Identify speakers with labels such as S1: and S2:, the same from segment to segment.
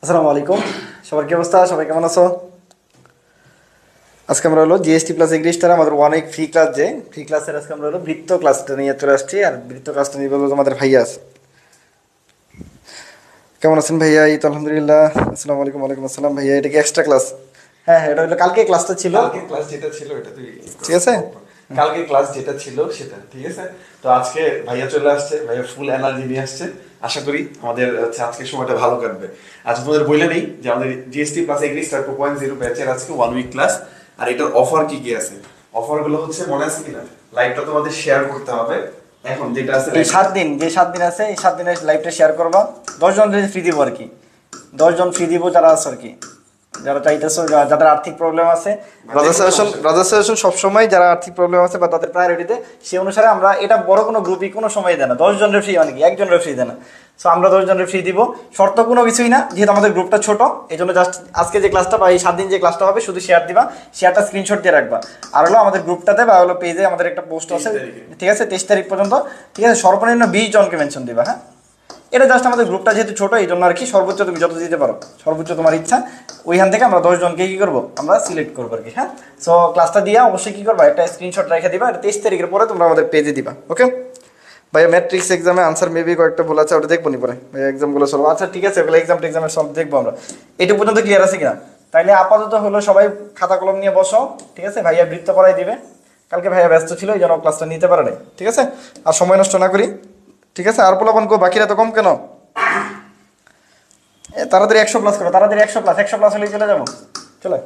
S1: আসসালামু আলাইকুম। সবার কি অবস্থা? সবাই কেমন আছো? আজকে আমরা হলো জিএসটি প্লাস এগ্রিস্টার আমাদের অনেক ফ্রি ক্লাস, যে ফ্রি ক্লাসের আজকে আমরা হলো বৃত্ত ক্লাসটা নিয়ে চলে আসছি। আর বৃত্ত ক্লাসটা নিয়ে বলবো তোমাদের ভাইয়া আছে। কেমন আছেন ভাইয়া? এই তো আলহামদুলিল্লাহ। আসসালামু আলাইকুম। ওয়ালাইকুম আসসালাম ভাইয়া। এটা কি এক্সট্রা ক্লাস? হ্যাঁ হ্যাঁ, এটা হলো কালকে ক্লাসটা ছিল।
S2: কালকে ক্লাস যেটা ছিল এটা তুই
S1: ঠিক আছে।
S2: কালকে ক্লাস যেটা ছিল সেটা ঠিক আছে। তো আজকে ভাইয়া চলে আসছে, ভাইয়া ফুল এনার্জি নিয়ে আসছে। আশা করি আমাদের আজকে সময়টা ভালো কাটবে। আচ্ছা, তোমাদের বলে নেই যে আমাদের জিএসটি প্লাস এগ্রি স্টার 2.0 ব্যাচের আজকে 1 উইক ক্লাস। আর এটার অফার কি কি আছে? অফার গুলো হচ্ছে, মনে আছে কিনা, লাইভটা তোমাদের শেয়ার করতে হবে। এখন যেটা আছে
S1: এই 7 দিন, যে 7 দিন আছে, এই 7 দিনের লাইভটা শেয়ার করবা। 10 জন ফ্রি দিব আর কি। 10 জন ফ্রি দিব যারা আছে আর কি, যারা চাইতেছো, যাদের আর্থিক প্রবলেম আছে। রাজা সাজেশন সবসময় যারা আর্থিক প্রবলেম আছে বা তাদের প্রায়োরিটিতে, সেই অনুসারে আমরা, এটা বড় কোনো গ্রুপই কোনো সময় দেয় না 10 জনের ফ্রি, মানে কি একজনের ফ্রি দেয় না। সো আমরা 10 জনের ফ্রি দিব। শর্ত কোনো কিছুই না, যেহেতু আমাদের গ্রুপটা ছোট, এই জন্য জাস্ট আজকে যে ক্লাসটা বা এই 7 দিন যে ক্লাসটা হবে, শুধু শেয়ার দিবা, শেয়ারটা স্ক্রিনশট দিয়ে রাখবা। আর হলো আমাদের গ্রুপটাতে বা হলো পেজে আমাদের একটা পোস্ট আছে,
S2: 23 তারিখে।
S1: ঠিক আছে, 23 তারিখ পর্যন্ত। ঠিক আছে, সর্বনিম্ন 20 জনকে মেনশন দিবা। হ্যাঁ, এটা জাস্ট আমাদের গ্রুপটা যেহেতু ছোট, এই জন্য আর কি। সর্বোচ্চ তুমি যত দিতে পারো, সর্বোচ্চ তোমার ইচ্ছা, ওইখান থেকে আমরা 10 জনকে কি করবো, আমরা সিলেক্ট করবো আর কি। হ্যাঁ, সো ক্লাসটা দিয়ে অবশ্যই কি করবা, একটা স্ক্রিনশট রেখে দিবা। এটা 23 তারিখের পরে তোমরা আমাদের পেজে দিবা। ওকে ভাইয়া, ম্যাট্রিক্স এক্সামে আনসার মেবি কয়েকটা ভুল আছে, ওটা দেখবো নি পরে ভাইয়া, এক্সামগুলো সলভ। আচ্ছা ঠিক আছে, ওগুলো এক্সামের সলভ দেখবো আমরা। এটুকু পর্যন্ত ক্লিয়ার আছে কিনা? তাইলে আপাতত হলো সবাই খাতা কলম নিয়ে বসো। ঠিক আছে, ভাইয়া বৃত্ত করাই দিবে। কালকে ভাইয়া ব্যস্ত ছিল, এই জন্য ক্লাসটা নিতে পারে নাই। ঠিক আছে, আর সময় নষ্ট না করি। ঠিক আছে, আর পোলাপান কো, বাকিরা তো কম কেন? তাড়াতাড়ি 100 প্লাস করো, তাড়াতাড়ি 100 প্লাস হলেই চলে যাবো। চলে,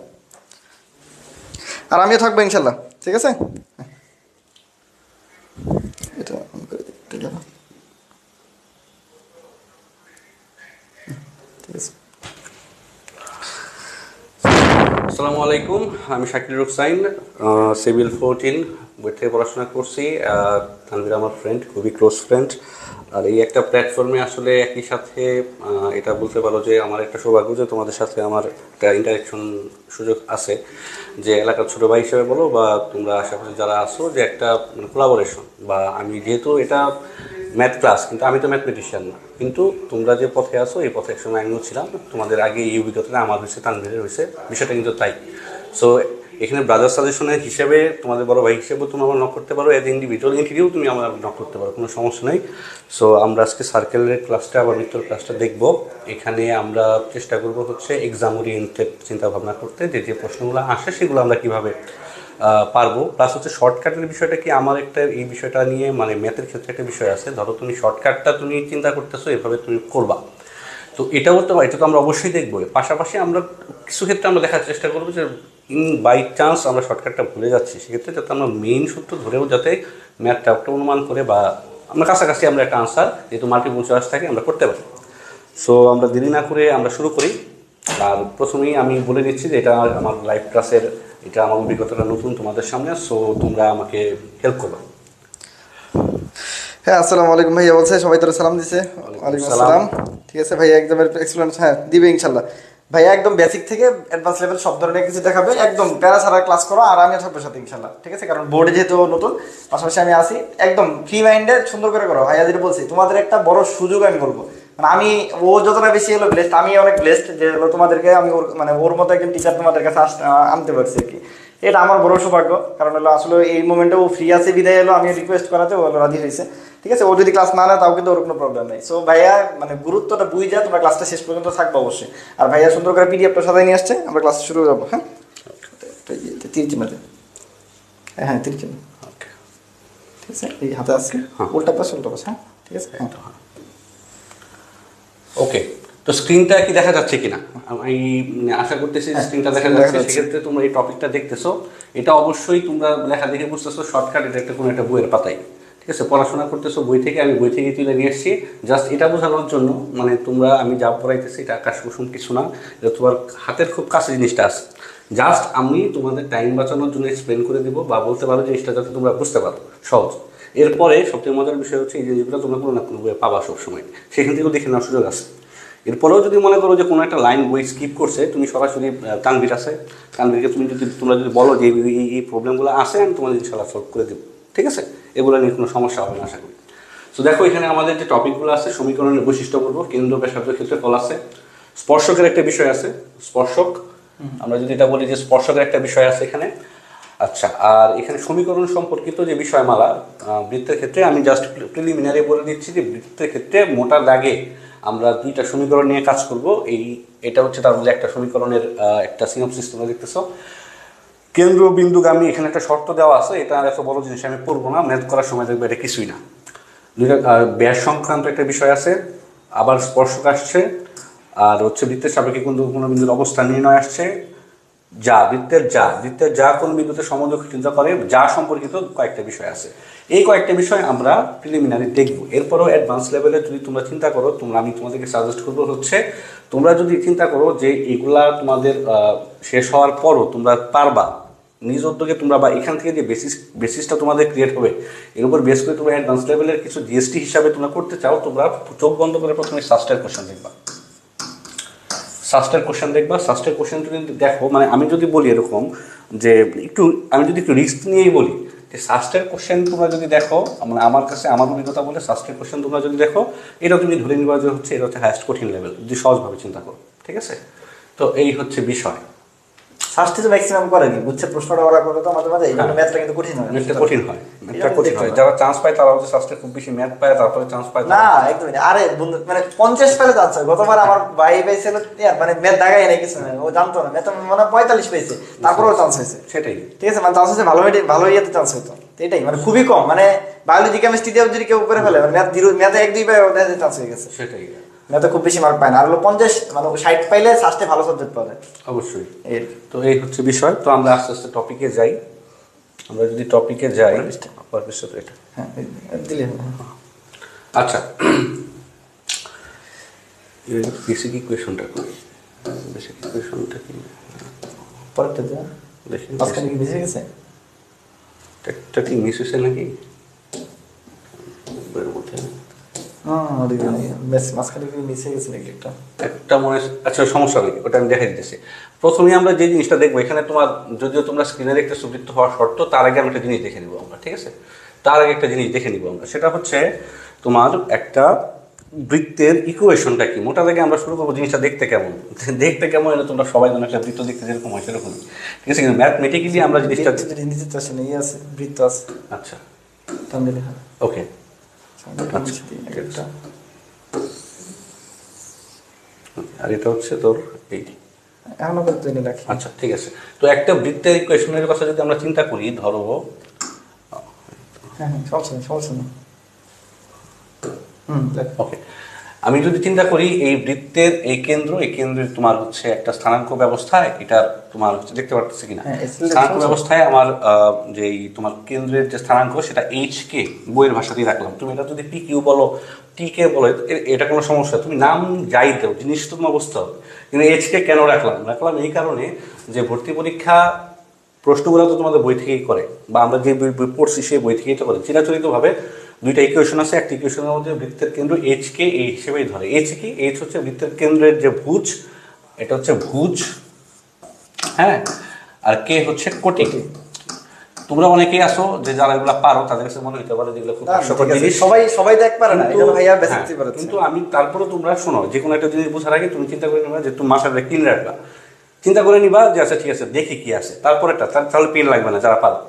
S1: আর আমিও থাকবো ইনশাল্লাহ। ঠিক আছে, এটা on করে দিই, ঠিক আছে? ঠিক আছে।
S3: আসসালামু আলাইকুম, আমি শাকির রুকসাইন, সিভিল 14 বই থেকে পড়াশোনা করছি। তানভীর আমার ফ্রেন্ড, খুবই ক্লোজ ফ্রেন্ড। আর এই একটা প্ল্যাটফর্মে আসলে একই সাথে এটা বলতে পারো যে আমার একটা সৌভাগ্য যে তোমাদের সাথে আমার একটা ইন্টারেকশন সুযোগ আছে, যে এলাকার ছোটো ভাই হিসেবে বলো বা তোমরা আশেপাশে যারা আসো, যে একটা কোলাবোরেশন। বা আমি যেহেতু এটা ম্যাথ ক্লাস, কিন্তু আমি তো ম্যাথমেটিশিয়ান না, কিন্তু তোমরা যে পথে আসো এই পথে একসময় আমিও ছিলাম। তোমাদের আগে এই অভিজ্ঞতাটা আমার হয়েছে, তানভীরের হয়েছে, বিষয়টা কিন্তু তাই। সো এখানে ব্রাদার সাজেশনের হিসেবে তোমাদের বড় ভাই হিসেবেও তুমি আমার নক করতে পারো, এজ ইন্ডিভিজুয়াল ইন্টিরিও তুমি আমার নক করতে পারো, কোনো সমস্যা নেই। সো আমরা আজকে সার্কেলের ক্লাসটা আবার মৃত্যুর ক্লাসটা দেখবো। এখানে আমরা চেষ্টা করবো হচ্ছে এক্সাম ওরিয়েন্টেড চিন্তাভাবনা করতে, যে যে প্রশ্নগুলো আসে সেগুলো আমরা কীভাবে পারবো। প্লাস হচ্ছে শর্টকাটের বিষয়টা কি, আমার একটা এই বিষয়টা নিয়ে মানে ম্যাথের ক্ষেত্রে একটা বিষয় আছে, ধরো তুমি শর্টকাটটা তুমি চিন্তা করতেছো, এভাবে তুমি করবা। তো এটাও তো, এটা তো আমরা অবশ্যই দেখবো। পাশাপাশি আমরা কিছু ক্ষেত্রে আমরা দেখার চেষ্টা করবো যে বাই চান্স আমরা শর্টকাটটা ভুলে যাচ্ছি, সেক্ষেত্রে যাতে আমরা মেইন সূত্র ধরেও যাতে ম্যাথটা একটা অনুমান করে বা আমরা কাছাকাছি আমরা একটা আনসার, যেহেতু মাল্টিপল চয়েস থাকে, আমরা করতে পারি। সো আমরা দেরি না করে আমরা শুরু করি। আর প্রথমেই আমি বলে দিচ্ছি যে এটা আমার লাইভ ক্লাসের, এটা আমার অভিজ্ঞতাটা নতুন তোমাদের সামনে। সো তোমরা আমাকে হেল্প করবে।
S1: হ্যাঁ, আসসালামু আলাইকুম ভাইয়া বলছে, সবাই তোরা সালাম দিছে। ওয়ালাইকুম আসসালাম। ঠিক আছে ভাইয়া, এক্সামের এক্সপিরিয়েন্স হ্যাঁ দিবে ইনশাল্লাহ। ভাইয়া একদম বেসিক থেকে অ্যাডভান্স লেভেল সব ধরনের কিছু দেখাবে, একদম প্যারা ছাড়া ক্লাস করো, আর আমিও থাকবো সাথে ইনশাল্লাহ। ঠিক আছে, কারণ বোর্ডে যেহেতু নতুন, পাশাপাশি আমি আসি। একদম ফ্রি মাইন্ডে সুন্দর করে করো। ভাইয়া যেটা বলছি, তোমাদের একটা বড় সুযোগ আমি বলবো, মানে আমি, ও যতটা বেশি হলো ব্লেসড, আমি অনেক ব্লেসড যে হলো তোমাদেরকে আমি ওর মানে ওর মতো একজন টিচার তোমাদের কাছে আনতে পারছি আর কি। এটা আমার বড় সৌভাগ্য, কারণ হলো আসলে এই মোমেন্টে ও ফ্রি আছে বিদায় এলো, আমি রিকোয়েস্ট করাতে ও হলো রাজি হয়েছে। ঠিক আছে, ও যদি ক্লাস না নেয় তাও কিন্তু ওর কোনো প্রবলেম নেই। সো ভাইয়া মানে গুরুত্বটা বুঝে তোমরা ক্লাসটা শেষ পর্যন্ত থাকবো অবশ্যই। আর ভাইয়া সুন্দর করে পিডিএফটা সাজাই নিয়ে আসছে, আমরা ক্লাস শুরু যাবো। হ্যাঁ, 30 হ্যাঁ হ্যাঁ 30।
S3: ওকে,
S1: ঠিক আছে, এই হাতে আসছে,
S3: হ্যাঁ।
S1: উল্টা পাশ উল্টা পাশ। হ্যাঁ ঠিক আছে, হ্যাঁ।
S3: ওকে। তো স্ক্রিনটা কি দেখা যাচ্ছে কিনা, আমি আশা করতেছি স্ক্রিনটা দেখা যাচ্ছে। সেক্ষেত্রে তোমরা এই টপিকটা দেখতেছো, এটা অবশ্যই তোমরা লেখা দেখে বুঝতেছো শর্টকাট, এটা একটা কোনো একটা বইয়ের পাতায়। ঠিক আছে, পড়াশোনা করতেছো বই থেকে, আমি বই থেকে তুলে নিয়ে এসেছি জাস্ট এটা বোঝানোর জন্য। মানে তোমরা, আমি যা পড়াইতেছি এটা আকাশ কুসুম কিছু না, এটা তোমার হাতের খুব কাছে জিনিসটা আছে। জাস্ট আমি তোমাদের টাইম বাঁচানোর জন্য এক্সপ্লেন করে দিব, বা বলতে পারো জিনিসটা যাতে তোমরা বুঝতে পারো সহজ। এরপরে সবথেকে মজার বিষয় হচ্ছে এই যে যেগুলো তোমরা কোনো না কোনো বইয়ে পাবা সবসময়, সেখান থেকেও দেখে নেওয়ার সুযোগ আছে। এরপরেও যদি মনে করো যে কোনো একটা লাইন বই স্কিপ করছে, তুমি সরাসরি তানভীর আছে, তানভীরকে তোমরা যদি বলো যে এই প্রবলেমগুলো আসে, আমি তোমাদের ইনশাল্লাহ সলভ করে দেবো। ঠিক আছে, এগুলো নিয়ে কোনো সমস্যা হবে না আশা করি। তো দেখো এখানে আমাদের যে টপিকগুলো আছে, সমীকরণের বৈশিষ্ট্য বলবো, কেন্দ্র ব্যাসার্ধ ক্ষেত্রে ফল আছে, স্পর্শকের একটা বিষয় আছে, স্পর্শক আমরা যদি এটা বলি যে স্পর্শকের একটা বিষয় আছে এখানে। আচ্ছা, আর এখানে সমীকরণ সম্পর্কিত যে বিষয়মালা বৃত্তের ক্ষেত্রে আমি জাস্ট প্রিলিমিনারি বলে দিচ্ছি যে বৃত্তের ক্ষেত্রে মোটা দাগে আমরা দুইটা সমীকরণ নিয়ে কাজ করব। এটা হচ্ছে তার মধ্যে একটা সমীকরণের একটা সিনপসিস তোমরা দেখতেছো। কেন্দ্র বিন্দুগামী এখানে একটা শর্ত দেওয়া আছে, এটা এত বড় জিনিস আমি পড়বো না, ম্যাথ করার সময় দেখবে এটা কিছুই না। দুইটা ব্যাস সংক্রান্ত একটা বিষয় আছে, আবার স্পর্শক আসছে, আর হচ্ছে বৃত্তের সাপেক্ষে কোনো বিন্দুর অবস্থান নির্ণয় আসছে, বৃত্তের যা কোন বিন্দুতে সমযোগ চিন্তা করে যা সম্পর্কিত কয়েকটা বিষয় আছে। এই কয়েকটা বিষয় আমরা প্রিলিমিনারি দেখব। এরপরও অ্যাডভান্স লেভেলে যদি তোমরা চিন্তা করো, আমি তোমাদেরকে সাজেস্ট করবো হচ্ছে তোমরা যদি চিন্তা করো যে এগুলা তোমাদের শেষ হওয়ার পরও তোমরা পারবা নিজ উদ্যোগে তোমরা, বা এখান থেকে যে বেসিসটা তোমাদের ক্রিয়েট হবে এর উপর বেস করে তোমরা অ্যাডভান্স লেভেলের কিছু জিএসটি হিসাবে তোমরা করতে চাও, তোমরা চোখ বন্ধ করে প্রথমে সাস্টের কোশ্চেন দেখবা। সাস্টের কোশ্চেন যদি দেখো, মানে আমি যদি বলি এরকম যে আমি যদি একটু রিস্ক নিয়েই বলি যে সাস্টের কোশ্চেন তোমরা যদি দেখো, মানে আমার কাছে আমার অভিজ্ঞতা বলে সাস্টের কোশ্চেন তোমরা যদি দেখো, এটা তুমি ধরে নিবা যে হচ্ছে এটা হচ্ছে হায়েস্ট কঠিন লেভেল, যদি সহজভাবে চিন্তা করো, ঠিক আছে? তো এই হচ্ছে বিষয়।
S1: ফার্স্টে তো ম্যাক্সিমাম করেনি, বুঝছে প্রশ্নটা ওরা করে তো মাঝে মাঝে, এই জন্য ম্যাথটা কিন্তু কঠিন হয়।
S3: ম্যাথটা কঠিন হয়। যারা চান্স পায় তারা হচ্ছে সাস্টে খুব বেশি ম্যাথ পায়, তারপরে চান্স পায়
S1: না একদমই না। আরে বন্ধু, মানে 50 পেলে চান্স হয়। গতবার আমার ভাই পাইছিল, মানে ম্যাথ দাগাই নাই কিছু না, ও জানতো না ম্যাথ, মানে 45 পেয়েছে, তারপরেও চান্স হয়েছে।
S3: সেটাই,
S1: ঠিক আছে, মানে চান্স হচ্ছে ভালো ইয়েতে চান্স হইতো, এটাই মানে খুবই কম। মানে বায়োলজি কেমিস্ট্রি দিয়ে যদি কেউ করে ফেলে, মানে ম্যাথে 1-2 পায়, ওদের চান্স হয়ে গেছে।
S3: সেটাই,
S1: ম্যাথে খুব বেশি মার্ক পায় না। আর হলো 50, মানে 60 পাইলে ফার্স্টে ভালো সাবজেক্ট পাওয়া যায়
S3: অবশ্যই। তো এই হচ্ছে বিষয়। তো আমরা আস্তে আস্তে টপিকে যাই। আমরা যদি টপিকে যাই, এটা
S1: হ্যাঁ দিলে।
S3: আচ্ছা, বেসিক ইকুয়েশনটা করি। বেসিক ইকুয়েশনটা কি
S1: পরেরটা যা
S3: দেখি,
S1: মাঝখানে কি মিশে গেছে?
S3: একটা কি মিস হয়েছে নাকি এর মধ্যে?
S1: মাঝখানে কি মিশে গেছে নাকি
S3: একটা মনে, আচ্ছা সমস্যা নেই, ওটা আমি দেখাই দিতেছি। প্রথমে আমরা যে জিনিসটা দেখবো, এখানে তোমার যদিও তোমরা স্ক্রিনে দেখতে সুবৃত্ত হওয়ার শর্ত, তার আগে আমরা একটা জিনিস দেখে নিবো আমরা, ঠিক আছে? তার আগে একটা জিনিস দেখে নিবো আমরা, সেটা হচ্ছে তোমার একটা বৃত্তের ইকুয়েশনটা কি। মোটা থেকে আমরা শুরু করবো জিনিসটা দেখতে কেমন এটা তোমরা সবাই জানো, একটা বৃত্ত দেখতে যেরকম হয় সেরকম, ঠিক আছে? কিন্তু ম্যাথমেটিক্যালি আমরা জিনিসটা
S1: নিচে আসে না, ইয়ে আছে, বৃত্ত আছে।
S3: আচ্ছা ওকে, আর এটা হচ্ছে তোর এই, আচ্ছা ঠিক আছে। তো একটা বৃত্তের ইকুয়েশনের কথা যদি আমরা চিন্তা করি, ধরো ওকে, আমি যদি চিন্তা করি এই বৃত্তের এই কেন্দ্রের তোমার হচ্ছে একটা স্থানাঙ্ক ব্যবস্থায়, এটা তোমার হচ্ছে দেখতে পাচ্ছি কিনা, স্থানাঙ্ক ব্যবস্থায় আমার যে তোমার কেন্দ্রের যে স্থানাঙ্ক সেটা এইচ কে বইয়ের ভাষাতেই রাখলাম। তুমি এটা যদি পি কিউ বলো, টি কে বলো, এটা কোনো সমস্যা, তুমি নাম যাই দাও, জিনিস তো তোমার বুঝতে হবে। কিন্তু এইচ কে কেন রাখলাম এই কারণে যে ভর্তি পরীক্ষা প্রশ্নগুলো তো তোমাদের বই থেকেই করে, বা আমরা যে বই পড়ছি সেই বই থেকেই তো করে চিরাচরিতভাবে। দুইটা ইকুয়েশন আছে, একটা ইকুয়েশনের মধ্যে বৃত্তের কেন্দ্র এইচ কে এই হিসেবেই ধরে। এইচ হচ্ছে বৃত্তের কেন্দ্রের যে ভুজ, এটা হচ্ছে ভুজ, হ্যাঁ, আর কে হচ্ছে কোটি। তোমরা অনেকেই আসো যে যারা এগুলো পারো, তাদের কাছে মনে হতে পারে যেগুলো খুব কষ্টকর জিনিস,
S1: সবাই দেখ পারে না,
S3: কিন্তু আমি তারপরে তোমরা শোনো, যে কোনো একটা জিনিস বোঝার আগে তুমি চিন্তা করে নিবা যে তুমি মাসাটা কিন রাখবা, চিন্তা করে নিবা যে আচ্ছা ঠিক আছে দেখি কি আছে, তারপরেটা তাহলে পেন লাগবে না যারা পারো।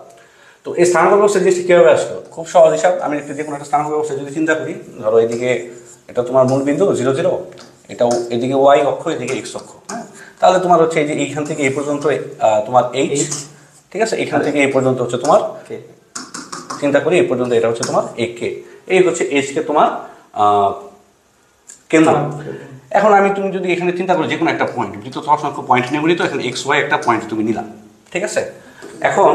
S3: তো এই স্থানাঙ্ক ব্যবস্থা জিনিসটি কীভাবে আসলো, খুব সহজ হিসাব। আমি যে কোনো একটা স্থানাঙ্ক ব্যবস্থা যদি চিন্তা করি, ধরো এদিকে এটা তোমার মূল বিন্দু 0 0, এটাও এদিকে ওয়াই অক্ষ, এদিকে এক্স অক্ষ, হ্যাঁ, তাহলে তোমার হচ্ছে এই যে এইখান থেকে এই পর্যন্ত তোমার এইচ, ঠিক আছে, এখান থেকে এই পর্যন্ত হচ্ছে তোমার চিন্তা করি এই পর্যন্ত এটা হচ্ছে তোমার এ কে, এই হচ্ছে এইচ কে তোমার কেন্দ্র। এখন তুমি যদি এখানে চিন্তা করো যে কোনো একটা পয়েন্ট, বৃত্ত তো অসংখ্য পয়েন্ট নিয়ে বলি, তো এখানে এক্স ওয়াই একটা পয়েন্ট তুমি নিলাম, ঠিক আছে? এখন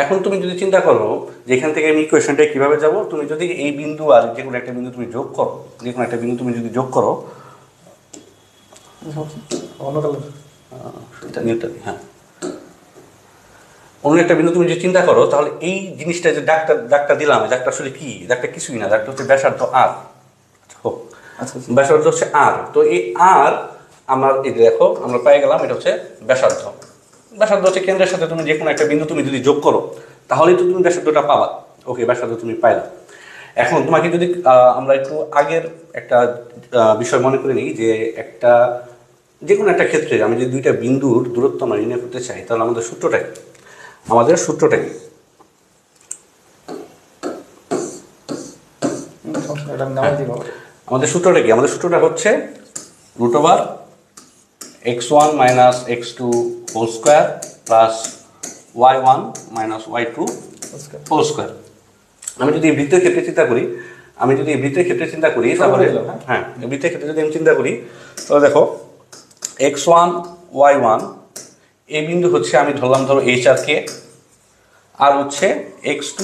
S3: এখন তুমি যদি চিন্তা করো যে এখান থেকে আমি ইকুয়েশনটা কিভাবে যাব, তুমি যদি এই বিন্দু আর যে কোনো একটা বিন্দু তুমি যোগ করো, যে কোনো একটা বিন্দু তুমি যদি যোগ করো, হ্যাঁ, অন্য একটা বিন্দু তুমি যদি চিন্তা করো, তাহলে এই জিনিসটা যে দাগটা দিলাম, দাগটা আসলে কি, দাগটা কিছুই না, দাগটা হচ্ছে ব্যাসার্ধ আর, ব্যাসার্ধ হচ্ছে আর। তো এই আর আমার এই দেখো আমরা পেয়ে গেলাম, এটা হচ্ছে ব্যাসার্ধ, ব্যাসার্ধ হচ্ছে কেন্দ্রের সাথে তুমি যে কোনো একটা বিন্দু তুমি যদি যোগ করো তাহলেই তো তুমি ব্যাসার্ধটা পাবা। ওকে, ব্যাসার্ধ তুমি পাইলা। এখন তোমাকে যদি আমরা একটু আগের একটা বিষয় মনে করে নিই, যে একটা যে কোনো একটা ক্ষেত্রে আমি যদি দুইটা বিন্দুর দূরত্ব আমরা নির্ণয় করতে চাই, তাহলে আমাদের সূত্রটা কি? আমাদের সূত্রটা কি? আমাদের সূত্রটা কি? আমাদের সূত্রটা হচ্ছে √x1 - x2 whole square plus y1 - y2 whole square. আমি যদি এই বৃত্তের ক্ষেত্রে চিন্তা করি, তাহলে হ্যাঁ, এই বৃত্তের ক্ষেত্রে যদি আমি চিন্তা করি, তাহলে দেখো x1 y1 এই বিন্দু হচ্ছে আমি ধরলাম ধরো h আর k, আর হচ্ছে x2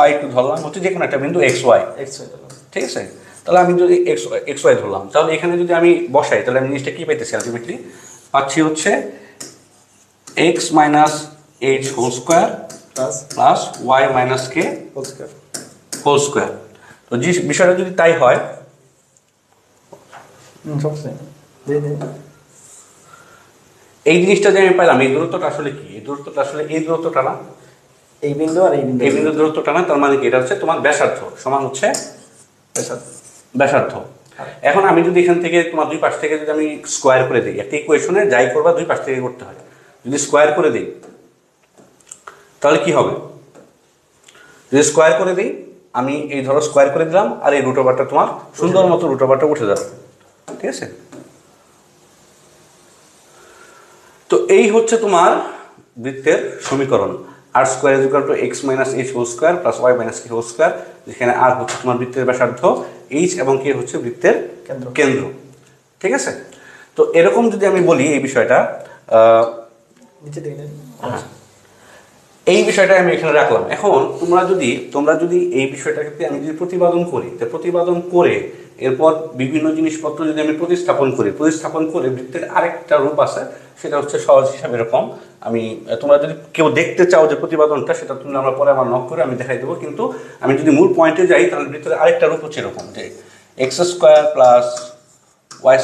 S3: y2 ধরলাম হচ্ছে যে কোনো একটা বিন্দু xy, ঠিক আছে? তাহলে আমি যদি xy ধরলাম, তাহলে এখানে যদি আমি বসাই, তাহলে আমি জিনিসটা কি পাইতেছি? আলটিমেটলি পাচ্ছি হচ্ছে x - h whole square plus y - k whole square. তো যে বিষয়টা যদি তাই হয়, এই জিনিসটা যে আমি পাইলাম, এই দূরত্বটা আসলে কি? এই দূরত্বটা আসলে এই দূরত্বটা না,
S1: এই বিন্দু আর এই
S3: বিন্দুর দূরত্বটা না। তার মানে কি? এটা হচ্ছে তোমার ব্যাসার্ধ সমান হচ্ছে ব্যাসার্ধ। এখন আমি যদি এখান থেকে তোমার দুই পাশ থেকে যদি আমি স্কোয়ার করে দিই, একটা ইকুয়েশনে যাই করবা দুই পাশ থেকে করতে হয়, যদি স্কোয়ার করে দিই তাহলে কি হবে? যদি স্কোয়ার করে দিই, আমি এই ধরো স্কোয়ার করে দিলাম, আর এই রুট ওভারটা তোমার সুন্দর মতো রুট ওভারটা উঠে যাবে, ঠিক আছে? তো এই হচ্ছে তোমার বৃত্তের সমীকরণ, r square = x - h whole square plus y - k whole square, যেখানে r হচ্ছে তোমার বৃত্তের ব্যাসার্ধ, h এবং k হচ্ছে বৃত্তের কেন্দ্র, ঠিক আছে? তো এরকম যদি আমি বলি এই বিষয়টা, এই বিষয়টা আমি এখানে রাখলাম। এখন তোমরা যদি এই বিষয়টাকে আমি যদি প্রতিপাদন করি, তো প্রতিপাদন করে এরপর বিভিন্ন জিনিসপত্র যদি আমি প্রতিস্থাপন করে বৃত্তের আরেকটা রূপ আছে, সেটা হচ্ছে সহজ হিসাবে এরকম। তোমরা যদি কেউ দেখতে চাও যে প্রতিপাদনটা, সেটা তোমরা আমরা পরে আমার নক করে আমি দেখাই দেবো। কিন্তু আমি যদি মূল পয়েন্টে যাই, তাহলে বৃত্তের আরেকটা রূপ হচ্ছে এরকম, যে x² + y²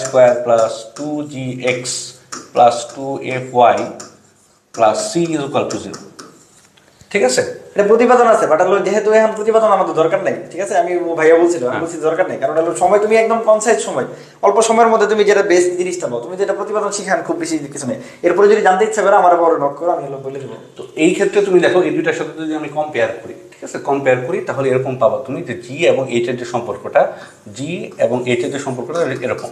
S3: + 2gx + 2fy + c = 0, ঠিক আছে?
S1: এটা প্রতিপাদন আছে, বাট হলো যেহেতু এখন প্রতিপাদন আমাদের দরকার নাই, ঠিক আছে? আমি ভাইয়া বলছিল, আমি বলছি দরকার নেই, কারণ হলো সময় তুমি একদম কনসাইজ সময়, অল্প সময়ের মধ্যে তুমি যেটা বেস্ট জিনিসটা পাও, তুমি যেটা প্রতিপাদন শিখান খুব বেশি কিছু নেই। এরপরে যদি জানতে ইচ্ছা করে আমার বড় নক করো, আমি হলো বলে দেবো।
S3: তো এই ক্ষেত্রে তুমি দেখো, এই দুইটার সাথে যদি আমি কম্পেয়ার করি, ঠিক আছে, কম্পেয়ার করি, তাহলে এরকম পাবা তুমি যে জি এবং এইচ এর যে সম্পর্কটা, এরকম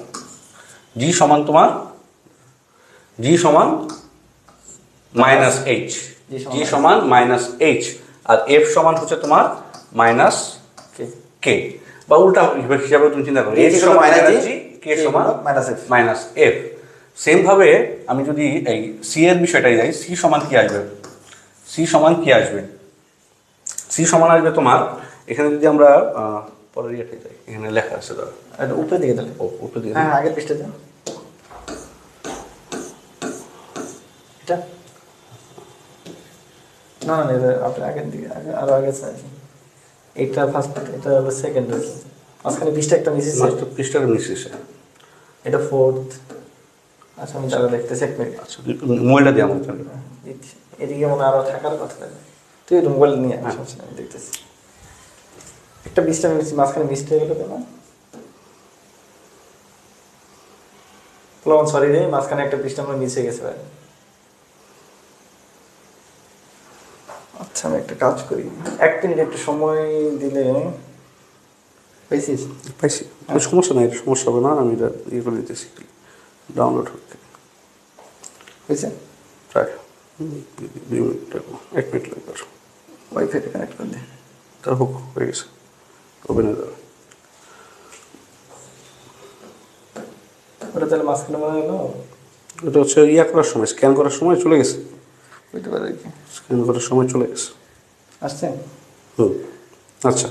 S3: জি সমান তোমার -h, জি সমান -h, আর এফ সমান হচ্ছে তোমার -k, বা উল্টা হিসাবে তুমি চিন্তা করো, h সমান -g, k সমান -f। সেম ভাবে আমি যদি এই সি এর বিষয়টাই যাই, সি সমান কি আসবে? সি সমান আসবে তোমার, এখানে যদি আমরা পরের ইয়েতে যাই, এখানে লেখা আছে ধরো
S1: উপরের দিকে, তাহলে
S3: উপরের দিকে,
S1: হ্যাঁ আগের পৃষ্ঠা যাও, এটা না আপনি আগের দিকে, আরো আগে এটা ফার্স্ট, এটা হলো সেকেন্ড, মাঝখানে পৃষ্ঠা একটা মিস আছে,
S3: পৃষ্ঠার মিস আছে,
S1: এটা ফোর্থ। আচ্ছা আমি তাহলে দেখতেছি, এক মিনিট।
S3: আচ্ছা মোবাইলটা দিয়ে আমার
S1: এদিকে মনে আরো থাকার কথা, তুই মোবাইল নিয়ে সমস্যা নেই, দেখতেছি। একটা পৃষ্ঠা মিস, মাঝখানে মিসটা হলো কেন? সরি রে, মাঝখানে একটা পৃষ্ঠা আমরা মিস হয়ে গেছে ভাই। আচ্ছা আমি একটা কাজ করি, এক মিনিট একটু সময় দিলে।
S3: পাইছি, সমস্যা নাই, সমস্যা হবে না, আমি এটা ইয়ে করে দিতেছি, ডাউনলোড হচ্ছে,
S1: হয়েছে?
S3: প্রায় 2 মিনিট লাগবে, 1 মিনিট লাগবে,
S1: ওয়াইফাইটা কানেক্ট করে দে,
S3: তার হোক, হয়ে গেছে, ওপেন হয়ে যাবে।
S1: ওটা তাহলে মাঝখানে মনে হলো,
S3: এটা হচ্ছে ইয়া করার সময়, স্ক্যান করার সময় চলে গেছে,
S1: বুঝতে পারে কি,
S3: স্ক্যান করার সময় চলে গেছে,
S1: আসছে।
S3: আচ্ছা,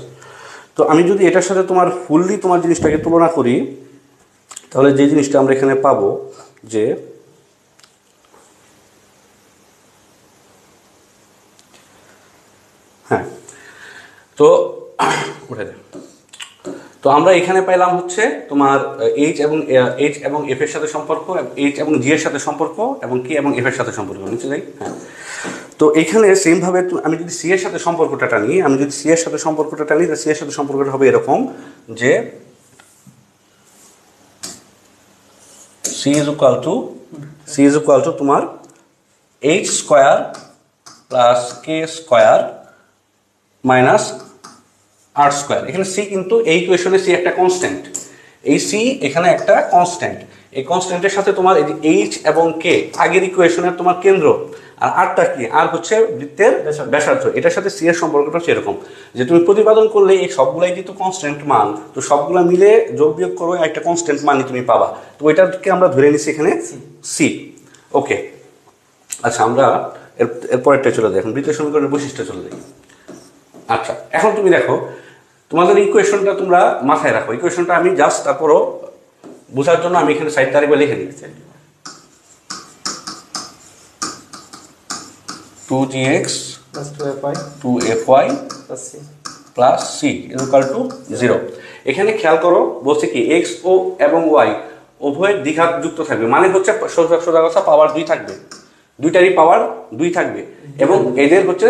S3: তো আমি যদি এটার সাথে তোমার ফুললি তোমার জিনিসটাকে তুলনা করি, তাহলে যে জিনিসটা আমরা এখানে পাবো, যে হ্যাঁ, তো উঠে যায়, তো আমরা এখানে পাইলাম হচ্ছে তোমার এইচ এবং এফ এর সাথে সম্পর্ক, এইচ এবং জি এর সাথে সম্পর্ক, এবং কে এবং এফ এর সাথে সম্পর্ক। নিচে যাই। হ্যাঁ, তো এখানে সেমভাবে আমি যদি সি এর সাথে সম্পর্কটা টানি, সি এর সাথে সম্পর্কটা হবে এরকম যে সি ইজ ইকুয়াল টু তোমার এইচ স্কোয়ার প্লাস কে স্কোয়ার মাইনাস আর স্কোয়ার। এখানে সি কিন্তু এই ইকুয়েশনে সি একটা কনস্ট্যান্ট, এই সি এখানে একটা কনস্ট্যান্ট। এই কনস্ট্যান্টের সাথে তোমার এই যে এইচ এবং কে আগের ইকুয়েশনের তোমার কেন্দ্র, আর আরটা কি, আর হচ্ছে বৃত্তের ব্যাসার্ধ। এটার সাথে সি এর সম্পর্কটা হচ্ছে এরকম যে তুমি প্রতিপাদন করলে এই সবগুলাই যেহেতু কনস্ট্যান্ট মান, তো সবগুলা মিলে যোগ বিয়োগ করো একটা কনস্ট্যান্ট মানই তুমি পাবা। তো ওইটাকে আমরা ধরে নিচ্ছি এখানে সি। ওকে, আচ্ছা আমরা এরপরেরটা চলে যাই, এখন বৃত্তের সমীকরণের বৈশিষ্ট্য চলে যাই। আচ্ছা, এখন তুমি দেখো তোমাদের ইকুয়েশনটা তোমরা মাথায় রাখো। ইকুয়েশনটা আমি জাস্ট তারপরও বোঝার জন্য আমি এখানে সাইড তারিখে লিখে নিচ্ছি। 2gx +2fy plus C equal to 0। এখানে খেয়াল করো বলছে কি এক্স ও এবং ওয়াই উভয়ের দ্বিঘাত যুক্ত থাকবে, মানে হচ্ছে সোজা কথা পাওয়ার 2 থাকবে, দুইটারই পাওয়ার 2 থাকবে, এবং এদের হচ্ছে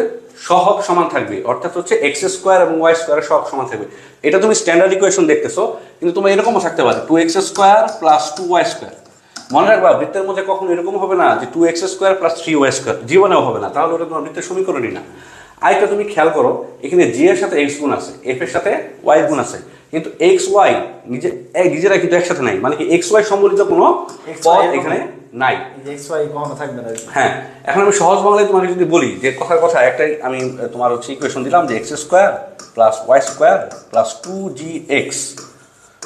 S3: সহগ সমান থাকবে, অর্থাৎ হচ্ছে এক্স স্কোয়ার এবং ওয়াই স্কোয়ারের সহগ সমান থাকবে। এটা তুমি স্ট্যান্ডার্ড ইকুয়েশন দেখতেছো, কিন্তু তোমার এরকমও থাকতে পারে 2x square plus 2y square. মনে রাখবা বৃত্তের মধ্যে কখনো এরকম হবে না যে 2x square plus 3y square, জীবনেও হবে না, তাহলে ওটা তোমার বৃত্তের সমীকরণই না। আরেকটা তুমি খেয়াল করো, এখানে জি এর সাথে এক্স গুণ আছে, এফ এর সাথে ওয়াই গুণ আছে, কিন্তু এক্স ওয়াই নিজেরা কিন্তু একসাথে নাই, মানে কি এক্স ওয়াই সম্বলিত কোনো পদ এখানে নাই। হ্যাঁ, এখন আমি সহজ বাংলায় তোমাকে যদি বলি যে কথার কথা একটাই, আমি তোমার হচ্ছে ইকুয়েশন দিলাম যে X square plus Y square plus 2gx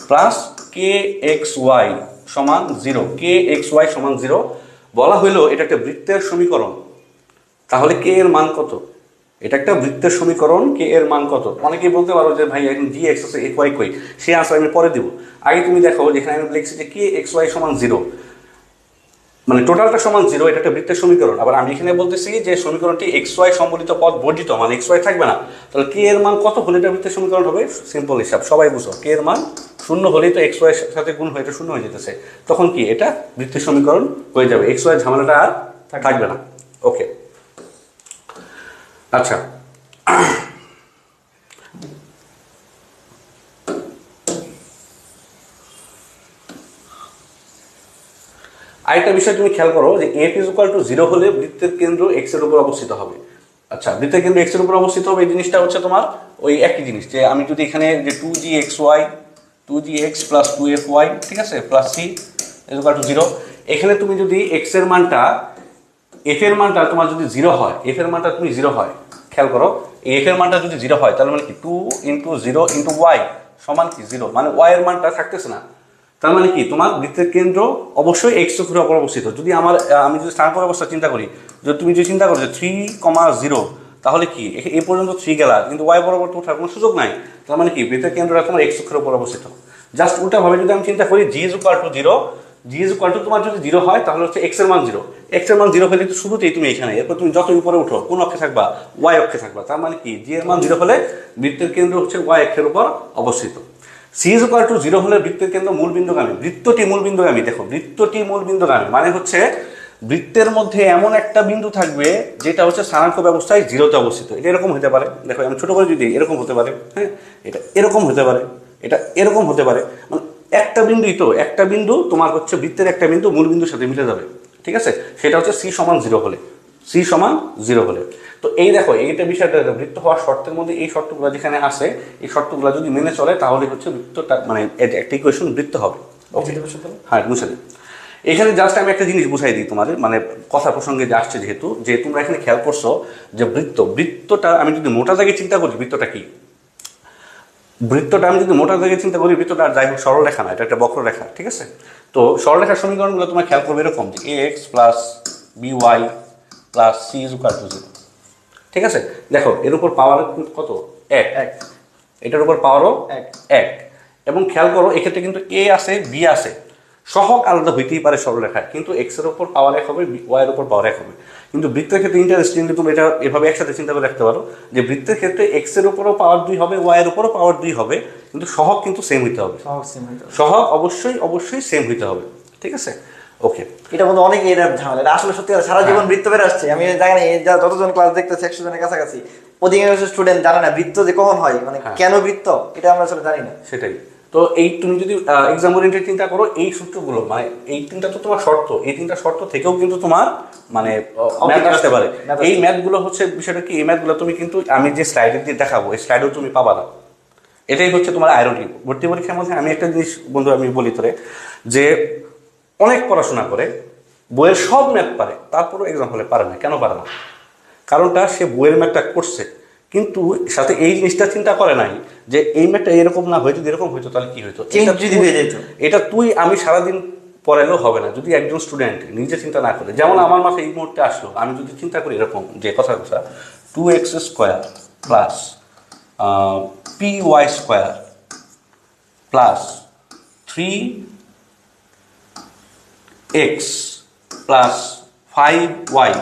S3: plus K X Y সমান 0, কে এক্স ওয়াই সমান 0 বলা হইলো এটা একটা বৃত্তের সমীকরণ। তাহলে কে এর মান কত? এটা একটা বৃত্তের সমীকরণ, কে এর মান কত? অনেকেই বলতে পারো যে ভাই এখন জি এক্স আছে এফ ওয়াই কই, সে আনসার আমি পরে দিব। আগে তুমি দেখো যেখানে আমি লিখছি যে কে এক্স ওয়াই সমান 0, মানে টোটালটা সমান 0, এটা একটা বৃত্তের সমীকরণ। আবার আমি এখানে বলতেছি যে সমীকরণটি এক্স ওয়াই সম্বলিত পদ বর্জিত, মানে এক্স ওয়াই থাকবে না। তাহলে কে এর মান কত হলে এটা বৃত্তের সমীকরণ হবে? সিম্পল হিসাব, সবাই বুঝো, কে এর মান 0 হলেই তো এক্স ওয়াই সাথে গুণ হয়ে এটা 0 হয়ে যেতেছে, তখন কি এটা বৃত্তের সমীকরণ হয়ে যাবে, এক্স ওয়াই ঝামেলাটা আর থাকবে না। ওকে, আচ্ছা আরেকটা বিষয় তুমি খেয়াল করো যে এফ ইজ ইকুয়াল টু 0 হলে বৃত্তের কেন্দ্র এক্স এর উপর অবস্থিত হবে। আচ্ছা, বৃত্তের কেন্দ্র এক্স এর উপর অবস্থিত হবে, এই জিনিসটা হচ্ছে তোমার ওই একই জিনিস যে আমি যদি এখানে যে 2gx প্লাস 2fy, ঠিক আছে, plus C is equal to 0, এখানে তুমি যদি এক্স এর মানটা এফ এর মানটা তোমার যদি 0 হয়, এফ এর মানটা তুমি 0 হয়, খেয়াল করো এফ এর মানটা যদি 0 হয় তাহলে মানে কি 2 × 0 × y সমান কি 0, মানে y এর মানটা থাকতেছে না। তার মানে কি তোমার বৃত্তের কেন্দ্র অবশ্যই এক্স অক্ষের উপর অবস্থিত। যদি আমি যদি স্থানাঙ্ক অবস্থা চিন্তা করি, যদি তুমি যদি চিন্তা করো যে 3,0, তাহলে কি এ পর্যন্ত 3 গেলা, কিন্তু ওয়াই বরাবর তো ওঠার কোনো সুযোগ নাই। তার মানে কি বৃত্তের কেন্দ্রটা তোমার এক্স অক্ষের উপর অবস্থিত। জাস্ট উল্টাভাবে যদি আমি চিন্তা করি G is equal to 0, G is equal to তোমার যদি 0 হয় তাহলে হচ্ছে এক্স এর মান 0, এক্স এর মান 0 হলে তো শুরুতেই তুমি এখানে, এরপর তুমি যত উপরে উঠো কোন অক্ষে থাকবা? ওয়াই অক্ষে থাকবা। তার মানে কি জি এর মান 0 হলে বৃত্তের কেন্দ্র হচ্ছে ওয়াই অক্ষের উপর অবস্থিত। সি ইজ ইকুয়াল টু 0 হলে বৃত্তের কেন্দ্র মূলবিন্দুগামী, বৃত্তটি মূলবিন্দুগামী। দেখো বৃত্তটি মূলবিন্দুগামী মানে হচ্ছে বৃত্তের মধ্যে এমন একটা বিন্দু থাকবে যেটা হচ্ছে স্থানাঙ্ক ব্যবস্থায় 0-তে অবস্থিত। এটা এরকম হতে পারে, দেখো আমি ছোট করে যদি এরকম হতে পারে, হ্যাঁ, এটা এরকম হতে পারে, এটা এরকম হতে পারে, মানে একটা বিন্দুই তো, একটা বিন্দু তোমার হচ্ছে বৃত্তের একটা বিন্দু মূল বিন্দুর সাথে মিলে যাবে, ঠিক আছে, সেটা হচ্ছে সি সমান 0 হলে, সি সমান 0 হলে। তো এই দেখো এইটা বিষয়টা, বৃত্ত হওয়ার শর্তের মধ্যে এই শর্তগুলো যেখানে আসে, এই শর্তগুলো যদি মেনে চলে তাহলে হচ্ছে বৃত্তটা মানে একটা ইকুয়েশন বৃত্ত হবে। ওকে, হ্যাঁ বুঝে দিই। এখানে জাস্ট আমি একটা জিনিস বুঝাই দিই তোমাদের, মানে কথা প্রসঙ্গে যে আসছে যেহেতু, যে তোমরা এখানে খেয়াল করছো যে বৃত্তটা আমি যদি মোটা জায়গায় চিন্তা করি, বৃত্তটা কি, বৃত্তটা আমি যদি মোটা জায়গায় চিন্তা করি, বৃত্তটা যাই হোক সরলরেখা না, এটা একটা বক্ররেখা, ঠিক আছে। তো সরলরেখার সমীকরণগুলো তোমরা খেয়াল করবে এরকম যে ax plus by plus c is equal to 0, ঠিক আছে। দেখো এর উপর পাওয়ার কত? 1, এটার উপর পাওয়ারও 1, এবং খেয়াল করো এক্ষেত্রে কিন্তু a আছে b আছে, সহগ আলাদা হইতেই পারে সরলরেখায়, কিন্তু এক্স এর উপর পাওয়ার 1 হবে, ওয়াই এর উপর পাওয়ার 1 হবে। কিন্তু বৃত্তের ক্ষেত্রে ইন্টারেস্টিংলি তুমি এটা এভাবে একসাথে চিন্তা করে রাখতে পারো যে বৃত্তের ক্ষেত্রে এক্স এর উপরও পাওয়ার 2 হবে, ওয়াই এর উপরও পাওয়ার 2 হবে, কিন্তু সহগ কিন্তু সেম হইতে হবে, সহগ অবশ্যই অবশ্যই সেম হইতে হবে, ঠিক আছে? ওকে,
S1: এটা বন্ধু অনেক এর ঝামেলা, এটা আসলে সত্যি কথা, সারা জীবন বৃত্ত বের আসছে। আমি জানি না যা যতজন ক্লাস দেখতেছি 100 জনের কাছাকাছি, অধিকাংশ স্টুডেন্ট জানে না বৃত্ত যে কখন হয়, মানে কেন বৃত্ত, এটা আমরা আসলে জানি না।
S3: সেটাই তো। এই তুমি যদি এক্সাম ওরিয়েন্টেড চিন্তা করো, এই সূত্রগুলো মানে এই তিনটা তো তোমার শর্ত, এই তিনটা শর্ত থেকেও কিন্তু তোমার মানে ম্যাথ আসতে পারে। এই ম্যাথগুলো হচ্ছে বিষয়টা কি, এই ম্যাথগুলো তুমি কিন্তু আমি যে স্লাইডে দিয়ে দেখাবো এই স্লাইডেও তুমি পাবা না। এটাই হচ্ছে তোমার আইরনি। ভর্তি পরীক্ষার মধ্যে আমি একটা জিনিস বন্ধু আমি বলি তোরে, যে অনেক পড়াশোনা করে বইয়ের সব ম্যাথ পারে, তারপরও এক্সাম হলে পারে না। কেন পারে না? কারণটা সে বইয়ের ম্যাথটা করছে, কিন্তু সাথে এই জিনিসটা চিন্তা করে নাই যে এই ম্যাথটা এরকম না হয়ে যদি এরকম হইতো তাহলে কি হইতো, এটা তুই আমি সারাদিন পড়াইলেও হবে না যদি একজন স্টুডেন্ট নিজে চিন্তা না করে। যেমন আমার মাথায় এই মুহূর্তে আসলো, আমি যদি চিন্তা করি এরকম যে কথা 2x square plus py square plus 3x plus 5y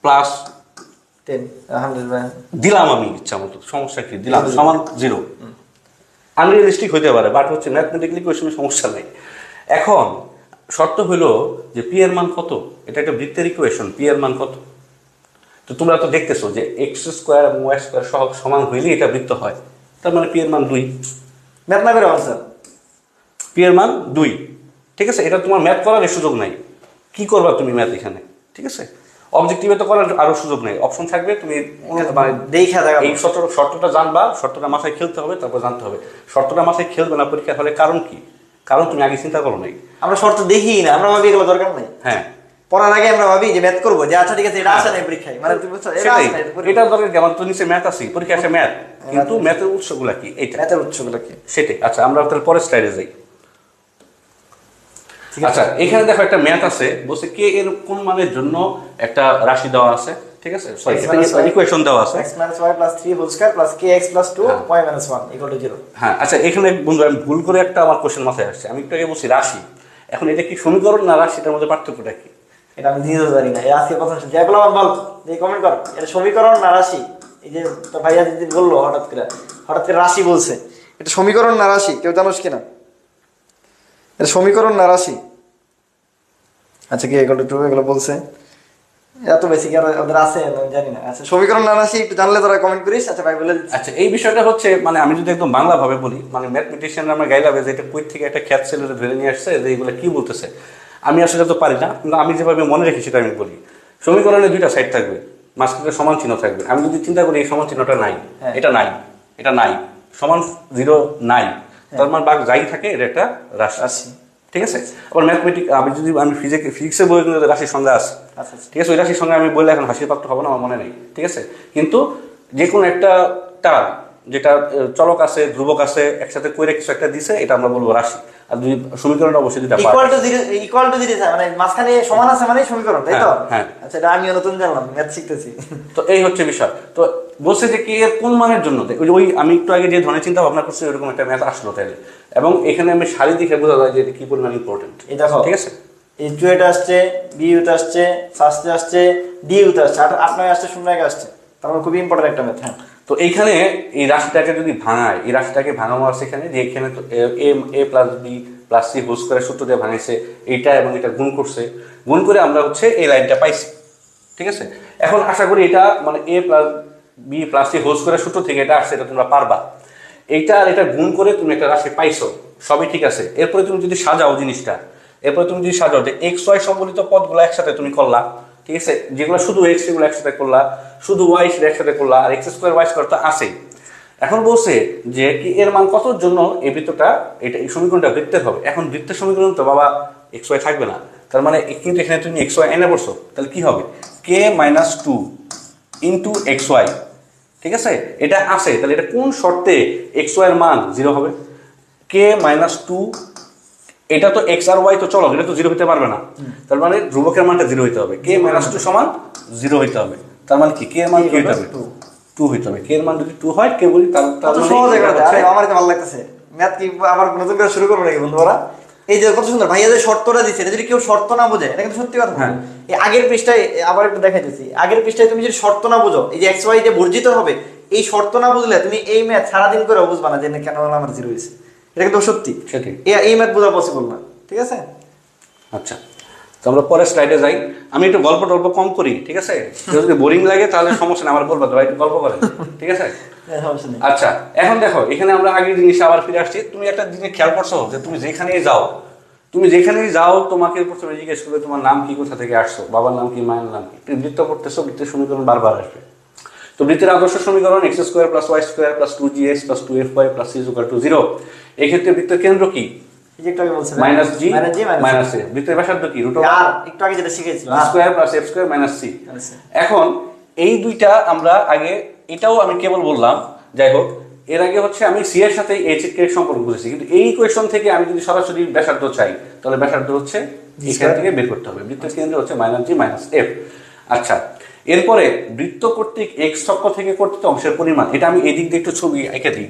S3: plus
S1: 10
S3: দিলাম আমি ইচ্ছা মতো, সমস্যা কি, দিলাম সমান 0। আনরিয়ালিস্টিক হইতে পারে, বাট হচ্ছে ম্যাথমেটিক্যালি ইকুয়েশনের সমস্যা নেই। এখন শর্ত হলো যে পি এর মান কত, এটা একটা বৃত্তের ইকুয়েশন, পি এর মান কত। তো তোমরা তো দেখতেছো যে এক্স স্কোয়ার এবং ওয়াই স্কোয়ার সহ সমান হইলে এটা বৃত্ত হয়, তার মানে পি এর মান 2।
S1: ম্যাথ না করে আনসার,
S3: পি এর মান 2, ঠিক আছে? এটা তোমার ম্যাথ করার সুযোগ নাই, কি করবা তুমি ম্যাথ এখানে, ঠিক আছে? অবজেক্টিভে তো করার আরো সুযোগ নেই, অপশন থাকবে, তুমি এই শর্তটা জানবা, শর্তটা মাথায় খেলতে হবে, তারপর জানতে হবে। শর্তটা মাথায় খেলবে না পরীক্ষার হলে, কারণ কি? কারণ তুমি আগে চিন্তা করো নাই।
S1: আমরা শর্ত দেখি না, আমরা ভাবি এগুলো দরকার নাই।
S3: হ্যাঁ,
S1: পড়ার আগে আমরা ভাবি যে ম্যাথ করবো, যে আচ্ছা ঠিক আছে এটা আসে না পরীক্ষায়, মানে তুমি বুঝছো
S3: এটা দরকার কি, আমার তো নিচে ম্যাথ আছে, পরীক্ষা আসে ম্যাথ, কিন্তু ম্যাথের উৎসগুলা কি, এইটা
S1: ম্যাথের উৎসগুলা কি
S3: সেটাই। আচ্ছা, আমরা তাহলে পরের স্লাইডে যাই। আচ্ছা, এখানে দেখো একটা ম্যাথ আছে, বলছে কে এর কোন মানের জন্য একটা রাশি দেওয়া আছে, ঠিক আছে? সরি, এটা ইকুয়েশন দেওয়া আছে,
S1: x - y + 3 whole square + kx + 2 y - 1 = 0।
S3: হ্যাঁ, আচ্ছা, এখানে বন্ধু আমি ভুল করে একটা আমার কোশ্চেন মাথায় আসছে। আমি একটু আগে বলছি রাশি, এখন এটা কি সমীকরণ না রাশি, এটার মধ্যে পার্থক্যটা কি?
S1: এটা আমি নিজেও জানি না, এই আজকে কথা শুনছি, যেগুলো আমার বল, যে কমেন্ট কর, এটা সমীকরণ না রাশি? এই যে তো ভাইয়া দিদি বললো হঠাৎ করে রাশি বলছে, এটা সমীকরণ না রাশি, কেউ জানোস কিনা? এটা সমীকরণ না রাশি? আচ্ছা, কি এগুলো টু এগুলো বলছে, এত বেশি কি আর ওদের আছে আমি জানি না। আচ্ছা, সমীকরণ না রাশি একটু জানলে তোরা কমেন্ট করিস। আচ্ছা ভাই বলে দিচ্ছি।
S3: আচ্ছা, এই বিষয়টা হচ্ছে মানে আমি যদি একদম বাংলা ভাবে বলি, মানে ম্যাথমেটিশিয়ান আমরা গাইলাবে যে এটা কই থেকে একটা খ্যাত ছেলেরা ধরে নিয়ে আসছে, যে এগুলো কি বলতেছে, আমি আসলে তো পারি না, কিন্তু আমি যেভাবে মনে রেখেছি সেটা আমি বলি। সমীকরণে দুইটা সাইড থাকবে, মাঝখানে সমান চিহ্ন থাকবে। আমি যদি চিন্তা করি এই সমান চিহ্নটা নাই, এটা নাই, এটা নাই, সমান 0 নাই, তার মানে বাঘ যাই থাকে এটা একটা রাশি, ঠিক আছে? আবার ম্যাথমেটিক আমি ফিজিক্সের বই কিন্তু রাশির সংজ্ঞা আছে, ঠিক আছে? ওই রাশির সঙ্গে আমি বললে এখন হাসির পাত্র হবে না, আমার মনে নেই, ঠিক আছে? কিন্তু যে কোনো একটা টার্ম যেটা চলক আছে, ধ্রুবক আছে, একসাথে কইরে কিছু একটা দিছে, এটা আমরা বলবো রাশি। আর দুই সমীকরণটা অবশ্যই দুইটা
S1: ইকুয়াল টু 0 মানে মাঝখানে সমান আছে মানে সমীকরণ, তাই তো?
S3: হ্যাঁ।
S1: আচ্ছা, এটা আমি নতুন জানলাম, ম্যাথ শিখতেছি।
S3: তো এই হচ্ছে বিষয়। তো বলছে যে কি এর কোন মানের জন্য, ওই আমি একটু আগে যে ধরনের চিন্তা ভাবনা করছি এরকম একটা ম্যাথ আসলো তাহলে, এবং এখানে আমি সারি দেখে বোঝা যায় যে এটা কি পরিমাণ ইম্পর্টেন্ট।
S1: এই দেখো,
S3: ঠিক আছে,
S1: এই 2 এটা আসছে, বি ইউতে আসছে, সাসতে আসছে, ডি ইউতে আসছে, 8 9 আসছে, 0 1 আসছে, তারপর খুবই ইম্পর্টেন্ট একটা ম্যাথ। হ্যাঁ,
S3: তো এইখানে এই রাশিটাকে যদি ভাঙায়, এই রাশিটাকে ভাঙানো আছে এখানে, যে এখানে তো a + b + c হোল স্কয়ারের সূত্র দিয়ে ভাঙাইছে, এইটা এবং এটা গুণ করছে, গুণ করে আমরা হচ্ছে এই লাইনটা পাইছি, ঠিক আছে? এখন আশা করি এটা মানে a + b + c হোল স্কয়ারের সূত্র থেকে এটা আসছে, এটা তোমরা পারবা। এইটা আর এটা গুণ করে তুমি একটা রাশি পাইছো, সবই ঠিক আছে। এরপরে তুমি যদি সাজাও জিনিসটা, এরপরে তুমি যদি সাজাও যে এক্স ওয়াই সম্বলিত পদগুলো একসাথে তুমি করলা, ঠিক আছে? যেগুলো শুধু এক্স সেগুলো একসাথে করলা, শুধু ওয়াই সেটা একসাথে করলা, আর x² y² তো আছেই। এখন বলছে যে কি এর মান কতর জন্য এই বৃত্তটা, এটা এই সমীকরণটা বৃত্তের হবে। এখন বৃত্তের সমীকরণ তো বাবা এক্স ওয়াই থাকবে না, তার মানে কিন্তু এখানে তুমি এক্স ওয়াই এনে পড়ছো, তাহলে কি হবে? k - 2 * xy, ঠিক আছে? এটা আছে, তাহলে এটা কোন শর্তে এক্স ওয়াই এর মান 0 হবে? k - 2, এটা তো x আর y তো চলো, এটা তো 0 হতে পারবে না, তার মানে ধ্রুবকের মানটা 0 হতে হবে। k - 2 = 0 হতে হবে, তার মানে কি k এর মান কি হতে হবে? 2 হতে হবে। k এর মান যদি 2 হয়, কে বলি তার
S1: মানে সহজ একটা, আমার তো ভালো লাগতেছে ম্যাথ। কি আবার নতুন করে শুরু করব নাকি বন্ধুরা? এই যে কত সুন্দর ভাইয়া যে শর্তটা দিচ্ছে, এটা যদি কেউ শর্ত না বোঝে, এটা কিন্তু সত্যি কথা।
S3: হ্যাঁ,
S1: এই আগের পৃষ্ঠায় আবার একটু দেখাইতেছি, আগের পৃষ্ঠায় তুমি যদি শর্ত না বোঝো, এই যে xy যে বর্জিত হবে, এই শর্ত না বুঝলে তুমি এই ম্যাথ সারাদিন করে বুঝবা না যে কেন আমার জিরো হয়েছে, এটা কিন্তু সত্যি।
S3: সেটাই,
S1: এই ম্যাথ বোঝা পসিবল না, ঠিক আছে?
S3: আচ্ছা, তো আমরা পরের স্লাইডে যাই। আমি একটু গল্প টল্প কম করি, ঠিক আছে? যদি বোরিং লাগে তাহলে সমস্যা নেই, আমার বলবো তো ভাই একটু গল্প করেন, ঠিক আছে? আচ্ছা, এখন দেখো এখানে আমরা আগের জিনিসে আবার ফিরে আসছি। তুমি একটা জিনিস খেয়াল করছো যে তুমি যেখানেই যাও তোমাকে প্রথমে জিজ্ঞেস করবে তোমার নাম কি, কোথা থেকে আসছো, বাবার নাম কি, মায়ের নাম কি। তুমি বৃত্ত করতেছো, বৃত্তের সমীকরণ বারবার আসবে। তো বৃত্তের আদর্শ সমীকরণ x² + y² + 2gx + 2fy + c = 0। এই ক্ষেত্রে বৃত্তের কেন্দ্র কি? -g - a। বৃত্তের ব্যাসার্ধ কি?
S1: একটু আগে যেটা শিখেছিলাম,
S3: b² + f² - c। এখন এই দুইটা আমরা আগে, এটাও আমি কেবল বললাম, যাই হোক, এর আগে হচ্ছে আমি সি এর সাথে এইচ এর সম্পর্ক বুঝেছি, কিন্তু এই ইকুয়েশন থেকে আমি যদি সরাসরি ব্যাসার্ধ চাই তাহলে ব্যাসার্ধ হচ্ছে এখান থেকে বের করতে হবে। বৃত্তের কেন্দ্র হচ্ছে -g - f। আচ্ছা, এরপরে বৃত্ত কর্তৃক x অক্ষ থেকে কর্তৃত অংশের পরিমাণ, এটা আমি এই দিক দিয়ে একটু ছবি এঁকে দিই।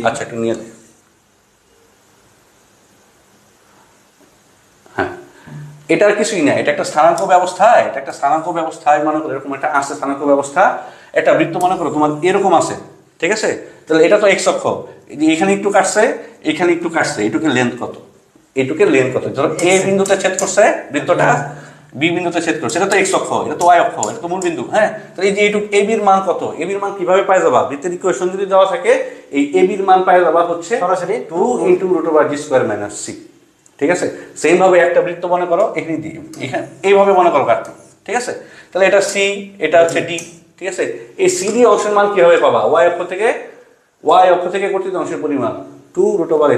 S3: আচ্ছা, একটু নিয়ে দিই। হ্যাঁ, এটা আর কিছুই না, এটা একটা স্থানাঙ্ক ব্যবস্থায় মনে করো এরকম একটা আছে স্থানাঙ্ক ব্যবস্থা। একটা বৃত্ত মনে করো তোমার এরকম আছে, ঠিক আছে? তাহলে এটা তো এক্স অক্ষ, এখানে একটু কাটছে, এখানে একটু কাটছে, এইটুকের লেন্থ কত? ধরো এ বিন্দুতে ছেদ করছে বৃত্তটা, বি বিন্দুতে ছেদ করছে, এটা তো এক্স অক্ষ, এটা তো ওয়াই অক্ষ, এটা তো মূল বিন্দু। হ্যাঁ, তাহলে এই যে এইটুক এ বির মান কত? এ বির মান কিভাবে পাওয়া যাবে? বৃত্তের ইকুয়েশন যদি দেওয়া থাকে, এই এ বির মান পাওয়া যাবে হচ্ছে
S1: সরাসরি
S3: 2 × √g² - c। ঠিক আছে? সেম ভাবে একটা বৃত্ত মনে করো এখানে দিই, এখানে এইভাবে মনে করো কাটতে, ঠিক আছে? তাহলে এটা সি, এটা হচ্ছে ডি, ঠিক আছে? এই সি ডি অংশের মান কিভাবে পাবা? ওয়াই অক্ষ থেকে কর্তৃত অংশের পরিমাণ 2 √f²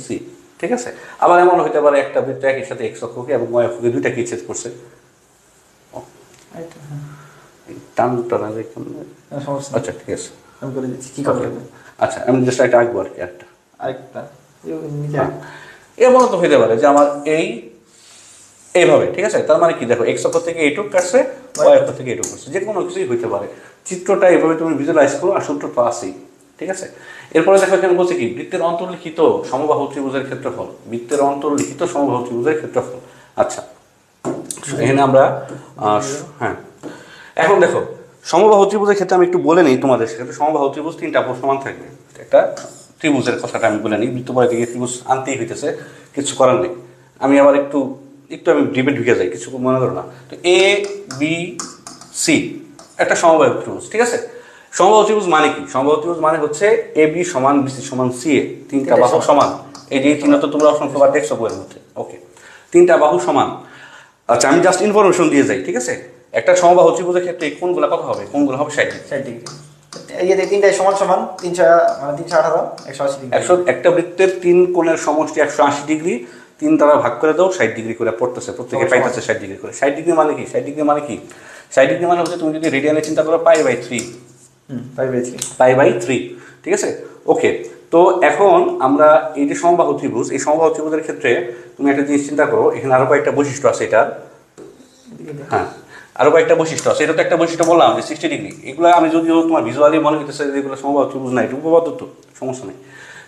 S3: - c, ঠিক আছে? আবার এমন হইতে পারে একটা বৃত্ত একই সাথে এক্স অক্ষকে এবং ওয়াই অক্ষকে দুইটাকে ছেদ করছে। আচ্ছা, ঠিক আছে, আচ্ছা, আমি জাস্ট একটা আঁকবো আর কি, একটা এমন তো হইতে পারে যে আমার এইভাবে, ঠিক আছে? তার মানে কি, দেখো এক্স অক্ষ থেকে এইটুক কাটছে, ওয়াই অক্ষ থেকে এইটুক কাটছে, যে কোনো কিছুই হইতে পারে। চিত্রটা এইভাবে তুমি ভিজুয়ালাইজ করো, আর সূত্র তো আছেই, ঠিক আছে? এরপরে দেখো এখানে বলছে কি, বৃত্তের অন্তর্লিখিত সমবাহু ত্রিভুজের ক্ষেত্রফল। আচ্ছা, এখানে আমরা হ্যাঁ, এখন দেখো সমবাহু ত্রিভুজের ক্ষেত্রে আমি একটু বলে নিই তোমাদের সাথে। সমবাহু ত্রিভুজ তিনটা সমান থাকবে। একটা ত্রিভুজের কথাটা আমি বলে নিই, বৃত্ত পরে থেকে ত্রিভুজ আনতেই হইতেছে, কিছু করার নেই। আমি আবার একটু আমি ডিপে ঢুকে যাই, কিছু মনে করো না। তো এ বি সি একটা সমবাহু ত্রিভুজ, ঠিক আছে? সমবাহু ত্রিভুজ মানে কি? সমবাহু ত্রিভুজ মানে হচ্ছে এ বি সমান বিসি সমান সি এ, তিনটা বাহু সমান। এই যে তিনটা তো তোমরা অসংখ্যবার দেখছো বইয়ের মধ্যে। ওকে, তিনটা বাহু সমান। আচ্ছা, আমি জাস্ট ইনফরমেশন দিয়ে যাই, ঠিক আছে? একটা সমবাহু ত্রিভুজের ক্ষেত্রে কোণগুলো কত হবে? কোণগুলো হবে 60 ডিগ্রি।
S1: এই যে তিনটাই সমান 318 180 ডিগ্রি।
S3: একটা বৃত্তের তিন কোণের সমষ্টি 180 ডিগ্রি, তিন দ্বারা ভাগ করে দাও, 60 ডিগ্রি করে পড়তেছে, প্রত্যেকে পাইতেছে 60 ডিগ্রি করে। 60 ডিগ্রি মানে কি? 60 ডিগ্রি মানে হচ্ছে তুমি যদি রেডিয়ানে চিন্তা করো π/3, ঠিক আছে? ওকে, তো এখন আমরা এই যে সমবাহু ত্রিভুজ, এই সমবাহু ত্রিভুজের ক্ষেত্রে তুমি একটা জিনিস চিন্তা করো, এখানে আরো কয়েকটা বৈশিষ্ট্য আছে। এটার হ্যাঁ, আরো কয়েকটা বৈশিষ্ট্য আছে। এটা তো একটা বৈশিষ্ট্য বললাম যে 60 ডিগ্রি। এগুলো আমি যদিও তোমার ভিজুয়ালি মনে করতেছে যে এগুলো সমবাহু ত্রিভুজ না, এটা উপপাদ্য, তো সমস্যা নেই।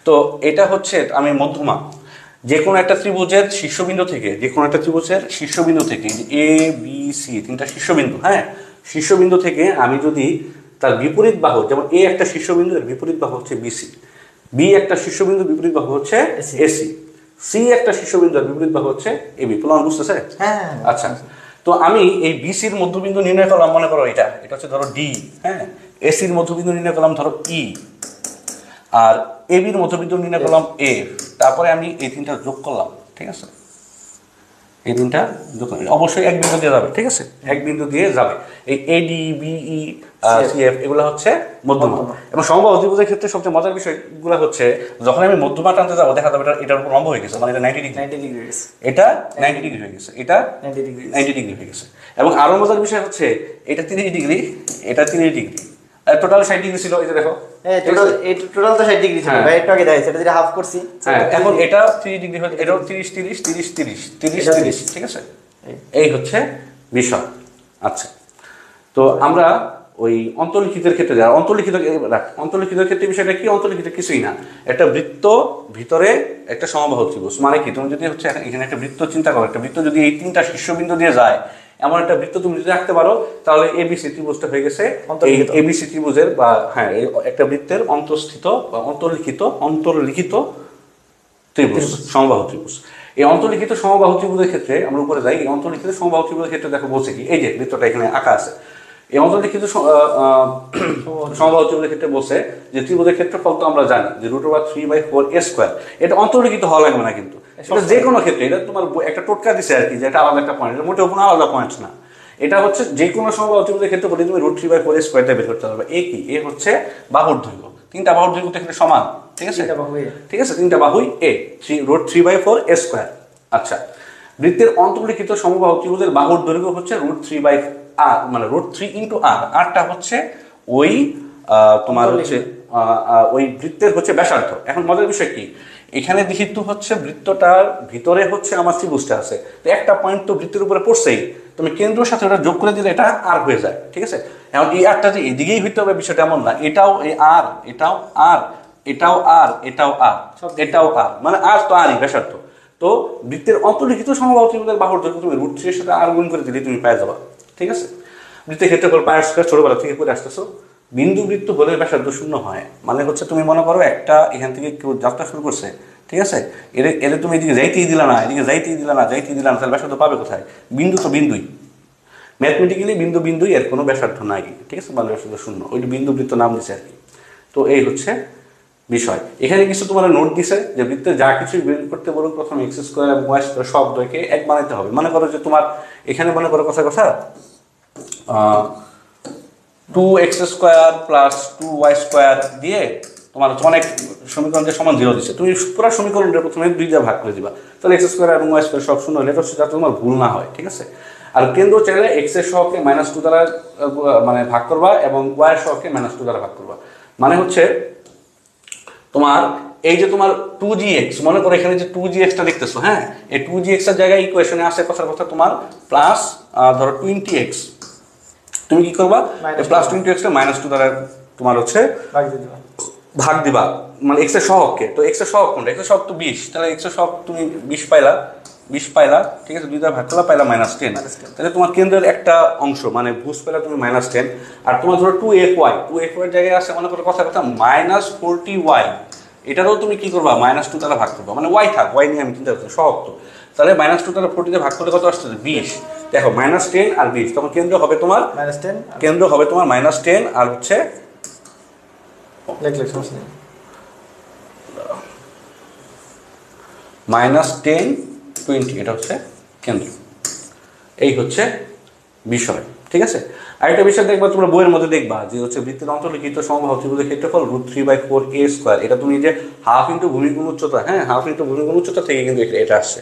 S3: তো এটা হচ্ছে আমি মধ্যমা, যে কোনো একটা ত্রিভুজের শীর্ষবিন্দু থেকে, এ বি সি তিনটা শীর্ষবিন্দু, হ্যাঁ, শীর্ষবিন্দু থেকে আমি যদি তার বিপরীত বাহু, যেমন এ একটা শীর্ষবিন্দু, এর বিপরীত বাহু হচ্ছে বিসি, বি একটা শীর্ষবিন্দু, বিপরীত বাহু হচ্ছে এসি, সি একটা শীর্ষবিন্দু, আর বিপরীত বাহু হচ্ছে এবি। প্রমাণ বুঝতেছে?
S1: হ্যাঁ,
S3: আচ্ছা, তো আমি এই বিসির মধ্যবিন্দু নির্ণয় করলাম, মনে করো এটা হচ্ছে ধরো ডি, হ্যাঁ, এসির মধ্যবিন্দু নির্ণয় করলাম ধরো ই, আর এবির মধ্যবিন্দু নির্ণয় করলাম এফ। তারপরে আমি এই তিনটা যোগ করলাম, ঠিক আছে? এই তিনটা যোগ অবশ্যই এক বিন্দু দিয়ে যাবে, ঠিক আছে? এক বিন্দু দিয়ে যাবে। এই এডি বিই সিএফ এগুলো হচ্ছে মধ্যমা। এবং সমবাহু ত্রিভুজের ক্ষেত্রে সবচেয়ে মজার বিষয়গুলো হচ্ছে, যখন আমি মধ্যমা টানতে যাবো দেখা যাবে এটার উপর লম্ব হয়ে গেছে, মানে এটা 90 ডিগ্রি, এটা 90 ডিগ্রি হয়ে গেছে, এটা 90 ডিগ্রি হয়ে গেছে। এবং আরো মজার বিষয় হচ্ছে এটা 30 ডিগ্রি, এটা 30 ডিগ্রি, টোটাল 60 ডিগ্রি ছিল। এই যে দেখো,
S1: টোটাল তো 60 ডিগ্রি ছিল ভাই, একটু আগে দেখাইছে, এটা যেটা হাফ করছি।
S3: হ্যাঁ, এখন এটা 30 ডিগ্রি হচ্ছে, এটাও 30 30 30 30 30 30, ঠিক আছে? এই হচ্ছে বিষয়। আচ্ছা, তো আমরা ওই অন্তর্লিখিতের ক্ষেত্রে যারা অন্তর্লিখিতের ক্ষেত্রে বিষয়টা কি? অন্তর্লিখিত কিছুই না, একটা বৃত্ত ভিতরে একটা সমবাহু ত্রিভুজ। মানে কি, তুমি যদি হচ্ছে এখানে একটা বৃত্ত চিন্তা করো, একটা বৃত্ত যদি এই তিনটা শীর্ষবিন্দু দিয়ে যায়, এমন একটা বৃত্ত তুমি যদি রাখতে পারো, তাহলে এবিসি ত্রিভুজটা হয়ে গেছে এই
S1: অন্তর্লিখিত।
S3: এবিসি ত্রিভুজের বা হ্যাঁ এই একটা বৃত্তের অন্তঃস্থিত বা অন্তর্লিখিত ত্রিভুজ, সমবাহু ত্রিভুজ। এই অন্তর্লিখিত সমবাহু ত্রিভুজের ক্ষেত্রে আমরা উপরে যাই। এই অন্তর্লিখিত সমবাহু ত্রিভুজের ক্ষেত্রে দেখো বলছে কি, এই যে বৃত্তটা এখানে আঁকা আছে, এই অন্তর্লিখিত সমবাহু ত্রিভুজের ক্ষেত্রে বলছে যে ত্রিভুজের ক্ষেত্রফল তো আমরা জানি যে √3/4a²। এটা অন্তর্লিখিত হওয়া লাগবে না, কিন্তু এটা যে কোনো ক্ষেত্রে, এটা তোমার একটা টোটকা দিছে আর কি, যে এটা আলাদা একটা পয়েন্ট, এটা মোটেও কোনো আলাদা পয়েন্ট না। এটা হচ্ছে যে কোনো সমবাহু ত্রিভুজের ক্ষেত্রে বলি তুমি √3/4a² বের করতে পারবে। এ কি, এ হচ্ছে বাহুর দৈর্ঘ্য, তিনটা বাহুর দৈর্ঘ্য তো এখানে সমান, ঠিক আছে, ঠিক আছে, তিনটা বাহুই এ, √3/4a²। আচ্ছা, বৃত্তের অন্তর্লিখিত সমবাহু ত্রিভুজের বাহুর দৈর্ঘ্য হচ্ছে √3/r, মানে √3 × r, আরটা হচ্ছে ওই তোমার হচ্ছে ওই বৃত্তের হচ্ছে ব্যাসার্ধ। এখন মজার বিষয় কি, এখানে যেহেতু হচ্ছে বৃত্তটার ভিতরে হচ্ছে আমার ত্রিভুজটা আছে, তো একটা পয়েন্ট তো বৃত্তের উপরে পড়ছেই, তুমি কেন্দ্রের সাথে ওটা যোগ করে দিলে এটা আর হয়ে যায়, ঠিক আছে। এখন এই আরটা যে এদিকেই হইতে হবে বিষয়টা এমন না, এটাও এই আর, এটাও আর, এটাও আর, এটাও আর, এটাও আর, মানে আর তো আরই ব্যাসার্ধ। তো বৃত্তের অন্তর্লিখিত সমবাহু ত্রিভুজের বাহুর দৈর্ঘ্য তুমি √3 এর সাথে আর গুণ করে দিলে তুমি পেয়ে যাবা, ঠিক আছে। বৃত্তের ক্ষেত্রফল πr², ছোটবেলা থেকে পড়ে আসতেছো। বিন্দু বৃত্ত হলে ব্যাসার্ধ 0 হয়, মানে হচ্ছে তুমি মনে করো একটা এখান থেকে কেউ যাত্রা শুরু করছে, ঠিক আছে, এদের তুমি এদিকে যাইতেই দিলা না, এদিকে যাইতেই দিলা না, তাহলে ব্যাসার্ধ পাবে কোথায়? বিন্দু তো বিন্দুই, ম্যাথমেটিক্যালি বিন্দুই, এর কোনো ব্যাসার্ধ নাই, ঠিক আছে, মানে ব্যাসার্ধ 0, ওইটা বিন্দু বৃত্ত নাম দিছে আর কি। তো এই হচ্ছে বিষয়। এখানে কিছু তোমার নোট দিছে যে বৃত্তে যা কিছু বের করতে বলুন, প্রথমে x² এবং y² শব্দকে এক বানাইতে হবে। মনে করো যে তোমার এখানে মনে করো কথা 2x² + 2y² দিয়ে তোমার হচ্ছে অনেক সমীকরণ যে সমান 0 দিচ্ছে, তুমি পুরো সমীকরণটা প্রথমে 2 দিয়ে ভাগ করে দিবা, তাহলে x² এবং y² সব 0 হলে এটা হচ্ছে যাতে তোমার ভুল না হয়, ঠিক আছে। আর কেন্দ্র চাইলে x এর সহগকে -2 দ্বারা মানে ভাগ করবা এবং y এর সহগকে -2 দ্বারা ভাগ করবা। মানে হচ্ছে তোমার এই যে তোমার 2gx, মনে করো এখানে যে 2gx টা দেখতেছো, হ্যাঁ, এই 2gx এর জায়গায় ইকুয়েশনে আসে কথা তোমার প্লাস ধরো 20x, তুমি কি করবা প্লাস 20x কে -2 দ্বারা তোমার হচ্ছে ভাগ দিবা, মানে x এর সহগকে। তো x এর সহগ কোনটা? x এর সহগ তো 20, তাহলে x এর সহগ তুমি 20 পাইলা, ঠিক আছে, 2 দ্বারা ভাগ করলা, পাইলা -10। তাহলে তোমার কেন্দ্রের একটা অংশ মানে ভুজ পেলা তুমি -10, আর তোমার ধরো 2fy এর জায়গায় আসে মনে করো কথা -40y, এটারও তুমি কি করবা -2 দ্বারা ভাগ করবা, মানে y থাক, y নিয়ে আমি চিন্তা করছি, সহগ তো, তাহলে -2 দ্বারা 40 দিয়ে ভাগ করলে কত আসছে? 20। দেখো -10 আর 20, তখন কেন্দ্র হবে তোমার -10 আর হচ্ছে -10 20, এটা হচ্ছে কেন্দ্র। এই হচ্ছে বিষয়, ঠিক আছে। আরেকটা বিষয় দেখবা তোমরা বইয়ের মধ্যে দেখবা যে হচ্ছে বৃত্তের অন্তর্লিখিত সমবাহু ত্রিভুজের ক্ষেত্রফল √3/4a²। এটা তুমি যে হাফ ইন্টু ভূমিগুণ উচ্চতা, হ্যাঁ, হাফ ইন্টু ভূমিগুণ উচ্চতা থেকে কিন্তু এটা আসছে,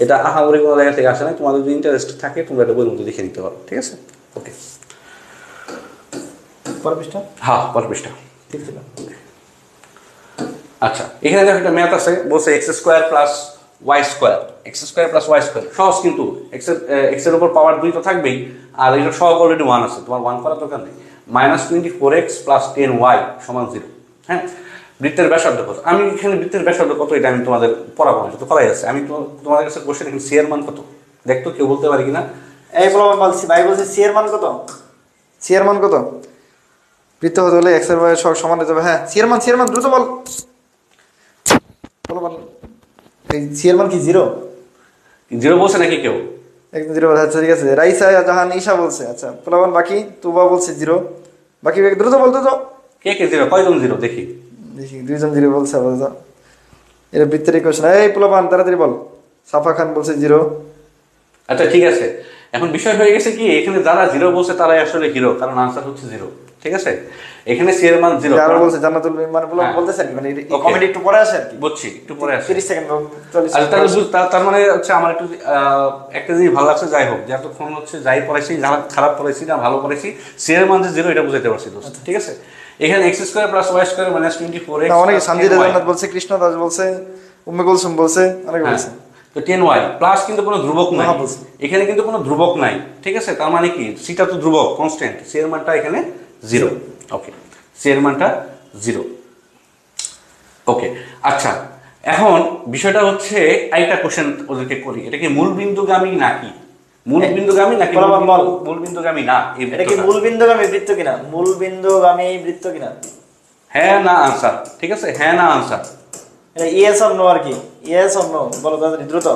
S3: এটা আহামরি কোনো জায়গা থেকে আসে না। তোমাদের যদি ইন্টারেস্ট থাকে তোমরা এটা বইয়ের মধ্যে দেখে নিতে পারো, ঠিক আছে। ওকে,
S1: পরের পৃষ্ঠা,
S3: হ্যাঁ পরের পৃষ্ঠা,
S1: ঠিক ছিল।
S3: আচ্ছা, এখানে দেখো একটা ম্যাথ আছে, বলছে x² + y², সহজ, কিন্তু x এর উপর পাওয়ার 2 তো থাকবেই, আর এটা সহগ অলরেডি 1 আছে, তোমার 1 করার দরকার নেই। -24x + 10y = 0। হ্যাঁ, বৃত্তের ব্যাসার্ধ কত? আমি এখানে বৃত্তের ব্যাসার্ধ কত এটা আমি তোমাদের পড়াবো, এটা তো করাই আছে। আমি তোমাদের কাছে কোশ্চেন, এখানে c এর মান কত দেখতো, কেউ বলতে পারি কিনা?
S1: এই বলছি ভাই, বলছে c এর মান কত? c এর মান কত? বৃত্ত হতে হলে x এর y এর সহগ সমান হতে হবে। হ্যাঁ, c এর মান দ্রুত বল, এই c এর মান কি 0
S3: বলছে নাকি কেউ?
S1: একদম 0 বলছে। আচ্ছা ঠিক আছে, রাইসা জাহান ঈশা বলছে। আচ্ছা পোলাবান বাকি তুবা বলছে 0, বাকি দ্রুত বলতো তো
S3: কে 0, কয়জন 0 দেখি?
S1: 2জন 0 বলছে আপাতত। এটা বৃত্তের ইকুয়েশন। এই পোলাবান তাড়াতাড়ি বল। সাফা খান বলছে 0।
S3: আচ্ছা ঠিক আছে, এখন বিষয় হয়ে গেছে কি, এখানে যারা 0 বলছে তারাই আসলে হিরো, কারণ আনসার হচ্ছে 0, ঠিক আছে। এখানে c এর মান 0,
S1: যারা বলছে জান্নাতুল মানে বলতেছেন, মানে কমেন্ট একটু পরে আসে আর কি,
S3: বুঝছি, একটু পরে আসে,
S1: 30 সেকেন্ড 40
S3: আচ্ছা, তার মানে হচ্ছে আমার একটু একটা জিনিস ভালো লাগছে, যাই হোক, যে এতক্ষণ হচ্ছে যাই পড়াইছি, যারা খারাপ পড়াইছি না ভালো পড়াইছি, c এর মান যে 0 এটা বুঝাইতে পারছি দোস্ত, ঠিক আছে। এখানে x² + y² -24x,
S1: অনেক সানজিদা জান্নাত বলছে, কৃষ্ণ দাস বলছে, উম্মে কুলসুম বলছে, অনেক বলছে।
S3: তো 10y প্লাস কিন্তু কোনো ধ্রুবক নাই এখানে, কিন্তু কোনো ধ্রুবক নাই, ঠিক আছে। তার মানে কি, সিটা তো ধ্রুবক, কনস্ট্যান্ট, c এর মানটা এখানে 0। ওকে, c এর মানটা 0। ওকে, আচ্ছা, এখন বিষয়টা হচ্ছে আরেকটা কোশ্চেন ওদেরকে করি, এটা কি মূল বিন্দুগামী নাকি? মূলবিন্দুগামী নাকি
S4: বল।
S3: মূলবিন্দুগামী না?
S4: এটা কি মূলবিন্দুগামী বৃত্ত কিনা? মূলবিন্দুগামী বৃত্ত কিনা?
S3: হ্যাঁ না আনসার, ঠিক আছে, হ্যাঁ না আনসার।
S4: এটা ইয়েস অর নো আর কি, ইয়েস অর নো বলো তাড়াতাড়ি দ্রুত।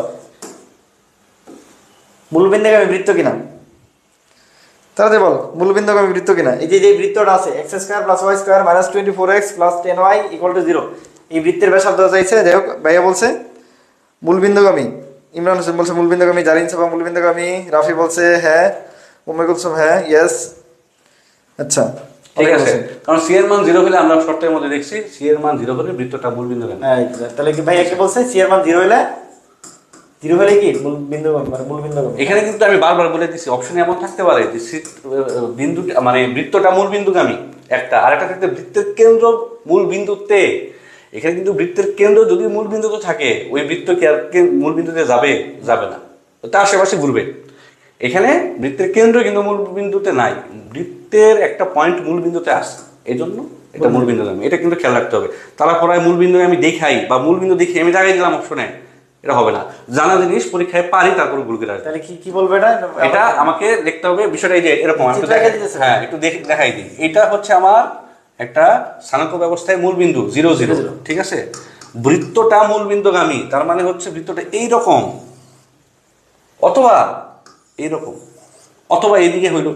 S4: মূলবিন্দুগামী বৃত্ত কিনা?
S1: তাড়াতাড়ি বল, মূলবিন্দুগামী বৃত্ত কিনা?
S4: এই যে বৃত্তটা আছে x² + y² - 24x + 10y = 0, এই বৃত্তের ব্যাসার্ধ চাইছে। যাই হোক, ভাইয়া বলছে মূলবিন্দুগামী, ইমরান হোসেন বলছে মূলবিন্দুগামী, জারিন সাবা মূলবিন্দুগামী, রাফি বলছে হ্যাঁ, উম্মে কুলসুম হ্যাঁ, ইয়েস। আচ্ছা
S3: ঠিক আছে, কারণ সি এর মান 0 হলে আমরা শর্তের মধ্যে দেখছি সি এর মান 0 হলে বৃত্তটা মূলবিন্দুগামী।
S4: হ্যাঁ, তাহলে কি ভাই একটা বলছে সি এর মান 0 হলে কি মূলবিন্দুগামী মানে মূলবিন্দুগামী।
S3: এখানে কিন্তু আমি বারবার বলে দিচ্ছি অপশনে এমন থাকতে পারে যে বিন্দু মানে বৃত্তটা মূলবিন্দুগামী একটা, আর একটা থাকতে বৃত্তের কেন্দ্র মূলবিন্দুতে। এখানে কিন্তু বৃত্তের কেন্দ্র যদি মূলবিন্দুতে থাকে ওই বৃত্ত কি আর মূলবিন্দুতে যাবে না, তার আশেপাশে ঘুরবে। এখানে বৃত্তের কেন্দ্র কিন্তু মূলবিন্দুতে নাই, বৃত্তের একটা পয়েন্ট মূলবিন্দুতে আসে, এই জন্য এটা মূলবিন্দুগামী। এটা কিন্তু খেয়াল রাখতে হবে। তারা পড়ায় মূলবিন্দুগামী দেখাই বা মূলবিন্দু দেখি আমি জায়গায় দিলাম অপশনে, এটা হবে না। জানা জিনিস পরীক্ষায় পারি তারপর ভুল করে আসবে।
S4: তাহলে কি বলবে এটা?
S3: এটা আমাকে দেখতে হবে বিষয়টা এই যে এরকম হ্যাঁ একটু দেখাই দিই। এটা হচ্ছে আমার একটা স্থানাঙ্ক ব্যবস্থায় মূলবিন্দু 0 0, ঠিক আছে। বৃত্তটা মূলবিন্দুগামী, তার মানে হচ্ছে বৃত্তটা এইরকম অথবা এইরকম অথবা এদিকে হইলো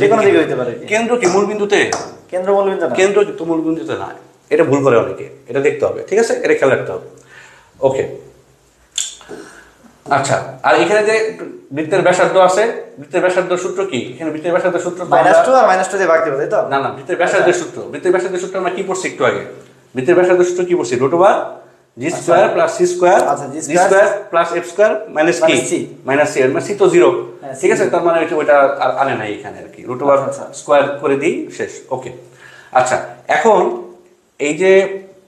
S4: যে কোনো দিকে হইতে পারে।
S3: কেন্দ্র কি মূলবিন্দুতে?
S4: কেন্দ্র মূলবিন্দু না,
S3: কেন্দ্র কিন্তু মূলবিন্দুতে না, এটা ভুল করে অনেকে, এটা দেখতে হবে, ঠিক আছে, এটা খেয়াল রাখতে হবে। ওকে, আচ্ছা। আর এখানে যে বৃত্তের ব্যাসার্ধ আছে, বৃত্তের ব্যাসার্ধ সূত্র কি? এখানে বৃত্তের ব্যাসার্ধ সূত্র
S4: -2 আর -2 দিয়ে ভাগ দেব, তাই তো?
S3: না বৃত্তের ব্যাসার্ধের সূত্র, বৃত্তের ব্যাসার্ধের সূত্র আমরা কি পড়ছি একটু আগে? বৃত্তের ব্যাসার্ধের সূত্র কি পড়ছি? √g² + c²
S4: আচ্ছা, g²
S3: + f² - কি -c, মানে c তো 0, ঠিক আছে। তার মানে ওইটা আর আনে নাই এখানে আর কি, √² করে দিই, শেষ। ওকে, আচ্ছা। এখন এই যে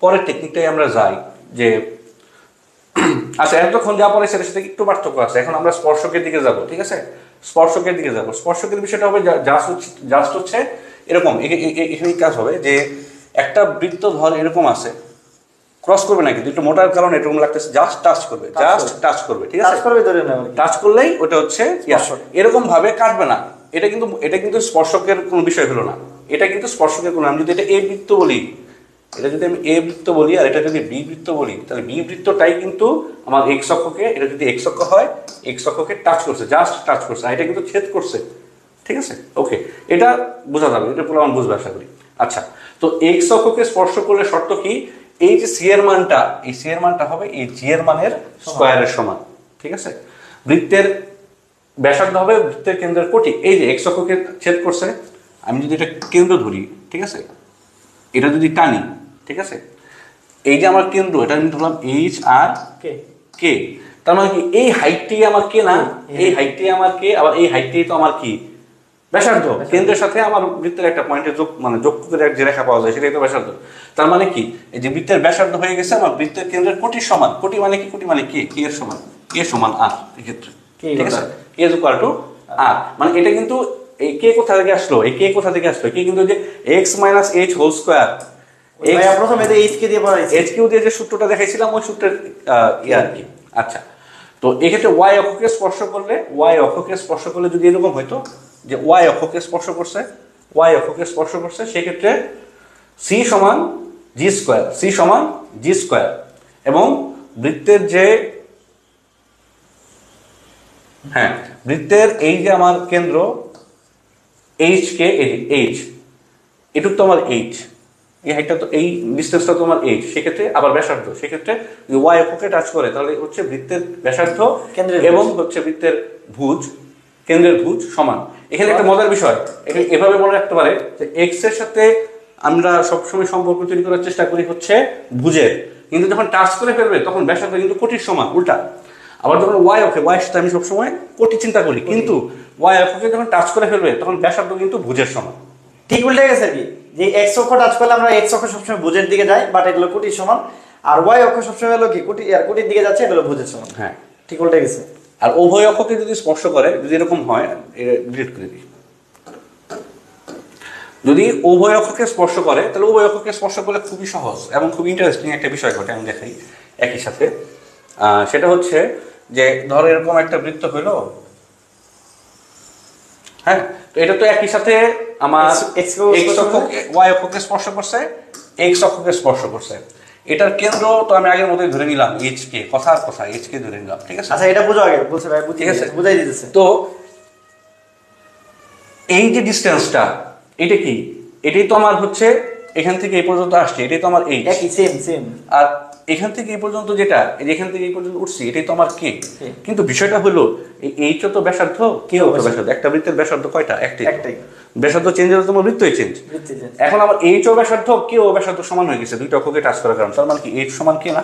S3: পরের টেকনিকটাই আমরা যাই যে আচ্ছা এতক্ষণ যা পড়ে সেটার সাথে একটু পার্থক্য আছে। এখন আমরা স্পর্শকের দিকে যাব, ঠিক আছে, স্পর্শকের দিকে যাব। স্পর্শকের বিষয়টা হবে জাস্ট হচ্ছে এরকম, এখানে কাজ হবে যে একটা বৃত্ত ধর এরকম আছে, ক্রস করবে না কিন্তু একটু মোটার কারণে এরকম লাগতেছে, জাস্ট টাচ করবে, ঠিক আছে, টাচ করলেই ওটা হচ্ছে এরকম ভাবে কাটবে না। এটা কিন্তু স্পর্শকের কোনো বিষয় হলো না, এটা কিন্তু স্পর্শকের কোনো, আমি যদি এটা এ বৃত্ত বলি, এটা যদি আমি এ বৃত্ত বলি আর এটা যদি বি বৃত্ত বলি, তাহলে বি বৃত্তটাই কিন্তু আমার এক্স অক্ষকে, এটা যদি এক্স অক্ষ হয় এক্স অক্ষকে টাচ করছে, জাস্ট টাচ করছে, আর এটা কিন্তু ছেদ করছে, ঠিক আছে। ওকে, এটা বোঝা যাবে, এটা পুরো বুঝবে আশা করি। আচ্ছা, তো এক্স অক্ষকে স্পর্শ করলে শর্ত কি? এই যে সি এর মানটা, এই সি এর মানটা হবে এই জি এর মানের স্কয়ারের সমান, ঠিক আছে। বৃত্তের ব্যাসার্ধ হবে বৃত্তের কেন্দ্রের কোটি, এই যে এক্স অক্ষকে ছেদ করছে, আমি যদি এটা কেন্দ্র ধরি, ঠিক আছে, এটা যদি টানি, ঠিক আছে, এই যে আমার কেন্দ্র, এটা আমি ধরলাম এইচ আর কে, তার মানে কি এই হাইটটি আমার কে না, এই হাইটটি আমার কে, আবার এই হাইটটি তো আমার কি ব্যাসার্ধ, কেন্দ্রের সাথে আমার বৃত্তের একটা পয়েন্টের যোগ করে যে রেখা পাওয়া যায় সেটাই তো ব্যাসার্ধ। তার মানে কি এই যে বৃত্তের ব্যাসার্ধ হয়ে গেছে আমার বৃত্তের কেন্দ্রের কোটির সমান। কোটি মানে কি? কোটি মানে কে এর সমান, কে সমান আর, এক্ষেত্রে ঠিক আছে, কে ইজ ইকুয়াল টু আর। মানে এটা কিন্তু এই কে কোথা থেকে আসলো, এই কে কোথা থেকে আসলো? কে কিন্তু যে x - h হোল স্কয়ার,
S4: প্রথমে তো h কে দিয়ে পড়াইছি,
S3: h কিউ দিয়ে যে সূত্রটা দেখাইছিলাম ওই সূত্রের আর কি। আচ্ছা, তো এক্ষেত্রে y অক্ষকে স্পর্শ করলে যদি এরকম হইতো যে y অক্ষকে স্পর্শ করছে, সেক্ষেত্রে c সমান g স্কয়ার, এবং বৃত্তের যে বৃত্তের এই যে আমার কেন্দ্র h কে, h এটুক তো আমার h, এই হাইটটা তো, এই ডিসটেন্সটা তো আমার h, সেক্ষেত্রে আবার ব্যাসার্ধ, সেক্ষেত্রে যদি y অক্ষকে টাচ করে তাহলে হচ্ছে বৃত্তের ব্যাসার্ধ এবং হচ্ছে বৃত্তের ভুজ, কেন্দ্রের ভুজ সমান। এখানে একটা মজার বিষয়, এখানে এভাবে মনে রাখতে পারে যে এক্স এর সাথে আমরা সবসময় সম্পর্ক তৈরি করার চেষ্টা করি হচ্ছে ভুজের, কিন্তু যখন টাচ করে ফেলবে তখন ব্যাসার্ধ কিন্তু কোটির সমান, উল্টা। আবার যখন y অক্ষে, y এর সাথে আমি সবসময় কোটি চিন্তা করি, কিন্তু y অক্ষকে যখন টাচ করে ফেলবে তখন ব্যাসার্ধ কিন্তু ভুজের সমান।
S4: ঠিক উল্টে গেছে কি, যে x অক্ষ টাচ করলে আমরা x অক্ষ সবসময় ভুজের দিকে যাই, বাট এগুলো কোটির সমান, আর y অক্ষ সবসময় হলো কি কোটি আর কোটির দিকে যাচ্ছে, এগুলো ভুজের সমান।
S3: হ্যাঁ,
S4: ঠিক উল্টে গেছে।
S3: আর উভয় অক্ষকে যদি স্পর্শ করে, যদি এরকম হয়, ডিলিট করে দিই, যদি উভয় অক্ষকে স্পর্শ করে তাহলে উভয় অক্ষকে স্পর্শ করলে খুবই সহজ এবং খুব ইন্টারেস্টিং একটা বিষয় ঘটে, আমি দেখাই একই সাথে। সেটা হচ্ছে যে ধরো এরকম একটা বৃত্ত হইলো, হ্যাঁ, তো এটা তো একই সাথে আমার
S4: X কেও
S3: x
S4: স্পর্শ
S3: অক্ষকে y অক্ষকে স্পর্শ করছে, x অক্ষকে স্পর্শ করছে। এটার কেন্দ্র তো আমি আগের মতোই ধরে নিলাম h কে, কথার কথা h কে ধরে নিলাম, ঠিক আছে?
S4: আচ্ছা এটা বুঝো আগে, বলছে ভাই বুঝি
S3: ঠিক আছে।
S4: বুঝাই দিতেছে।
S3: তো এই যে ডিসটেন্সটা, এটা কি? এটাই তো আমার হচ্ছে এখান থেকে এই পর্যন্ত আসছে, এটাই তো আমার h।
S4: একই সেম সেম।
S3: আর এখান থেকে এই পর্যন্ত যেটা, এই যে এখান থেকে এই পর্যন্ত উঠছি, এটাই তো আমার কে। কিন্তু বিষয়টা হলো এই h তো ব্যাসার্ধ, কেও তো ব্যাসার্ধ। একটা বৃত্তের ব্যাসার্ধ কয়টা? একটাই। ব্যাসার্ধ চেঞ্জ হলে তোমার বৃত্তই চেঞ্জ। এখন আমার h ও ব্যাসার্ধ, কেও ব্যাসার্ধ সমান হয়ে গেছে দুইটা অক্ষকে টাচ করার কারণে। তার মানে কি h সমান কে না?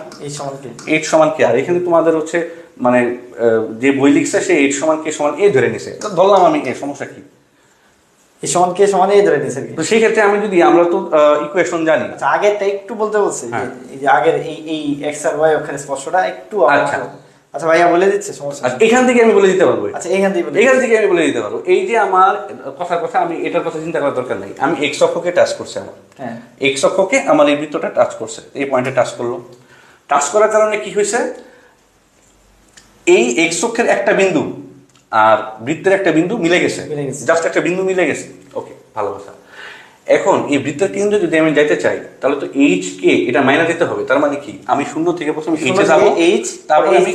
S3: h সমান কে। আর এখানে তোমাদের হচ্ছে মানে যে বই লিখছে সে h সমান কে সমান a ধরে নিছে, তো ধরলাম আমি a, সমস্যা কি?
S4: এই সমান কে সমান এই ধরে নিছে।
S3: তো সেই ক্ষেত্রে আমি যদি, আমরা তো ইকুয়েশন জানি।
S4: আচ্ছা আগেরটা একটু বলতে বলছে, এই যে আগের এই x আর y অক্ষের স্পর্শটা একটু। আচ্ছা ভাইয়া বলে দিচ্ছে, সমস্যা।
S3: আচ্ছা এখান থেকে আমি বলে দিতে পারবো।
S4: আচ্ছা এখান থেকে
S3: আমি বলে দিতে পারবো। এই যে আমার কথার কথা, আমি এটার কথা চিন্তা করার দরকার নাই। আমি x অক্ষকে টাচ করছে, আমার x অক্ষকে আমার এই বৃত্তটা টাচ করছে, এই পয়েন্টে টাচ করলো। টাচ করার কারণে কি হয়েছে? এই x অক্ষের একটা বিন্দু আর বৃত্তের একটা বিন্দু মিলে গেছে, জাস্ট একটা বিন্দু মিলে গেছে। ওকে, ভালো কথা। এখন এই বৃত্তের কেন্দ্রে যদি আমি যাইতে চাই, তাহলে তো h কে এটা মাইনাস দিতে হবে। তার মানে কি? আমি শূন্য থেকে প্রথমে h এ যাবো, তারপরে আমি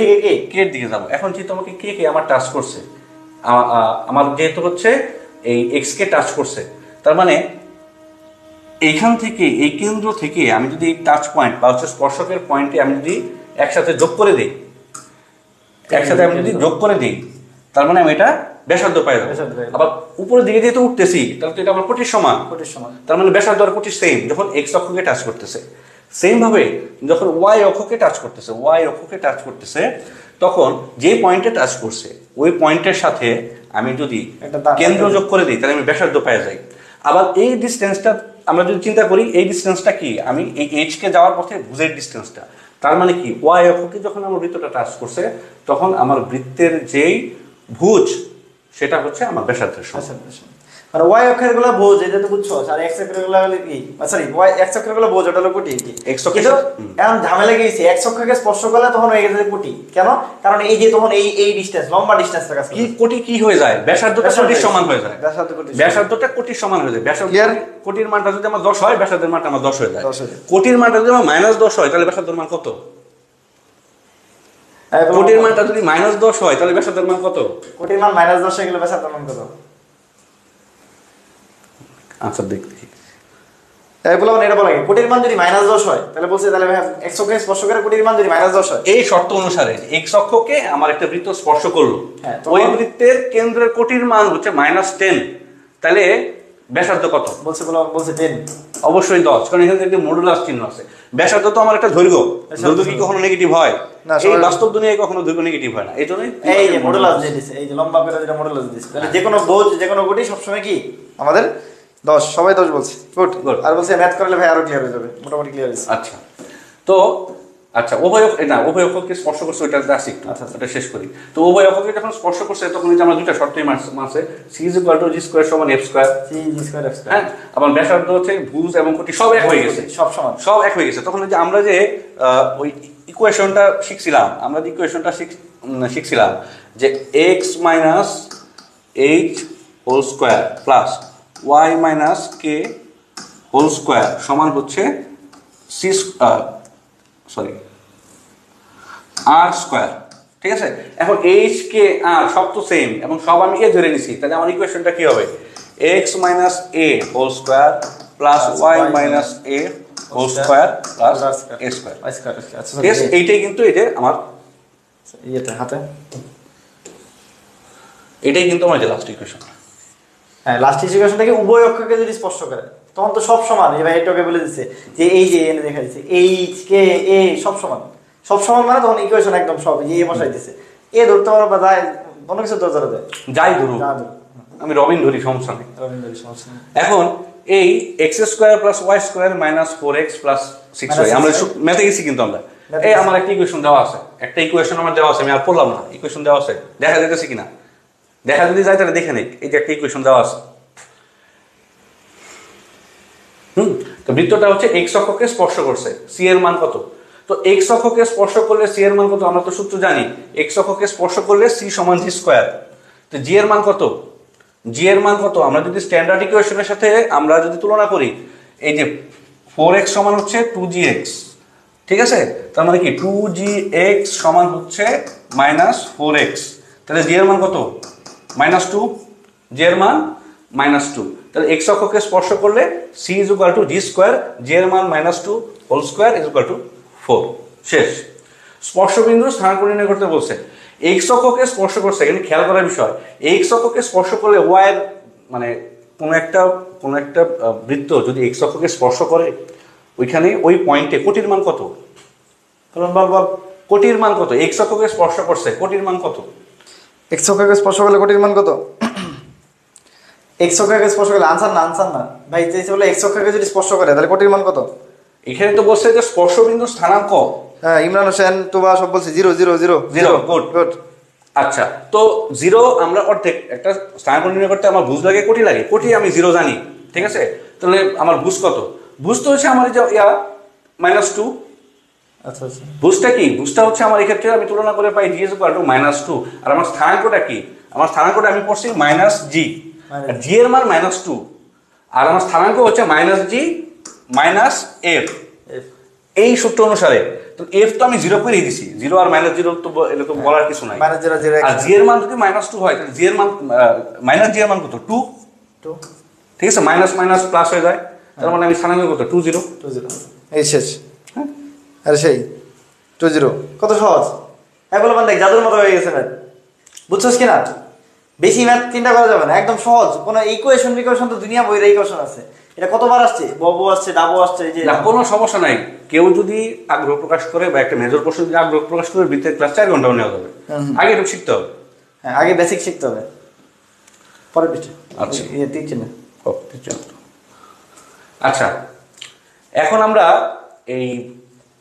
S3: k এর দিকে যাবো। এখন যেহেতু আমাকে কে আমার টাচ করছে, আমার যেহেতু হচ্ছে এই x কে টাচ করছে, তার মানে এইখান থেকে, এই কেন্দ্র থেকে আমি যদি এই টাচ পয়েন্ট বা হচ্ছে স্পর্শকের পয়েন্টে আমি যদি একসাথে যোগ করে দিই, তার মানে আমি এটা ব্যাসার্ধ পাই যাবো। আবার উপরের দিকে যেহেতু উঠতেছি, তাহলে তো এটা আমার কোটির সমান। তার মানে ব্যাসার্ধ আর কোটি সেম যখন x অক্ষকে টাচ করতেছে। সেম ভাবে যখন y অক্ষকে টাচ করতেছে, তখন যে পয়েন্টে টাচ করছে ওই পয়েন্টের সাথে আমি যদি কেন্দ্র যোগ করে দিই, তাহলে আমি ব্যাসার্ধ পাই যাই। আবার এই ডিসটেন্সটা আমরা যদি চিন্তা করি, এই ডিসটেন্সটা কি? আমি এই h কে যাওয়ার পথে ভুজের ডিসটেন্সটা। তার মানে কি? y অক্ষকে যখন আমার বৃত্তটা টাচ করছে, তখন আমার বৃত্তের যেই ভুজ সেটা হচ্ছে আমার ব্যাসার্ধের সমান।
S4: মানে y অক্ষের গুলো ভুজ, এটা তো বুঝছো। আর x অক্ষের গুলো হলো কি, সরি x অক্ষের গুলো ভুজ, ওটা হলো কোটি।
S3: x অক্ষের
S4: এখন ঝামেলা গিয়েছে, x অক্ষকে স্পর্শ করলে তখন হয়ে গেছে কোটি। কেন? কারণ এই যে তখন এই ডিসটেন্স, লম্বা ডিসটেন্সটা কাজ করে।
S3: কি কোটি কি হয়ে যায়? ব্যাসার্ধটা কোটির সমান হয়ে যায়। ব্যাসার্ধটা কোটির সমান হয়ে যায়। ব্যাসার্ধ কোটির মানটা যদি আমার 10 হয়, ব্যাসার্ধের মানটা আমার 10 হয়ে যায়। কোটির মানটা যদি আমার -10 হয়, তাহলে ব্যাসার্ধের মান কত? কোটির মানটা যদি -10 হয়, তাহলে ব্যাসার্ধের মান কত?
S4: কোটির মান -10 হয়ে গেলে ব্যাসার্ধের মান কত?
S3: আচ্ছা দেখি।
S4: বললাম এটা বলা লাগে, কোটির মান যদি -10 হয়, তাহলে বলছে তাহলে x অক্ষকে স্পর্শ করে কোটির মান যদি -10 হয়,
S3: এই শর্ত অনুসারে x অক্ষকে আমার একটা বৃত্ত স্পর্শ করলো, ওই বৃত্তের কেন্দ্রের কোটির মান হচ্ছে -10, তাহলে ব্যাসার্ধ কত?
S4: বলছে 10,
S3: অবশ্যই 10, কারণ এখানে একটা মডুলাস চিহ্ন আছে। ব্যাসার্ধ তো আমার একটা দৈর্ঘ্য কি কখনো নেগেটিভ হয়? এই বাস্তব দুনিয়ায় কখনো দৈর্ঘ্য নেগেটিভ হয় না। এইজন্য
S4: এই যে মডুলাস যে দিছে, এই যে লম্বা করে যেটা মডুলাস দিছে, তাহলে যে কোনো ভুজ, যে কোনো কোটি সব সময় কি আমাদের 10, সবাই 10 বলছে। গুড। আর বলছে ম্যাথ করলে ভাই আরো ক্লিয়ার হয়ে যাবে, মোটামুটি ক্লিয়ার হয়েছে।
S3: আচ্ছা, তো আচ্ছা উভয় অক্ষকে স্পর্শ করছে, ওইটা আসি একটু, ওটা শেষ করি। তো উভয় অক্ষকে যখন স্পর্শ করছে, তখন যে আমরা দুইটা শর্তই মানছে, c = g² = f²। হ্যাঁ, আবার ব্যাসার্ধ হচ্ছে ভুজ এবং কোটি সব এক হয়ে গেছে, সব এক হয়ে গেছে। তখন যে আমরা যে ওই ইকুয়েশনটা শিখছিলাম যে x - h² plus y - k² সমান হচ্ছে r²। ঠিক আছে? এখন h k r সব তো সেম এবং সব আমি a ধরে নিছি, তাহলে আমার ইকুয়েশনটা কি হবে? x - a² plus y - a² plus a²। ঠিক আছে? এইটাই কিন্তু এটা আমার এটাই কিন্তু আমার লাস্ট ইকুয়েশন।
S4: হ্যাঁ, লাস্ট ইকুয়েশনটাকে উভয় অক্ষকে যদি স্পর্শ করে, তখন তো সব সমান। এই ভাই এটাকে বলে দিচ্ছে যে এই যে এনে দেখা দিচ্ছে h k a সব সমান মানে তখন ইকুয়েশন একদম সব এই বসাই দিচ্ছে। এ ধরতে পারো বা যায়, অন্য কিছু ধরা যায়,
S3: যাই ধরুন, আমি রবিন ধরি, সমস্যা নেই। এখন এই x² + y² - 4x + 6y, আমরা ম্যাথে গেছি কিন্তু আমরা এই আমার একটা ইকুয়েশন দেওয়া আছে, আমি আর পড়লাম না। ইকুয়েশন দেওয়া আছে, দেখা যাইতেছে কিনা? দেখা যদি যায় তাহলে দেখে নিক। এই যে একটা ইকুয়েশন দেওয়া আছে। তো বৃত্তটা হচ্ছে x অক্ষকে স্পর্শ করছে, c এর মান কত? তো x অক্ষকে স্পর্শ করলে c এর মান কত? আমরা তো সূত্র জানি, x অক্ষকে স্পর্শ করলে c = g²। তো g এর মান কত? জি এর মান কত, আমরা যদি স্ট্যান্ডার্ড ইকুয়েশনের সাথে আমরা যদি তুলনা করি, এই যে 4x সমান হচ্ছে 2gx, ঠিক আছে, তার মানে কি 2gx সমান হচ্ছে -4x, তাহলে জি এর মান কত, -2, জি এর মান -2, তাহলে x অক্ষকে স্পর্শ করলে c = g², জি এর মান -2 হোল স্কয়ার = 4, শেষ। স্পর্শবিন্দুর স্থানাঙ্ক নির্ণয় করতে বলছে, x অক্ষকে স্পর্শ করছে, এখানে খেয়াল করার বিষয়, x অক্ষকে স্পর্শ করলে y এর মানে কোন একটা বৃত্ত যদি x অক্ষকে স্পর্শ করে, ওইখানে ওই পয়েন্টে কোটির মান কত, বল কোটির মান কত, x অক্ষকে স্পর্শ করছে, কোটির মান কত,
S4: x অক্ষকে স্পর্শ করলে কোটির মান কত? x অক্ষকে স্পর্শ করলে আনসার না ভাই, যে বলে x অক্ষকে যদি স্পর্শ করে তাহলে কোটির মান কত?
S3: এখানে তো বলছে যে স্পর্শবিন্দুর স্থানাঙ্ক।
S4: হ্যাঁ, ইমরান হোসেন তোবা সব বলছে 0 0 0
S3: 0, গুড। আচ্ছা, তো 0 আমরা অর্ধেক একটা স্থানাঙ্ক নির্ণয় করতে আমার ভুজ লাগে, কোটি লাগে, কোটি আমি 0 জানি, ঠিক আছে, তাহলে আমার ভুজ কত, ভুজ তো হচ্ছে আমার যে -2।
S4: আচ্ছা আচ্ছা,
S3: ভুজটা কি, ভুজটা হচ্ছে আমার এক্ষেত্রে আমি তুলনা করে পাই g = -2, আর আমার স্থানাঙ্কটা কি, আমার স্থানাঙ্কটা আমি পড়ছি -g, আর g এর মান -2, আর আমার স্থানাঙ্ক হচ্ছে -g -f, এই সূত্র অনুসারে তো f তো আমি 0 করেই দিছি, 0 আর -0 তো এরকম বলার কিছু নাই,
S4: -0 0
S3: আর g এর মান যদি -2 হয় তাহলে g এর মান -g এর মান কত, 2, ঠিক আছে, মাইনাস মাইনাস প্লাস হয়ে যায়, তার মানে আমি স্থানাঙ্ক কত, 2 0,
S4: এই শেষ। আরে সেই 2 0 কত সহজ, এগুলো মানে জাদুর মতো হয়ে গেছে ম্যাথ, বুঝছস কিনা? বেশি ম্যাথ চিন্তা করা যাবে না, একদম সহজ। কোনো ইকুয়েশন তো দুনিয়া বইয়ের ইকুয়েশন আছে, এটা কতবার আসছে, ববু আসছে, ডাবু আসছে, এই যে
S3: না কোনো সমস্যা নাই, কেউ যদি আগ্রহ প্রকাশ করে বা একটা মেজর কোর্সে যদি আগ্রহ প্রকাশ করে বৃত্তের ক্লাস 4 ঘন্টাও নেওয়া যাবে, আগে একটু শিখতে হবে।
S4: হ্যাঁ, আগে বেসিক শিখতে হবে, পরে পিঠে।
S3: আচ্ছা,
S4: তিনটে না।
S3: আচ্ছা, এখন আমরা এই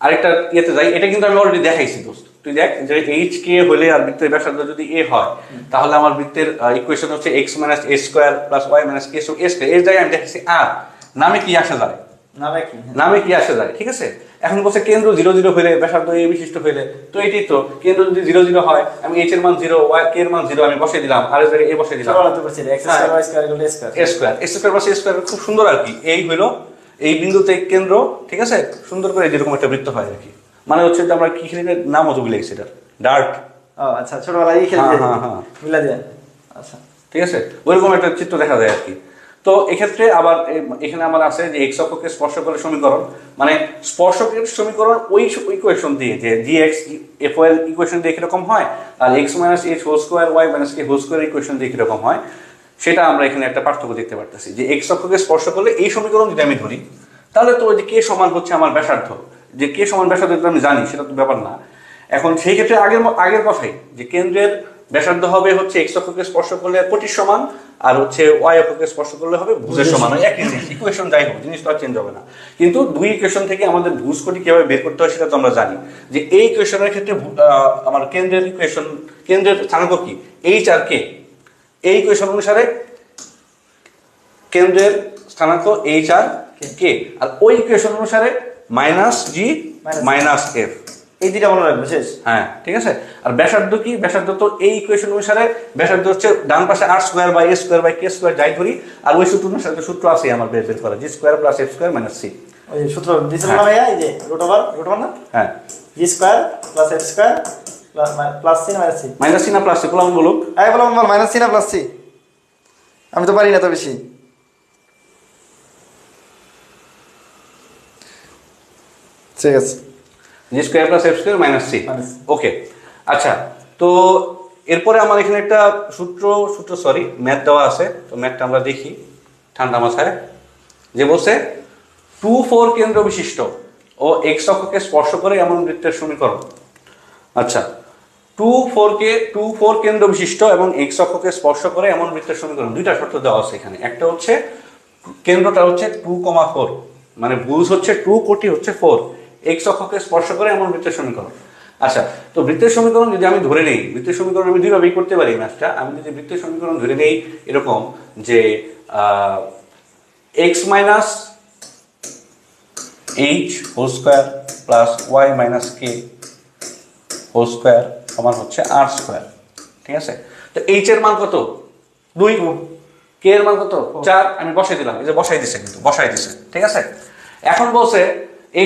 S3: আরেকটা ইয়েতে যাই, এটা কিন্তু আমি অলরেডি দেখাইছি দোস্ত, তুই দেখ যে এইচ কে হলে আর বৃত্তের ব্যাসার্ধ যদি এ হয়, তাহলে আমার বৃত্তের ইকুয়েশন হচ্ছে x - a² + y - k a², এর জায়গায় আমি দেখাইছি আর নামে কি আসা যায়, নামে কি আসা যায়, ঠিক আছে। এখন বলছে কেন্দ্র 0 0 হলে ব্যাসার্ধ a বিশিষ্ট হলে, তো এটাই তো কেন্দ্র যদি 0 0 হয়, আমি h এর মান 0, y k এর মান 0 আমি বসিয়ে দিলাম, আর এর জায়গায় a বসিয়ে দিলাম, x² খুব সুন্দর আর কি, এই হলো এই বিন্দুতে কেন্দ্র, ঠিক আছে, সুন্দর করে যেরকম একটা বৃত্ত হয় আর কি, মানে হচ্ছে যে আমরা কি খেলি, নামও তো ভুলে গেছি এটা, ডার্ট,
S4: আচ্ছা, ছোটবেলায় খেলতে
S3: হ্যাঁ
S4: মিলা দেন, আচ্ছা
S3: ঠিক আছে, ওইরকম একটা চিত্র দেখা যায় আর কি। তো এক্ষেত্রে আবার এখানে আমার আছে যে x অক্ষকে স্পর্শ করে সমীকরণ, মানে স্পর্শকের সমীকরণ ওই ইকুয়েশন দিয়ে, যে gx f এর ইকুয়েশন দিয়ে কিরকম হয়, আর x - h² y - k² equation দিয়ে কিরকম হয়, সেটা আমরা এখানে একটা পার্থক্য দেখতে পারতেছি, যে x অক্ষকে স্পর্শ করলে এই সমীকরণ যদি আমি ধরি, তাহলে তো ওই যে k সমান হচ্ছে আমার ব্যাসার্ধ, যে k সমান ব্যাসার্ধ আমি জানি, সেটা তো ব্যাপার না। এখন সেই ক্ষেত্রে আগের কথাই, যে কেন্দ্রের ব্যাসার্ধ হবে হচ্ছে x অক্ষকে স্পর্শ করলে কোটির সমান, আর হচ্ছে y অক্ষকে স্পর্শ করলে হবে ভুজের সমান, ওই একই জিনিস, ইকুয়েশন যাই হোক জিনিসটা চেঞ্জ হবে না, কিন্তু দুই ইকুয়েশন থেকে আমাদের ভুজ কোটি কিভাবে বের করতে হয় সেটা তো আমরা জানি, যে এই ইকুয়েশনের ক্ষেত্রে আমার কেন্দ্রের স্থানাঙ্ক কি, h আর k, এই ইকুয়েশন অনুসারে কেন্দ্রের স্থানাঙ্ক h আর k, আর ওই ইকুয়েশন অনুসারে -g -f,
S4: এই দুইটা মনে রাখবে, শেষ।
S3: হ্যাঁ, ঠিক আছে। আর ব্যাসার্ধ কি, ব্যাসার্ধ তো এই ইকুয়েশন অনুসারে ব্যাসার্ধ হচ্ছে ডান পাশে r² / a² / k² যাই ধরি, আর ওই সূত্র অনুসারে সূত্র আছে আমার বের করা, g² + f² - c,
S4: ওই সূত্র দিছিল না ভাইয়া, এই যে রুট ওভার না,
S3: হ্যাঁ,
S4: g² + f² + c না -c,
S3: -c না +c, বললাম বলুক,
S4: আই বললাম বল -c না +c, আমি তো পারি না তো বেশি, ঠিক আছে,
S3: g² + f² - c, ওকে। আচ্ছা, তো এরপরে আমার এখানে একটা সূত্র সরি ম্যাথ দেওয়া আছে, তো ম্যাথটা আমরা দেখি ঠান্ডা মাথায়, যে বলছে 2 4 কেন্দ্র বিশিষ্ট ও x অক্ষকে স্পর্শ করে এমন বৃত্তের সমীকরণ। আচ্ছা, 2 4 কেন্দ্র বিশিষ্ট এবং x অক্ষকে স্পর্শ করে এমন বৃত্তের সমীকরণ, দুইটা শর্ত দেওয়া আছে এখানে, একটা হচ্ছে কেন্দ্রটা হচ্ছে 2, 4, মানে ভুজ হচ্ছে 2, কোটি হচ্ছে 4, x অক্ষকে স্পর্শ করে এমন বৃত্তের সমীকরণ। আচ্ছা, তো বৃত্তের সমীকরণ যদি আমি ধরে নেই, বৃত্তের সমীকরণ আমি দুইভাবেই করতে পারি ম্যাথটা, আমি যদি বৃত্তের সমীকরণ ধরে নেই এরকম, যে x - h² + y - k² সমান হচ্ছে r², ঠিক আছে। তো h এর মান কত, 2, কে এর মান কত 4, আমি বসাই দিলাম, এই যে বসাই দিছে, কিন্তু বসাই দিছে, ঠিক আছে। এখন বলছে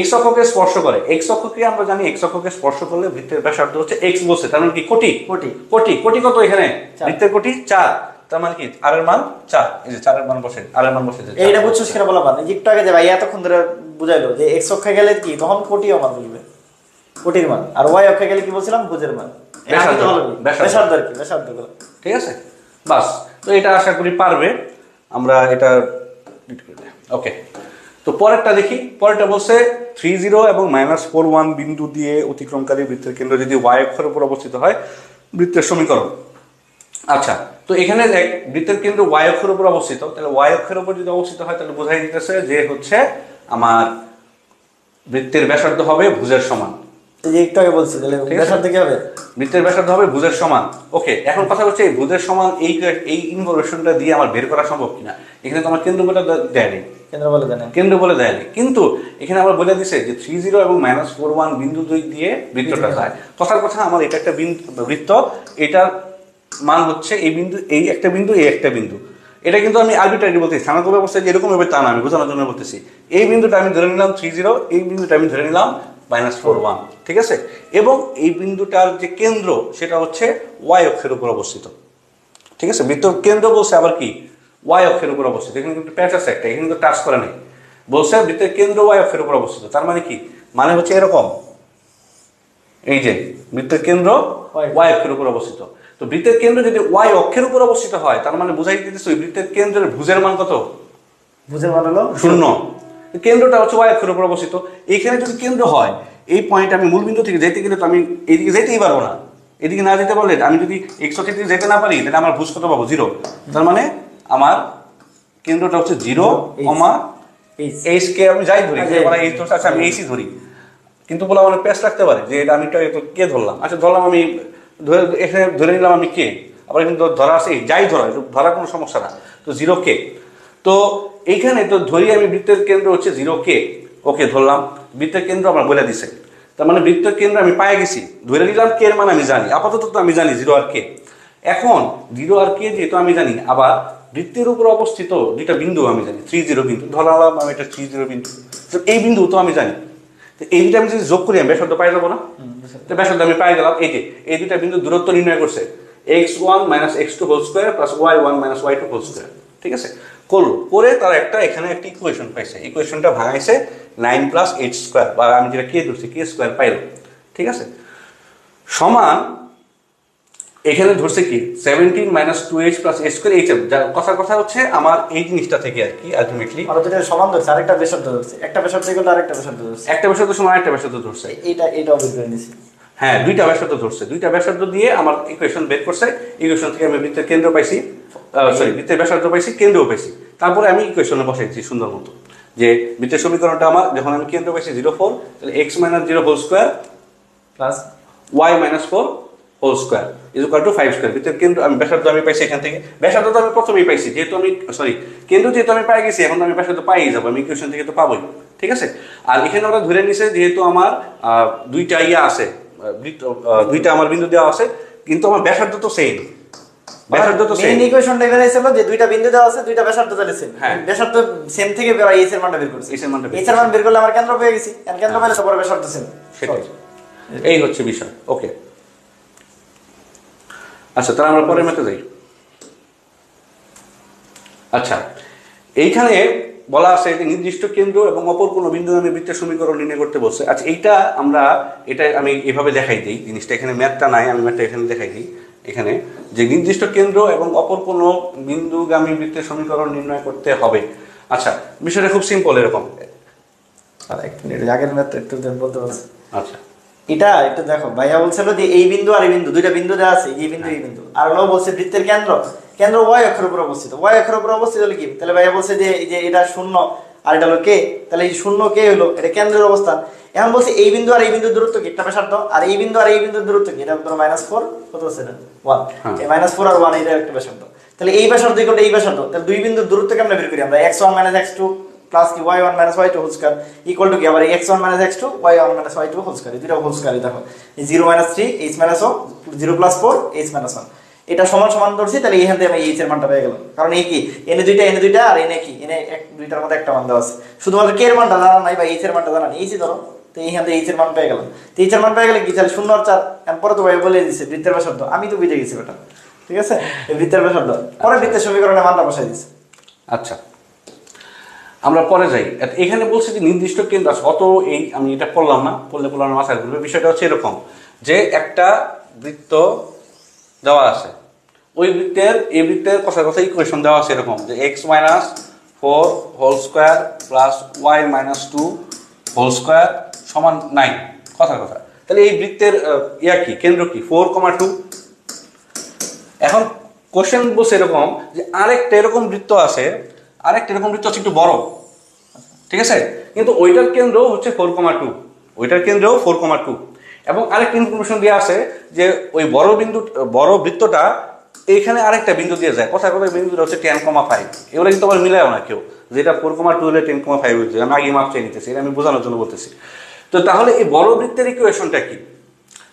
S3: x অক্ষকে স্পর্শ করে, x অক্ষকে আমরা জানি x অক্ষকে স্পর্শ করলে বৃত্তের ব্যাসার্ধ হচ্ছে x বলছে, তার মানে কি কোটি
S4: কোটি।
S3: কোটি কোটি কত এখানে বৃত্তের কোটি 4, তার মানে কি r এর মান 4, এই যে 4 এর মান বসে, r এর মান বসে দিয়েছে।
S4: এইটা বুঝছিস কিনা বলা মানে একটু আগে যে ভাই এতক্ষণ ধরে বুঝাইলো যে x অক্ষে গেলে কি তখন কোটিও মান বুঝবে, কোটির মান, আর y অক্ষে গেলে কি বলছিলাম ভুজের মান, ব্যাসার্ধ আর কি, ব্যাসার্ধ গুলো,
S3: ঠিক আছে বাস। তো এটা আশা করি পারবে, আমরা এটা ওকে। তো পরেরটা দেখি, পরেরটা বলছে 30 এবং -41 বিন্দু দিয়ে অতিক্রমকারী বৃত্তের কেন্দ্র যদি y অক্ষের উপর অবস্থিত হয় বৃত্তের সমীকরণ। আচ্ছা, তো এখানে দেখ বৃত্তের কেন্দ্র y অক্ষের উপর অবস্থিত, তাহলে y অক্ষের উপর যদি অবস্থিত হয় তাহলে বোঝাই দিতেছে যে হচ্ছে আমার বৃত্তের ব্যাসার্ধ হবে ভুজের সমান।
S4: এই যে একটু আগে বলছি তাহলে ব্যাসার্ধ কি হবে,
S3: বৃত্তের ব্যাসার্ধ হবে ভুজের সমান। ওকে, এখন কথা হচ্ছে এই ভুজের সমান এই ইনফরমেশনটা দিয়ে আমার বের করা সম্ভব কিনা। এখানে তো আমার কেন্দ্র বলে দেয়নি, কেন্দ্র বলে দেয়নি, কিন্তু এখানে আমরা বলে দিছে যে 30 এবং -41 বিন্দু দিয়ে বৃত্তটা যায়। কথার কথা আমার এটা একটা বৃত্ত, এটার মান হচ্ছে এই বিন্দু, এই একটা বিন্দু, এই একটা বিন্দু। এটা কিন্তু আমি আরবিট্রারি বলতেছি, স্থানাঙ্ক ব্যবস্থায় যেরকম ভাবে তা না, আমি বোঝানোর জন্য বলতেছি। এই বিন্দুটা আমি ধরে নিলাম 30, এই বিন্দুটা আমি ধরে নিলাম -41, ঠিক আছে। এবং এই বিন্দুটার যে কেন্দ্র সেটা হচ্ছে y অক্ষের উপর অবস্থিত, ঠিক আছে। বৃত্তর কেন্দ্র বলছে আবার কি y অক্ষের উপর অবস্থিত, এখানে কিন্তু প্যাচ আছে একটা, এখানে কিন্তু টাচ করে নেই, বলছে বৃত্তের কেন্দ্র y অক্ষের উপর অবস্থিত। তার মানে কি, মানে হচ্ছে এরকম, এই যে বৃত্তের কেন্দ্র y অক্ষের উপর অবস্থিত। তো বৃত্তের কেন্দ্র যদি y অক্ষের উপর অবস্থিত হয় তার মানে বুঝাই দিতেছে ওই বৃত্তের কেন্দ্রের ভুজের মান কত,
S4: ভুজের মান হলো
S3: 0। কেন্দ্রটা হচ্ছে y অক্ষের উপর অবস্থিত। এইখানে যদি কেন্দ্র হয়, এই পয়েন্ট আমি মূল বিন্দু থেকে যেতে গেলে তো আমি এইদিকে যেতেই পারবো না, এদিকে না যেতে পারলে আমি যদি x অক্ষের দিকে যেতে না পারি তাহলে আমার ভুজ কত পাবো 0। তার মানে আমার কেন্দ্রটা হচ্ছে 0, এইচ কে আমি যাই ধরি, এইচ ধরছে, আচ্ছা আমি এইচই ধরি, কিন্তু বলা মানে প্যাচ রাখতে পারে যে এটা আমি কে ধরলাম, আচ্ছা ধরলাম আমি এখানে ধরে নিলাম আমি কে, আবার এখানে ধরা আছে যাই ধরা, ধরার কোনো সমস্যা না। তো 0 কে, তো এইখানে তো ধরি আমি বৃত্তের কেন্দ্র হচ্ছে 0 কে, ওকে ধরলাম, বৃত্তের কেন্দ্র আমার বলে দিছে, তার মানে বৃত্তের কেন্দ্র আমি পাই গেছি, ধরে নিলাম কে এর মান আমি জানি, আপাতত তো আমি জানি 0 আর কে। এখন 0 আর কে যেহেতু আমি জানি, আবার বৃত্তের উপর অবস্থিত দুইটা বিন্দু আমি জানি, 30 বিন্দু ধরলাম আমি, এটা 30 বিন্দু, তো এই বিন্দু তো আমি জানি, তো এই দুটো আমি যদি যোগ করি আমি ব্যাসার্ধ পাই যাবো না, তো ব্যাসার্ধ আমি পাই গেলাম। এই যে এই দুইটা বিন্দু দূরত্ব নির্ণয় করছে x1 - x2 whole square plus y1 - y2 whole square, ঠিক আছে। করলো, করে তার একটা এখানে একটা ইকুয়েশন পাইছে, ইকুয়েশনটা ভাঙাইছে 9 + h স্কয়ার, বা আমি যেটা কে ধরছি কে স্কয়ার পাইলো, ঠিক আছে, সমান এখানে ধরছে কি 17 - 2h + h স্কয়ার। এই কথার কথা হচ্ছে আমার এই জিনিসটা থেকে আর কি আলটিমেটলি
S4: আর দুটো সমান ধরছে, আরেকটা ব্যাসার্ধ ধরছে, একটা ব্যাসার্ধ থেকে আরেকটা ব্যাসার্ধ ধরছে,
S3: একটা ব্যাসার্ধ সমান আরেকটা ব্যাসার্ধ ধরছে,
S4: এইটাও বের করে নিছি।
S3: হ্যাঁ, দুইটা ব্যাসার্ধ ধরছে, দুইটা ব্যাসার্ধ দিয়ে আমার ইকুয়েশন বের করছে, ইকুয়েশন থেকে আমি বৃত্তের কেন্দ্র পাইছি, সরি বৃত্তের ব্যাসার্ধ পাইছি, কেন্দ্রও পাইছি। তারপরে আমি ইকুয়েশনে বসাইছি সুন্দর মতো যে বৃত্তের সমীকরণটা আমার যখন আমি কেন্দ্র পাইছি 0,4, তাহলে x - 0 whole square
S4: plus
S3: y - 4 whole square is equal to 5 square. বৃত্তের কেন্দ্র আমি ব্যাসার্ধ আমি পাইছি এখান থেকে, ব্যাসার্ধ তো আমি প্রথমেই পাইছি, যেহেতু আমি কেন্দ্র যেহেতু আমি পাই গেছি, এখন আমি ব্যাসার্ধ পাই যাবো, আমি ইকুয়েশন থেকে তো পাবোই, ঠিক আছে। আর এখানে ওরা ধরে নিছে যেহেতু আমার দুইটা ইয়া আছে, দুইটা আমার বিন্দু দেওয়া আছে, কিন্তু আমার ব্যাসার্ধ তো সেম, ব্যাসার্ধ তো সেম।
S4: মেইন ইকুয়েশনটা এখানে ছিল যে দুইটা বিন্দু দেওয়া আছে, দুইটা ব্যাসার্ধ তাহলে সেম, ব্যাসার্ধ সেম থেকে এইচ এর মানটা বের করছি, এইচ এর মান বের করলে আমার কেন্দ্র পেয়ে গেছি, আর কেন্দ্র পেলে তারপরে ব্যাসার্ধ সেম,
S3: সেটাই, এই হচ্ছে বিষয়। ওকে, আচ্ছা তাহলে আমরা পরের ম্যাথে যাই। আচ্ছা, এইখানে বলা আছে যে নির্দিষ্ট কেন্দ্র এবং অপর কোনো বিন্দু নামে বৃত্তের সমীকরণ নির্ণয় করতে বলছে। আচ্ছা এটা আমি এভাবে দেখাই দিই জিনিসটা, এখানে ম্যাথটা নাই, আমি ম্যাথটা এখানে দেখাই দিই। এখানে যে নির্দিষ্ট কেন্দ্র এবং অপর কোনো বিন্দুগামী বৃত্তের সমীকরণ নির্ণয় করতে হবে। আচ্ছা বিষয়টা খুব সিম্পল, এরকম।
S4: আর এক মিনিট আগের ম্যাথটা একটু বলতে পারছি।
S3: আচ্ছা
S4: এটা একটু দেখো, ভাইয়া বলছিল যে এই বিন্দু আর এই বিন্দু, দুইটা বিন্দু দেওয়া আছে, এই বিন্দু এই বিন্দু, আর হলো বলছে বৃত্তের কেন্দ্র y অক্ষের উপর অবস্থিত, y অক্ষের উপর অবস্থিত হলো কি, তাহলে ভাইয়া বলছে যে এই যে এটা 0 আর এটা হলো কে, তাহলে এই 0 কে হলো এটা কেন্দ্রের অবস্থান। এখন বলছে এই বিন্দু আর এই বিন্দুর দূরত্ব কি, একটা ব্যাসার্ধ, আর এই বিন্দু আর এই বিন্দুর দূরত্ব কি, এটা ধরো -4, কত আছে এটা 1, এই -4 আর 1 এটা একটা ব্যাসার্ধ, তাহলে এই ব্যাসার্ধ ইকুয়াল এই ব্যাসার্ধ, তাহলে দুই বিন্দুর দূরত্ব কেমনে বের করি আমরা, x1 - x2 প্লাস কি y1 - y2 whole square equal to কি আবার x1 - x2 y1 - y2 whole square, দুইটা হোল স্কয়ার দেখো, এই 0 - 3 h - o 0 + 4 h - 1, এটা সমান সমান ধরছি, তাহলে এইখান থেকে আমি এইচ এর মানটা পেয়ে গেলাম। কারণ এই কি এনে দুইটা আর এনে কি এনে দুইটার মধ্যে একটা মান দেওয়া আছে, শুধুমাত্র কে এর মানটা জানা নাই বা এইচ এর মানটা জানা নেই, এইচই ধরো। তো এইখান থেকে এইচ এর মান পেয়ে গেলাম। তো এইচ এর মান পেয়ে গেলে কি তাহলে 0 আর 4 পরে তো ভাই বলে দিচ্ছে বৃত্তের ব্যাসার্ধ, আমি তো বুঝে গেছি বেটা, ঠিক আছে, এই বৃত্তের ব্যাসার্ধ পরে বৃত্তের সমীকরণে মানটা বসাই দিচ্ছে।
S3: আচ্ছা, আমরা পরে যাই। এখানে বলছে যে নির্দিষ্ট কেন্দ্র আছে অত, এই আমি এটা পড়লাম না, পড়লে আমার মাথায় ঘুরবে। বিষয়টা হচ্ছে এরকম যে একটা বৃত্ত দেওয়া আছে, ওই বৃত্তের এই বৃত্তের কথা ইকুয়েশন দেওয়া আছে এরকম যে x minus 4 whole square plus y minus 2 whole square সমান 9, কথার কথা। তাহলে এই বৃত্তের কি কেন্দ্র কি 4,2। এখন কোশ্চেন বলছে এরকম যে আরেকটা এরকম বৃত্ত আছে, একটু বড়, ঠিক আছে, কিন্তু ওইটার কেন্দ্র হচ্ছে 4,2, ওইটার কেন্দ্র 4,2। এবং আরেকটা ইনফরমেশন দেওয়া আছে যে ওই বড় বৃত্তটা এইখানে আরেকটা বিন্দু দিয়ে যায়, কথা বিন্দুটা হচ্ছে 10,5। এগুলো কিন্তু আবার মিলায়ও না কেউ, যেটা 4,2 হলে 10,5 হয়েছে, আমি আগে মাপ চেয়ে নিতেছি, এটা আমি বোঝানোর জন্য বলতেছি। তো তাহলে এই বড় বৃত্তের ইকুয়েশনটা কি?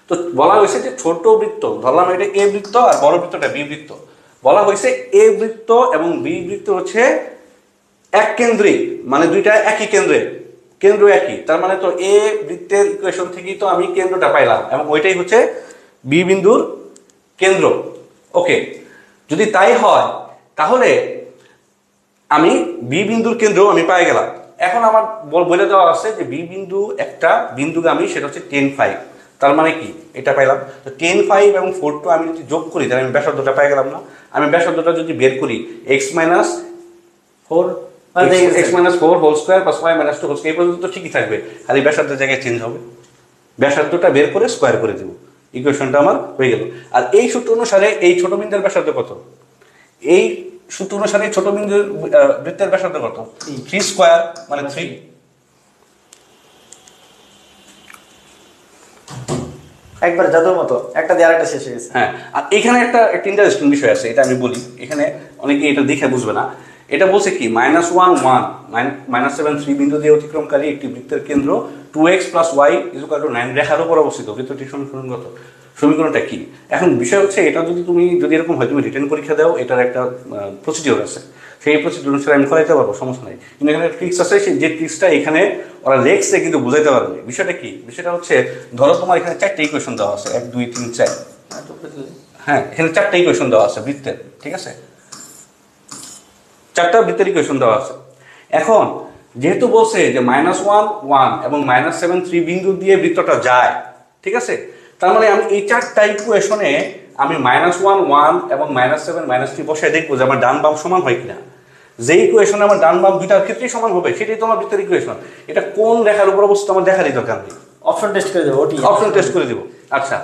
S3: তো বলা হয়েছে যে ছোট বৃত্ত, ধরলাম এটা এ বৃত্ত আর বড় বৃত্তটা বি বৃত্ত, বলা হয়েছে এ বৃত্ত এবং বি বৃত্ত হচ্ছে এক কেন্দ্রিক, মানে দুইটা একই কেন্দ্র একই, তার মানে তো এ বৃত্তের ইকুয়েশন থেকেই তো আমি কেন্দ্রটা পাইলাম এবং ওইটাই হচ্ছে বি বিন্দুর কেন্দ্র। ওকে, যদি তাই হয় তাহলে আমি বি বিন্দুর কেন্দ্র আমি পাই গেলাম। এখন আমার বলে দেওয়া আছে যে বি বিন্দু একটা বিন্দুগামী, সেটা হচ্ছে 10,5, তার মানে কি এটা পাইলাম। তো 10,5 এবং 4,2 আমি যদি যোগ করি তাহলে আমি ব্যাসার্ধটা পাই গেলাম না। আমি ব্যাসার্ধটা যদি বের করি x minus 4 whole square plus y minus 2 whole square, এই পর্যন্ত তো ঠিকই থাকবে, খালি ব্যাসার্ধের জায়গায় চেঞ্জ হবে। ব্যাসার্ধটা বের করে স্কোয়ার করে দেবো, ইকুয়েশনটা আমার হয়ে গেল। আর এই সূত্র অনুসারে এই ছোট বিন্দুর ব্যাসার্ধ কত? এই সূত্র অনুসারে ছোট বিন্দুর বৃত্তের ব্যাসার্ধ কত? 3 স্কোয়ার মানে 3।
S4: একবার জাদুর মতো একটা দিয়ে আরেকটা শেষ হয়ে গেছে।
S3: হ্যাঁ, আর এখানে একটা ইন্টারেস্টিং বিষয় আছে, এটা আমি বলি, এখানে অনেকে এটা দেখে বুঝবে না। এটা বলছে কি -1 1 -7 3 বিন্দু দিয়ে অতিক্রমকারী একটি বৃত্তের কেন্দ্র 2x + y = 9 রেখার উপর অবস্থিত। বৃত্তটির সমীকরণগত সমীকরণটা কি? এখন বিষয় হচ্ছে এটা যদি এরকম হয়, তুমি রিটেন পরীক্ষা দাও, এটার একটা প্রসিডিওর আছে, সেই প্রসিডিওর অনুসারে আমি করাইতে পারবো, সমস্যা নাই। কিন্তু এখানে ট্রিক্স আছে, যে ট্রিক্সটা এখানে ওরা লেখছে কিন্তু বুঝাইতে পারবে। বিষয়টা কি? বিষয়টা হচ্ছে ধরো তোমার এখানে 4টা ইকুয়েশন দেওয়া আছে, 1 2 3 4। হ্যাঁ, এখানে 4টা ইকুয়েশন দেওয়া আছে বৃত্তের, ঠিক আছে, 4টা বৃত্তের ইকুয়েশন দেওয়া আছে। এখন যেহেতু বলছে যে -1 1 এবং -7 3 বিন্দু দিয়ে বৃত্তটা যায়, ঠিক আছে, তার মানে আমি এই 4টা ইকুয়েশনে আমি -1 1 এবং -7 -3 বসায় দেখবো যে আমার ডান বাম সমান হয় কিনা। যে ইকুয়েশনে আমার ডান বাম দুইটার ক্ষেত্রেই সমান হবে, সেটাই তোমার বৃত্তের ইকুয়েশন। এটা কোন রেখার উপর অবস্থিত আমার দেখারই দরকার নেই,
S4: অপশন টেস্ট করে দেবো,
S3: অপশন টেস্ট করে দিব। আচ্ছা,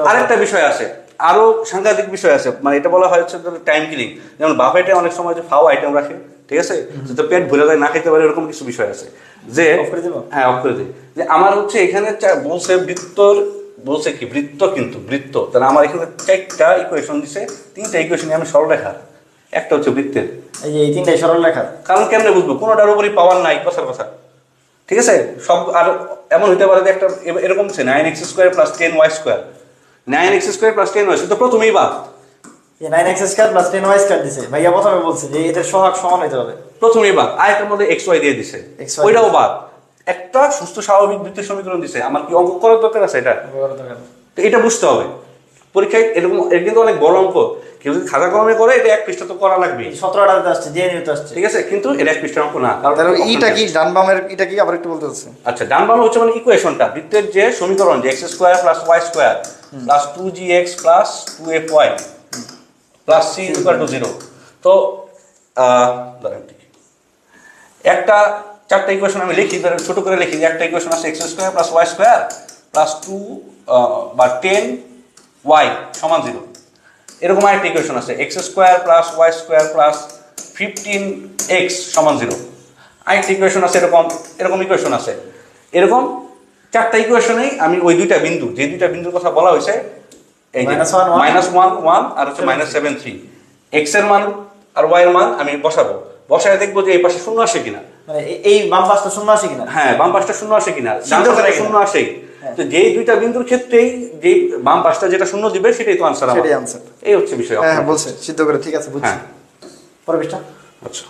S3: আরেকটা বিষয় আছে, আরো সাংঘাতিক বিষয় আছে, মানে এটা বলা হয় হচ্ছে টাইম কিলিং। যেমন বাফেটে অনেক সময় যে ফাও আইটেম রাখে, ঠিক আছে, যাতে পেট ভরে যায়, না খেতে পারে, এরকম কিছু বিষয় আছে। যে হ্যাঁ, অফ করে দিই। যে আমার হচ্ছে এখানে বলছে বলছে কি বৃত্ত, কিন্তু বৃত্ত, তাহলে আমার এখানে 4টা ইকুয়েশন দিছে, 3টা ইকুয়েশনে আমি সরলরেখা, একটা হচ্ছে বৃত্তের।
S4: এই 3টাই সরলরেখা।
S3: কারণ কেমনে বুঝবো? কোনোটার উপরই পাওয়ার নাই, কথার কথা, ঠিক আছে। সব আর এমন হইতে পারে যে একটা এরকম আছে 9x² + 10y², 9x² + 10y, তো প্রথমেই বাদ।
S4: 9x² + 10y² দিছে, ভাইয়া প্রথমে বলছে যে এদের সহগ সমান হইতে হবে,
S3: প্রথমেই বাদ। আরেকটার মধ্যে xy দিয়ে দিছে, ওইটাও বাদ। একটা সুস্থ স্বাভাবিক বৃত্তের সমীকরণ দিছে, আমার কি অঙ্ক করার দরকার আছে? তো এটা বুঝতে হবে পরীক্ষায়, এরকম এর কিন্তু অনেক বড় অঙ্ক, কেউ যদি খাতা কলমে করে এটা 1 পৃষ্ঠা তো করা লাগবে,
S4: 17টাতে আসছে, জেএনইউতে আসছে,
S3: ঠিক আছে, কিন্তু এটা 1 পৃষ্ঠার অঙ্ক না।
S1: কারণ এইটা কি ডান বামের এটা কি আবার একটু বলতে হচ্ছে।
S3: আচ্ছা, ডান বাম হচ্ছে মানে ইকুয়েশনটা, বৃত্তের যে সমীকরণ, যে x² + y² + 2gx + 2fy + c = 0। তো ধরেন একটা 4টা ইকুয়েশন আমি লিখি, ছোট করে লিখি, যে একটা ইকুয়েশন আছে x² + y² + 2 বা 10y = 0। এরকম আরেকটা ইকুয়েশন আছে x² + y² + 15x = 0। আরেকটা ইকুয়েশন আছে এরকম ইকুয়েশন আছে। এরকম 4টা ইকুয়েশনেই আমি ওই দুইটা বিন্দু, যে দুইটা বিন্দুর কথা বলা হয়েছে, এই যে -1 1 আর হচ্ছে -7 3, x এর মান আর y এর মান আমি বসাবো, বসায় দেখবো যে এই পাশে 0 আসে কিনা,
S4: মানে এই বাম পাশটা 0 আসে কিনা।
S3: হ্যাঁ, বাম পাশটা 0 আসে কিনা, ডান পাশটা 0 আসে। তো যেই দুইটা বিন্দুর ক্ষেত্রেই যে বাম পাশটা যেটা শূন্য দিবে সেটাই তো আনসার
S1: সেটাই আনসার।
S3: এই হচ্ছে বিষয়।
S1: হ্যাঁ বলছে সিদ্ধ করে, ঠিক আছে বুঝছি।
S3: হ্যাঁ
S1: পরের পৃষ্ঠা।
S3: আচ্ছা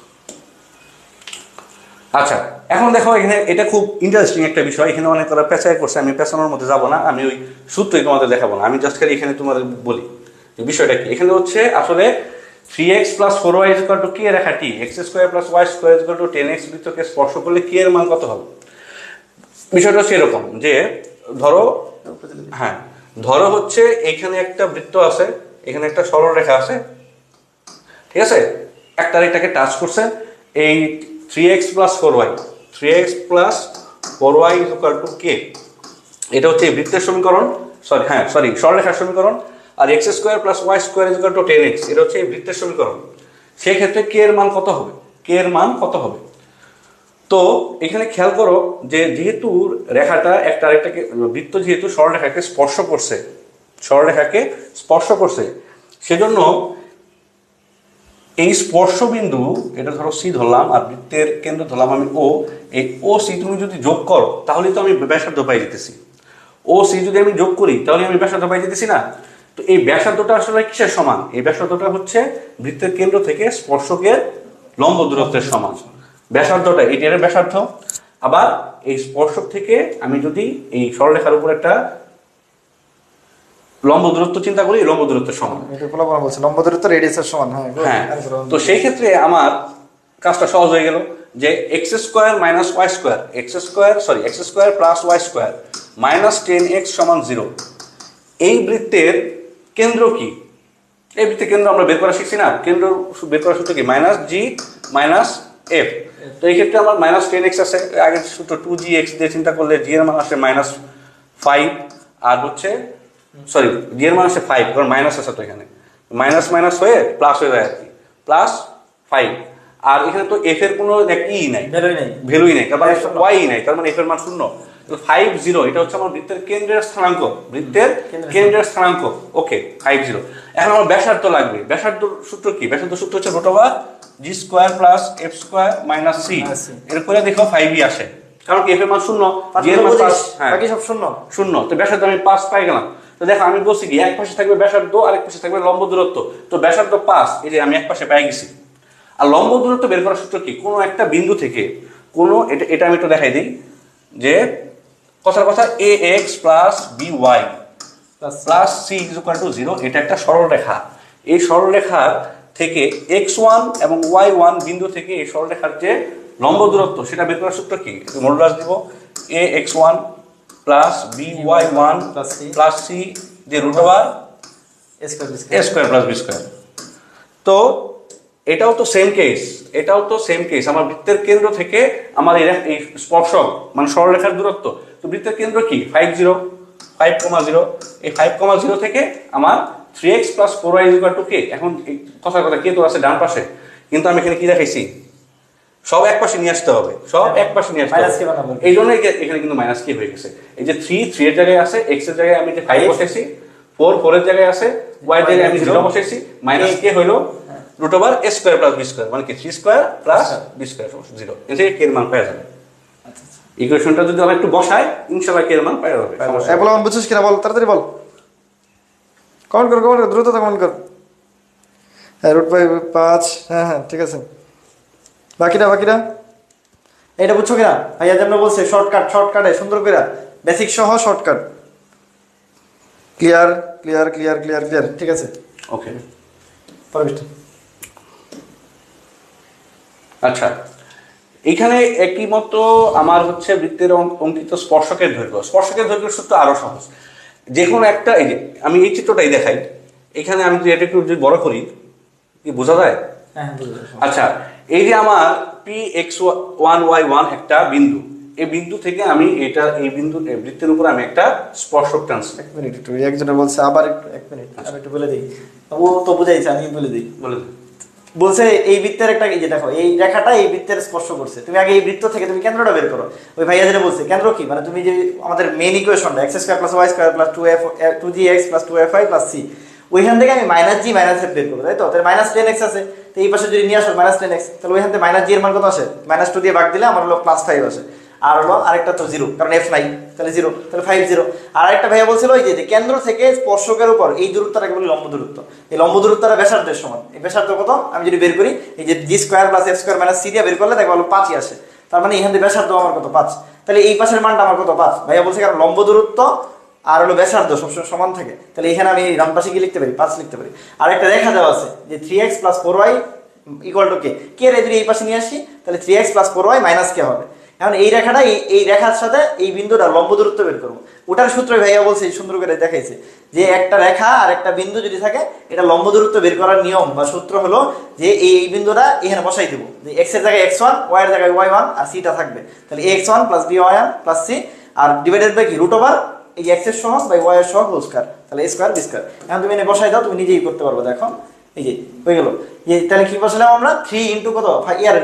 S3: আচ্ছা, এখন দেখো এখানে এটা খুব ইন্টারেস্টিং একটা বিষয়। এখানে অনেক ওরা পেঁচাই করছে, আমি পেঁচানোর মধ্যে যাবো না, আমি ওই সূত্রই তোমাদের দেখাবো না, আমি জাস্ট খালি এখানে তোমাদের বলি যে বিষয়টা কি। এখানে হচ্ছে আসলে 3x + 4y = কি রেখাটি x² + y² = 10x বৃত্তকে স্পর্শ করলে কি এর মান কত হবে। বিষয়টা হচ্ছে এরকম যে ধরো, হ্যাঁ ধরো হচ্ছে এখানে একটা বৃত্ত আছে, এখানে একটা সরল রেখা আছে, ঠিক আছে, একটা রেখাকে টাচ করছে, এই 3x + 4y 3x + 4y = k, এটা হচ্ছে এই বৃত্তের সমীকরণ, সরি সরলরেখার সমীকরণ। আর x² + y² = 10x, এটা হচ্ছে এই বৃত্তের সমীকরণ। সেই ক্ষেত্রে k এর মান কত হবে, k এর মান কত হবে। তো এখানে খেয়াল করো যে যেহেতু রেখাটা একটা আরেকটাকে, বৃত্ত যেহেতু সরলরেখাকে স্পর্শ করছে, সেজন্য এই স্পর্শ বিন্দু, এটা ধরো সি ধরলাম আর বৃত্তের কেন্দ্র ধরলাম আমি ও, এই ও সি তুমি যদি যোগ করো তাহলে তো আমি ব্যাসার্ধ পাই যেতেছি। ও সি যদি আমি যোগ করি তাহলে আমি ব্যাসার্ধ পাই যেতেছি না। তো এই ব্যাসার্ধটা আসলে কিসের সমান, এই ব্যাসার্ধটা হচ্ছে বৃত্তের কেন্দ্র থেকে স্পর্শকের লম্ব দূরত্বের সমান। ব্যাসার্ধটা এটার ব্যাসার্ধ, আবার এই স্পর্শক থেকে আমি যদি এই সরলরেখার উপর একটা লম্ব দূরত্ব চিন্তা করি, লম্ব দূরত্বের সমান।
S1: এটা বলা বলছে লম্ব দূরত্ব রেডিয়াসের সমান।
S3: হ্যাঁ, তো সেই ক্ষেত্রে আমার কাজটা সহজ হয়ে গেল যে x² - y² x² + y² - 10x = 0। এই বৃত্তের কেন্দ্র কি, এই বৃত্তের কেন্দ্র আমরা বের করা শিখছি না, কেন্দ্র বের করার সূত্র কি -g - f। তো এই ক্ষেত্রে আমার -10x আছে, আগের সূত্র 2gx দিয়ে চিন্তা করলে g এর মান আসে -5, আর হচ্ছে সরি g এর মান আসে 5, কারণ মাইনাস আছে তো এখানে, মাইনাস মাইনাস হয়ে প্লাস হয়ে যায় আর কি, +5। আর এখানে তো f এর কোনো ই নাই, ভ্যালুই নাই, তার মানে y নাই, তার মানে f এর মান 0। 5 0, এটা হচ্ছে আমার বৃত্তের কেন্দ্রের স্থানাঙ্ক, ওকে 5 0। এখন আমার ব্যাসার্ধ লাগবে, ব্যাসার্ধ সূত্র কি, ব্যাসার্ধ সূত্র হচ্ছে g² + f² - c। এরপরে দেখো 5ই আসে, কারণ কি f এর মান 0, g এর মান 5, হ্যাঁ
S1: বাকি সব শূন্য।
S3: তো ব্যাসার্ধ আমি 5 পাই গেলাম। তো দেখো আমি বলছি কি এক পাশে থাকবে ব্যাসার্ধ, আরেক পাশে থাকবে লম্ব দূরত্ব। তো ব্যাসার্ধ 5, এই যে আমি এক পাশে পেয়ে গেছি। আর লম্ব দূরত্ব বের করার সূত্র কি, কোনো একটা বিন্দু থেকে এটা আমি একটু দেখাই দিই যে কথার কথা ax + by + c = 0, এটা একটা সরল রেখা। এই সরল রেখার থেকে x1 এবং y1 বিন্দু থেকে এই সরল রেখার যে লম্ব দূরত্ব সেটা বের করার সূত্র কি, মডুলাস দিব ax1 + by1 + c যে √a² + b²। তো এটাও তো সেম কেস, আমার বৃত্তের কেন্দ্র থেকে আমার এই স্পর্শক মানে সরলরেখার দূরত্ব, তো বৃত্তের কেন্দ্র কি 5 0, এই 5 0 থেকে আমার 3x + 4y = k। এখন কথার কথা কে তো আছে ডান পাশে, কিন্তু আমি এখানে কি দেখাইছি, সব এক পাশে নিয়ে আসতে হবে, এই জন্য এখানে কিন্তু -k হয়ে গেছে। এই যে 3 এর জায়গায় আছে, x এর জায়গায় আমি যে 5 বসাইছি, 4 এর জায়গায় আছে, y এর জায়গায় আমি 0 বসাইছি, -k হইলো √a² + b², মানে কি 3² + b² 0। এতে k এর মান পাওয়া যাবে। ইকুয়েশনটা যদি আমরা একটু বসাই ইনশাআল্লাহ k এর মান পাওয়া যাবে।
S1: বল বুঝছিস কিনা, বল তাড়াতাড়ি বল, কমেন্ট কর দ্রুত কমেন্ট কর। হ্যাঁ √5, হ্যাঁ ঠিক আছে। বাকিটা এটা বুঝছো কিনা ভাইয়া, যেমন বলছে শর্টকাটে সুন্দর করে বেসিক সহ শর্টকাট। ক্লিয়ার, ঠিক আছে
S3: ওকে।
S1: পরবর্তী।
S3: আচ্ছা, এখানে একই মতো আমার হচ্ছে বৃত্তের অঙ্কিত স্পর্শকের দৈর্ঘ্যের সূত্র আরো সহজ। যে কোনো একটা, এই যে আমি এই চিত্রটাই দেখাই, এখানে আমি এটা একটু যদি বড় করি কি বোঝা যায়? আচ্ছা, এই যে আমার px1 y1 একটা বিন্দু, এই বিন্দু থেকে আমি এই বৃত্তের উপর আমি একটা স্পর্শক টানছি।
S1: এক মিনিট, একটু একজনে বলছে আবার এক মিনিট, আমি একটু বলে দিই, ও তো বুঝাইছে, আমি বলে দিই। বলছে এই বৃত্তের একটা, এই যে দেখো এই রেখাটা এই বৃত্তের স্পর্শ করছে, তুমি আগে এই বৃত্ত থেকে তুমি কেন্দ্রটা বের করো। ওই ভাইয়া যেটা বলছে কেন্দ্র কি, মানে তুমি যে আমাদের main ইকুয়েশনটা x² + y² + 2gx + 2fy + c, ওইখান থেকে আমি -g - f বের করবো, তাই তো? তাহলে -10x আছে, তো এই পাশে যদি নিয়ে আসো -10x, তাহলে ওইখান থেকে -g এর মান কত আসে, -2 দিয়ে ভাগ দিলে আমার হলো +5 আসে।
S4: আর হলো আরেকটা তো 0, কারণ f নাই, তাহলে 0, তাহলে 5 0। আর আরেকটা ভাইয়া বলছিল ওই যে কেন্দ্র থেকে স্পর্শকের উপর এই দূরত্বটাকে বলি লম্ব দূরত্ব। এই লম্ব দূরত্বটা ব্যাসার্ধের সমান। এই ব্যাসার্ধ কত আমি যদি বের করি, এই যে g square plus f square minus c দিয়ে বের করলে দেখো 5ই আসে। তার মানে এখান থেকে ব্যাসার্ধ আমার কত 5, তাহলে এই পাশের মানটা আমার কত 5। ভাইয়া বলছে কারণ লম্ব দূরত্ব আর হলো ব্যাসার্ধ সবসময় সমান থাকে, তাহলে এখানে আমি ডান পাশে কি লিখতে পারি 5 লিখতে পারি। আর একটা রেখা দেওয়া আছে যে 3x + 4y ইকুয়াল টু কে, কে রে যদি এই পাশে নিয়ে আসি তাহলে 3x + 4y - কে হবে। এখন এই রেখাটা এই রেখার সাথে এই বিন্দুটা লম্ব দূরত্ব বের করবো। ওটার সূত্র ভাইয়া বলছে সুন্দর করে দেখাইছে যে একটা রেখা আর একটা বিন্দু যদি থাকে, এটা লম্ব দূরত্ব বের করার নিয়ম বা সূত্র হলো যে এই বিন্দুটা এখানে বসাই দেবো, যে x এর জায়গায় x1, y এর জায়গায় y1 আর c টা থাকবে, তাহলে ax1 + by1 + c R divided by কি √ এই x এর সহগ বাই y এর সহগ হোল স্কয়ার, তাহলে a স্কয়ার b স্কয়ার। এখন তুমি এনে বসাই দাও, তুমি নিজেই করতে পারবে। দেখো এই যে হয়ে গেল। তাহলে কি বসালাম আমরা 3 ইনটু কত ইয়ার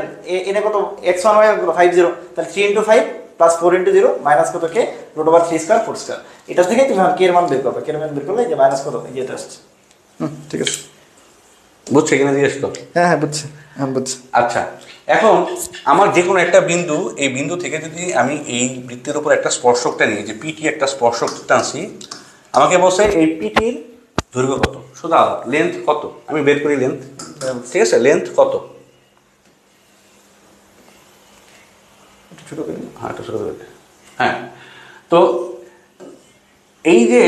S4: এনে কত x1 y কত 50, তাহলে 3 ইনটু 5 প্লাস 4 ইনটু 0 মাইনাস কত কে √3 স্কয়ার 4 স্কয়ার। এটা থেকে তুমি কে এর মান বের করবে, কে এর মান বের করলে এই যে মাইনাস কত এই যে এটা আসছে।
S1: ঠিক আছে,
S3: বুঝছে কিনা জিজ্ঞেস কর।
S1: হ্যাঁ বুঝছি, বুঝছি।
S3: আচ্ছা, এখন আমার যে কোনো একটা বিন্দু, এই বিন্দু থেকে যদি আমি এই বৃত্তের উপর একটা স্পর্শকটা নিই, যে পিটি একটা স্পর্শক টানছি, আমাকে বলছে এই পিটির দৈর্ঘ্য কত, সোজা লেন্থ কত, আমি বের করি লেন্থ। ঠিক আছে, লেন্থ কত, ছোট করে, হ্যাঁ একটা ছোট করে, হ্যাঁ। তো এই যে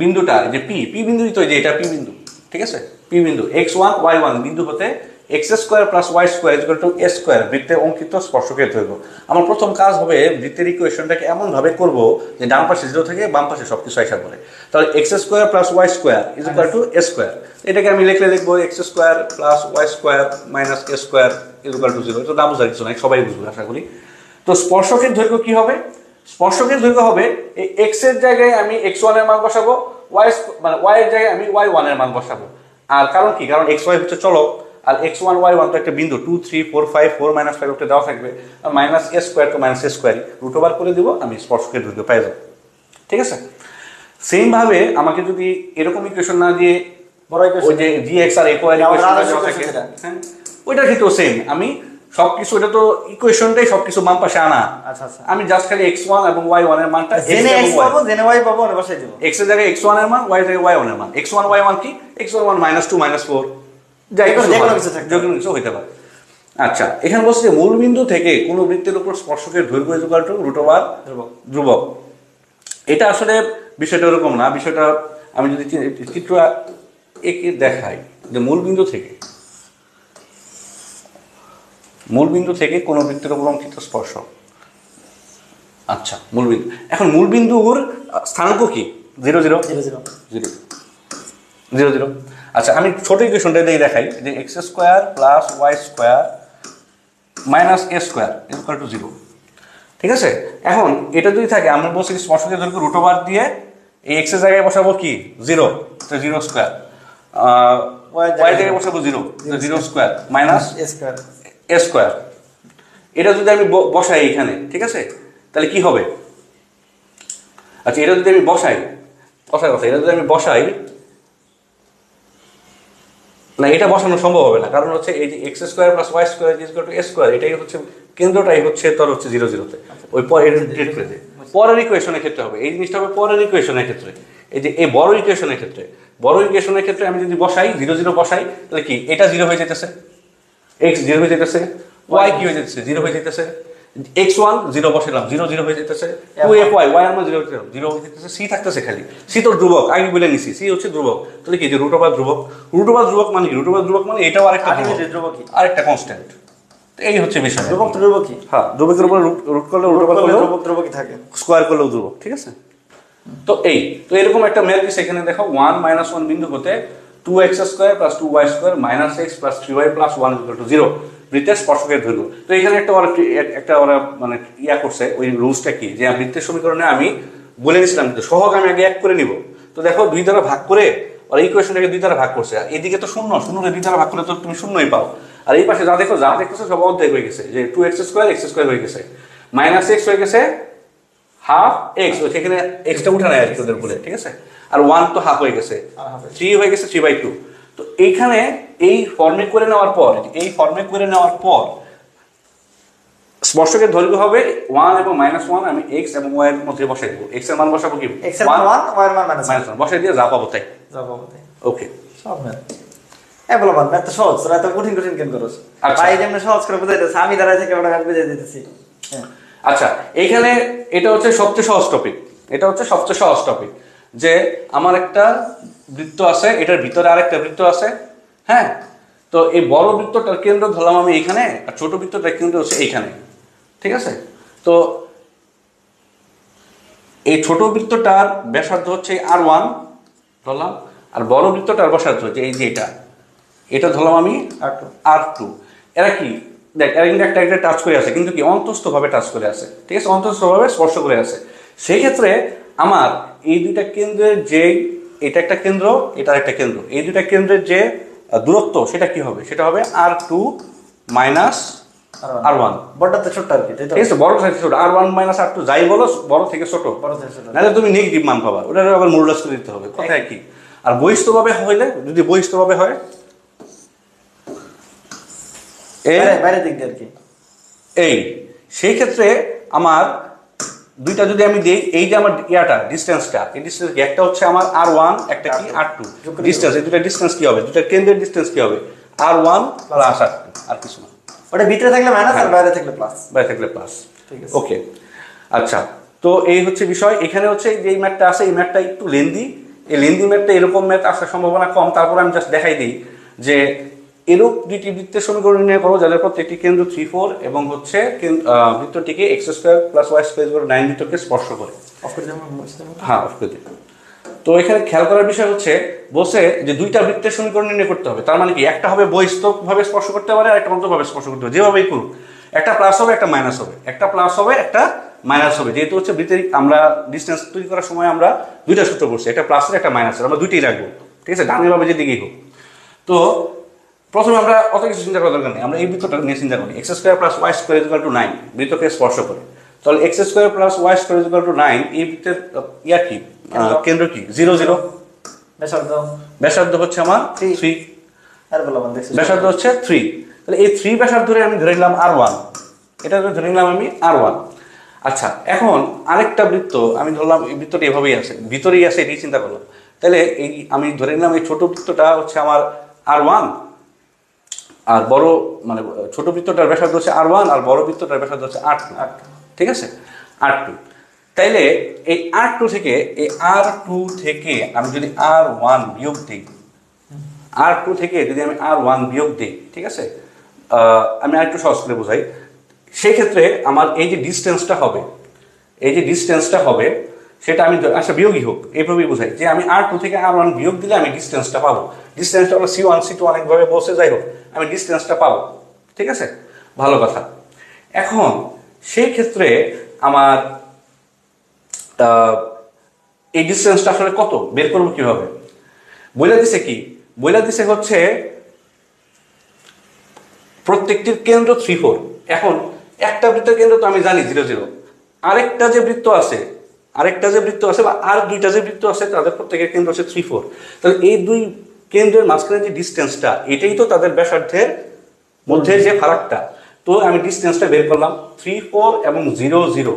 S3: বিন্দুটা, যে পি বিন্দুই তো, যে এটা পি বিন্দু, ঠিক আছে, পি বিন্দু x1 y1 বিন্দু হতে x² + y² = a² বৃত্তে অঙ্কিত স্পর্শকের দৈর্ঘ্য। আমার প্রথম কাজ হবে বৃত্তের ইকুয়েশনটাকে এমন ভাবে করব যে ডান পাশে 0 থেকে বাম পাশে সবকিছু আইসা পড়ে। তাহলে x² + y² = a²। এটাকে আমি লিখবো x² + y² - a² = 0। এটা না বোঝার কিছু নাই, সবাই বুঝবে আশা করি। তো স্পর্শকের দৈর্ঘ্য কি হবে? স্পর্শকের দৈর্ঘ্য হবে এই x এর জায়গায় আমি x1 এর মান বসাবো, y এর জায়গায় আমি y1 এর মান বসাবো। আর কারণ কি, কারণ xy হচ্ছে চলক, আর x1 y1 তো একটা বিন্দু, 2 3 4 5 4 - 5 ওটা দেওয়া থাকবে, আর -a² তো -a² √ করে দিব, আমি স্পর্শকের দৈর্ঘ্য পেয়ে যাব। ঠিক আছে, সেম ভাবে আমাকে যদি এরকম ইকুয়েশন না দিয়ে ওই যে gx আর ay ইকুয়েশনটা দেওয়া থাকে, হ্যাঁ ওইটার ক্ষেত্রেও সেম, আমি সবকিছু, এটা তো ইকুয়েশনটাই সবকিছু বাম পাশে আনা।
S4: আচ্ছা আচ্ছা,
S3: আমি জাস্ট খালি x1 এবং y1 এর মানটা
S4: জেনে x পাবো, জেনে y পাবো, আর বসাই দেব।
S3: x এর জায়গায় x1 এর মান, y এর জায়গায় y1 এর মান। x1 y1 কি, x1 -2 -4 যাই কিছু হইতে পারে। আচ্ছা, এখানে বলছে যে মূল বিন্দু থেকে কোন বৃত্তের উপর স্পর্শকের দৈর্ঘ্য √ ধ্রুবক। এটা আসলে বিষয়টা এরকম না। বিষয়টা আমি যদি চিত্র এঁকে দেখাই, যে মূল বিন্দু থেকে কোন বৃত্তের উপর অঙ্কিত স্পর্শক। আচ্ছা, মূল বিন্দু, এখন মূল বিন্দুর স্থানাঙ্ক কি 0 0 0 0 0। আচ্ছা, আমি ছোট ইকুয়েশনটা দিয়ে দেখাই, যে x² + y² - a² = 0। ঠিক আছে, এখন এটা যদি থাকে, আমরা বলছি স্পর্শকের দৈর্ঘ্য √ দিয়ে এই x এর জায়গায় বসাবো কি 0, তো 0² y এর জায়গায় বসাবো 0, তো 0² -a²। এটা যদি আমি বসাই এখানে, ঠিক আছে, তাহলে কি হবে? আচ্ছা, এটা যদি আমি বসাই, এটা যদি আমি বসাই না, এটা বসানো সম্ভব হবে না, কারণ হচ্ছে এই যে x² + y² = a², এটাই হচ্ছে কেন্দ্রটাই হচ্ছে তোর হচ্ছে 0 0-তে। ওই পরের ইকুয়েশনের ক্ষেত্রে হবে এই জিনিসটা, হবে পরের ইকুয়েশনের ক্ষেত্রে। এই যে এই বড় ইকুয়েশনের ক্ষেত্রে আমি যদি বসাই 0 0 বসাই, তাহলে কি এটা 0 হয়ে যেতেছে, x 0 হয়ে যেতেছে, y কি হয়ে যেতেছে 0 হয়ে যেতেছে, x1 0 বসালাম 0 0 হয়ে যেতেছে, 2fy y এর মান 0 0 হয়ে যেতেছে, c থাকতেছে খালি। c তো ধ্রুবক, আগে বলে নিছি, c হচ্ছে ধ্রুবক। তাহলে কি যে √ ধ্রুবক মানে কি, ধ্রুবক মানে এটাও আরেকটা ধ্রুবক, আরেকটা কনস্ট্যান্ট। এই হচ্ছে বিষয়।
S4: ধ্রুবক কি,
S3: হ্যাঁ, ধ্রুবকের উপর রুট করলে
S4: ধ্রুবকই থাকে,
S3: স্কয়ার করলেও ধ্রুবক। ঠিক আছে, তো এরকম একটা ম্যাথ এখানে দেখো, 1 - 1 বিন্দু হতে 2x² + 2y² - x + 3y + 1 = 0 বৃত্তের স্পর্শকের দৈর্ঘ্য। তো এখানে ওরা মানে করছে, ওই রুলসটা কি, যে বৃত্তের সমীকরণে আমি বলে দিয়েছিলাম সহগ আমি আগে 1 করে নিব। তো দেখো 2 দ্বারা ভাগ করে, আর ইকুয়েশনটাকে 2 দ্বারা ভাগ করছে, এদিকে তো শূন্য, 2 দ্বারা ভাগ করলে তো তুমি শূন্যই পাও। আর এই পাশে যা দেখতেছো সব অর্ধেক হয়ে গেছে, যে 2x² হয়ে গেছে, -x হয়ে গেছে ½ x, সেখানে এক্সটা উঠে নেয় আর কি ওদের বলে। ঠিক আছে, আর 1 তো হাফ হয়ে গেছে, 3 হয়ে গেছে 3/2। তো এইখানে এই ফর্মে করে নেওয়ার পর স্পর্শকের দৈর্ঘ্য হবে 1 এবং -1, আমি x এবং y এর মধ্যে বসাই দেব। x এর মান বসাবো কি,
S4: x এর মান 1, y এর মান
S3: -1 বসাই দিয়ে যা পাবো তাই। ওকে,
S4: সব ম্যাথ বলো ম্যাথ তো সহজ, তোরা এত কঠিন কঠিন কেন করছ?
S3: আচ্ছা।
S4: ভাই যেমন সহজ করে বুঝাইতেছে, আমি দাঁড়ায় থেকে ওটা ম্যাথ বুঝাই দিতেছি। হ্যাঁ
S3: আচ্ছা, এইখানে এটা হচ্ছে সবচেয়ে সহজ টপিক, এটা হচ্ছে সবচেয়ে সহজ টপিক যে আমার একটা বৃত্ত আছে, এটার ভিতরে আরেকটা বৃত্ত আছে, হ্যাঁ। তো এই বড় বৃত্তটার কেন্দ্র ধরলাম আমি এইখানে, আর ছোট বৃত্তটার কেন্দ্র হচ্ছে এইখানে, ঠিক আছে। তো এই ছোট বৃত্তটার ব্যাসার্ধ হচ্ছে R1 ধরলাম, আর বড় বৃত্তটার ব্যাসার্ধ হচ্ছে এই যে এটা ধরলাম আমি R2। এরা কি দেখ, এরা কিন্তু একটা একটা টাচ করে আছে, কিন্তু কি অন্তস্থভাবে টাচ করে আছে, ঠিক আছে, অন্তস্থভাবে স্পর্শ করে আছে। সেই ক্ষেত্রে আমার এই দুইটা কেন্দ্রের যে, এটা একটা কেন্দ্র, এটার একটা কেন্দ্র, এই দুইটা কেন্দ্রের যে দূরত্ব সেটা কি হবে, সেটা হবে R2 মাইনাস R1।
S4: বড়টা তো ছোট আর কি, তাই তো?
S3: ঠিক আছে, বড় থেকে ছোট, R1 মাইনাস R2 যাই বলো, বড় থেকে ছোট, নাহলে তুমি নেগেটিভ মান পাবা, ওটা আবার মূল্যাস করে দিতে হবে, কথা কি। আর বহিস্থভাবে হইলে, যদি বহিস্থভাবে হয়
S4: বাইরে দিক দিয়ে আর কি,
S3: এই সেই ক্ষেত্রে আমার দুইটা যদি আমি দেই, এই যে আমার ইয়াটা ডিসটেন্সটা, এই ডিসটেন্স একটা হচ্ছে আমার R1, একটা কি R2 ডিসটেন্স, এই দুটো ডিসটেন্স কি হবে, দুটো কেন্দ্রের ডিসটেন্স কি হবে, R1 প্লাস R2, আর কিছু না।
S4: ওটা ভিতরে থাকলে মাইনাস আর বাইরে থাকলে প্লাস,
S3: বাইরে থাকলে প্লাস,
S4: ঠিক আছে।
S3: ওকে, আচ্ছা। তো এই হচ্ছে বিষয়। এখানে হচ্ছে যে এই ম্যাথটা আছে, এই ম্যাথটা একটু লেন্দি, এই লেন্দি ম্যাথটা এরকম ম্যাথ আসার সম্ভাবনা কম। তারপর আমি জাস্ট দেখাই দিই যে এরূপ দুইটি বৃত্তের সমীকরণ নির্ণয় করো যাদের প্রত্যেকটি কেন্দ্র 3, 4 এবং হচ্ছে বৃত্তটিকে x² + y² 9 বৃত্তকে স্পর্শ করে। হ্যাঁ, অফ করে দিই। তো এখানে খেয়াল করার বিষয় হচ্ছে, বলছে যে দুইটা বৃত্তের সমীকরণ নির্ণয় করতে হবে। তার মানে কি, একটা হবে বহিস্থভাবে স্পর্শ করতে পারে, আর একটা অন্তঃভাবে স্পর্শ করতে হবে, যেভাবেই করুক। একটা প্লাস হবে, একটা মাইনাস হবে, একটা প্লাস হবে, একটা মাইনাস হবে। যেহেতু হচ্ছে বৃত্তের আমরা ডিসটেন্স তৈরি করার সময় আমরা দুইটা সূত্র করছি, একটা প্লাসের, একটা মাইনাসের, আমরা দুইটাই রাখবো, ঠিক আছে, ডানে বামে যেদিকেই হোক। তো প্রথমে আমরা অত কিছু চিন্তা করার দরকার নেই, আমরা এই বৃত্তটা নিয়ে চিন্তা করি। x² + y² = 9 বৃত্তকে স্পর্শ করে। তাহলে x² + y² = 9, এই বৃত্তের ইয়া কি, কেন্দ্র কি, 0, 0। ব্যাসার্ধ হচ্ছে আমার 3, ব্যাসার্ধ হচ্ছে 3। তাহলে এই 3 ব্যাসার্ধ ধরে আমি ধরে নিলাম R1, এটা ধরে নিলাম আমি R1। আচ্ছা, এখন আরেকটা বৃত্ত আমি ধরলাম, এই বৃত্তটা এভাবেই আছে, ভিতরেই আছে, এটাই চিন্তা করলাম। তাহলে এই আমি ধরে নিলাম এই ছোট বৃত্তটা হচ্ছে আমার R1, আর বড় মানে ছোট বৃত্তটার ব্যাসার্ধ হচ্ছে R1, আর বড় বৃত্তটার ব্যাসার্ধ হচ্ছে R2, ঠিক আছে, R2। তাইলে এই R2 থেকে, এই R2 থেকে আমি যদি R1 বিয়োগ দিই, R2 থেকে যদি আমি R1 বিয়োগ দিই, ঠিক আছে, আমি আরেকটু সহজ করে বোঝাই। সেই ক্ষেত্রে আমার এই যে ডিসটেন্সটা হবে, এই যে ডিসটেন্সটা হবে সেটা আমি, আচ্ছা বিয়োগই হোক, এইভাবেই বোঝাই যে আমি R2 থেকে R1 বিয়োগ দিলে আমি ডিসটেন্সটা পাবো। ডিসটেন্সটা আমরা C1, C2 অনেকভাবে বলছে, যাই হোক আমি ডিসটেন্সটা পাবো, ঠিক আছে, ভালো কথা। এখন সেই ক্ষেত্রে আমার এই ডিসটেন্সটা আসলে কত বের করবো কিভাবে, বইলা দিছে কি, বইলা দিছে হচ্ছে প্রত্যেকটির কেন্দ্র 3, 4। এখন একটা বৃত্তের কেন্দ্র তো আমি জানি 0, 0। আরেকটা যে বৃত্ত আছে বা আর দুইটা যে বৃত্ত আছে, তাদের প্রত্যেকের কেন্দ্র হচ্ছে 3, 4। তাহলে এই দুই কেন্দ্রের মাঝখানে যে ডিসটেন্সটা, এটাই তো তাদের ব্যাসার্ধের মধ্যে যে ফারাকটা। তো আমি ডিসটেন্সটা বের করলাম, 3, 4 এবং 0, 0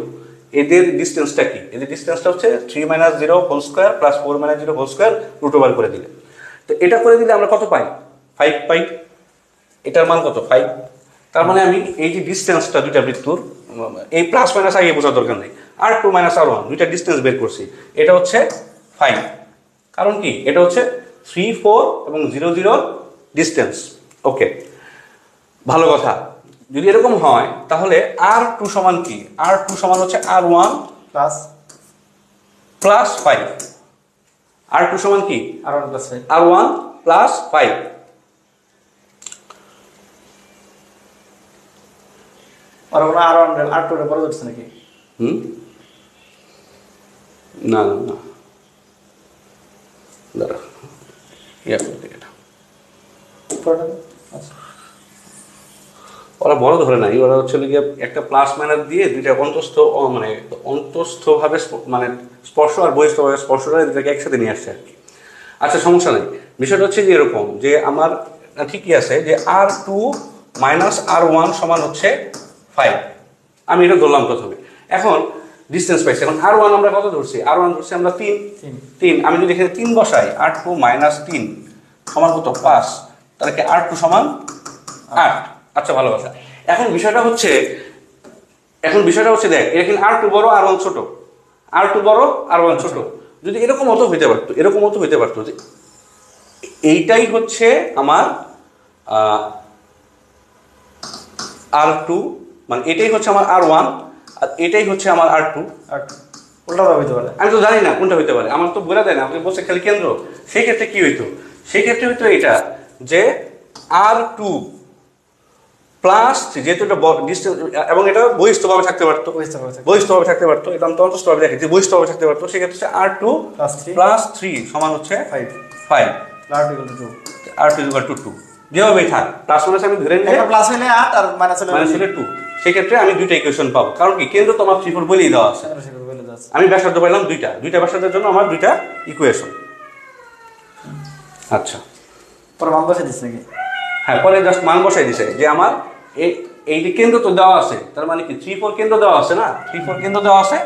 S3: এদের ডিসটেন্সটা কি, এদের ডিসটেন্সটা হচ্ছে 3 - 0 whole square plus 4 - 0 whole square √ করে দিলে। তো এটা করে দিলে আমরা কত পাই, 5 পাই। এটার মান কত, 5। তার মানে আমি এই যে ডিসটেন্সটা দুইটা বৃত্তর, এই প্লাস মাইনাস আগে বোঝার দরকার নেই, R2 - R1 দুইটা ডিসটেন্স বের করছি, এটা হচ্ছে 5। কারণ কি, এটা হচ্ছে 3, 4 এবং 0, 0 ডিসটেন্স। ওকে, ভালো কথা। যদি এরকম হয় তাহলে R2 সমান কি, R2 সমান হচ্ছে R1 প্লাস 5। R2 সমান কি, R1 প্লাস 5।
S4: আর ওনা R2 এর বড় হচ্ছে নাকি?
S3: না না না, দাঁড়া, ইয়া করে দিই এটা।
S4: আচ্ছা,
S3: ওরা বড় ধরে নাই, ওরা হচ্ছে গিয়ে একটা প্লাস মাইনাস দিয়ে দুইটা অন্তস্থ, মানে অন্তস্থভাবে মানে স্পর্শ আর বহিস্থভাবে স্পর্শটা এটাকে একসাথে নিয়ে আসছে আর কি। আচ্ছা, সমস্যা নেই। বিষয়টা হচ্ছে যে এরকম যে আমার ঠিকই আছে যে R2 - R1 সমান হচ্ছে 5, আমি এটা ধরলাম প্রথমে। এখন ডিস্টেন্স পাইছি, এখন R1 আমরা কত ধরছি? R1 ধরছি আমরা 3। আমি যদি এখানে 3 বসাই, R2 মাইনাস 3 সমান কত? 5। তাহলে কি R2 সমান 8। আচ্ছা, ভালো কথা। এখন বিষয়টা হচ্ছে দেখ, এখানে R2 বড়, R1 ছোট, R2 বড়, R1 ছোট। যদি এরকম মতো হইতে পারতো যে এইটাই হচ্ছে আমার R2, মানে এটাই হচ্ছে আমার R1 আর এটাই হচ্ছে আমার R2।
S4: উল্টা হইতে পারে,
S3: আমি তো জানি না কোনটা হইতে পারে, আমার তো বোঝা যায় না, আপনি বলছে খালি কেন্দ্র। সেই ক্ষেত্রে কি হইতো? সেই ক্ষেত্রে হইতো এটা যে R2 প্লাস, যেহেতু এটা ডিস্টেন্স এবং এটা বহিস্থভাবে থাকতে পারতো, এটা আমি অন্তস্থভাবে দেখি যে বহিস্থভাবে থাকতে পারতো। সেক্ষেত্রে হচ্ছে R2 প্লাস 3 সমান হচ্ছে 5। R2 = 2। যেভাবেই থাক, প্লাস মাইনাস আমি ধরে নিলে
S4: প্লাস হলে 8 আর মাইনাস হলে
S3: 2। সেক্ষেত্রে আমি দুইটা ইকুয়েশন পাবো, কারণ কি কেন্দ্র তো আমার 3 4 বলেই দেওয়া আছে। আমি ব্যাসার্ধ পাইলাম দুইটা ব্যাসার্ধের জন্য আমার দুইটা ইকুয়েশন। আচ্ছা,
S4: পরে মান বসাই দিস নাকি?
S3: হ্যাঁ, পরে জাস্ট মান বসাই দিছে যে আমার এই যে কেন্দ্র তো দেওয়া আছে, তার মানে কি 3 4 কেন্দ্র দেওয়া আছে না, 3 4 কেন্দ্র দেওয়া আছে।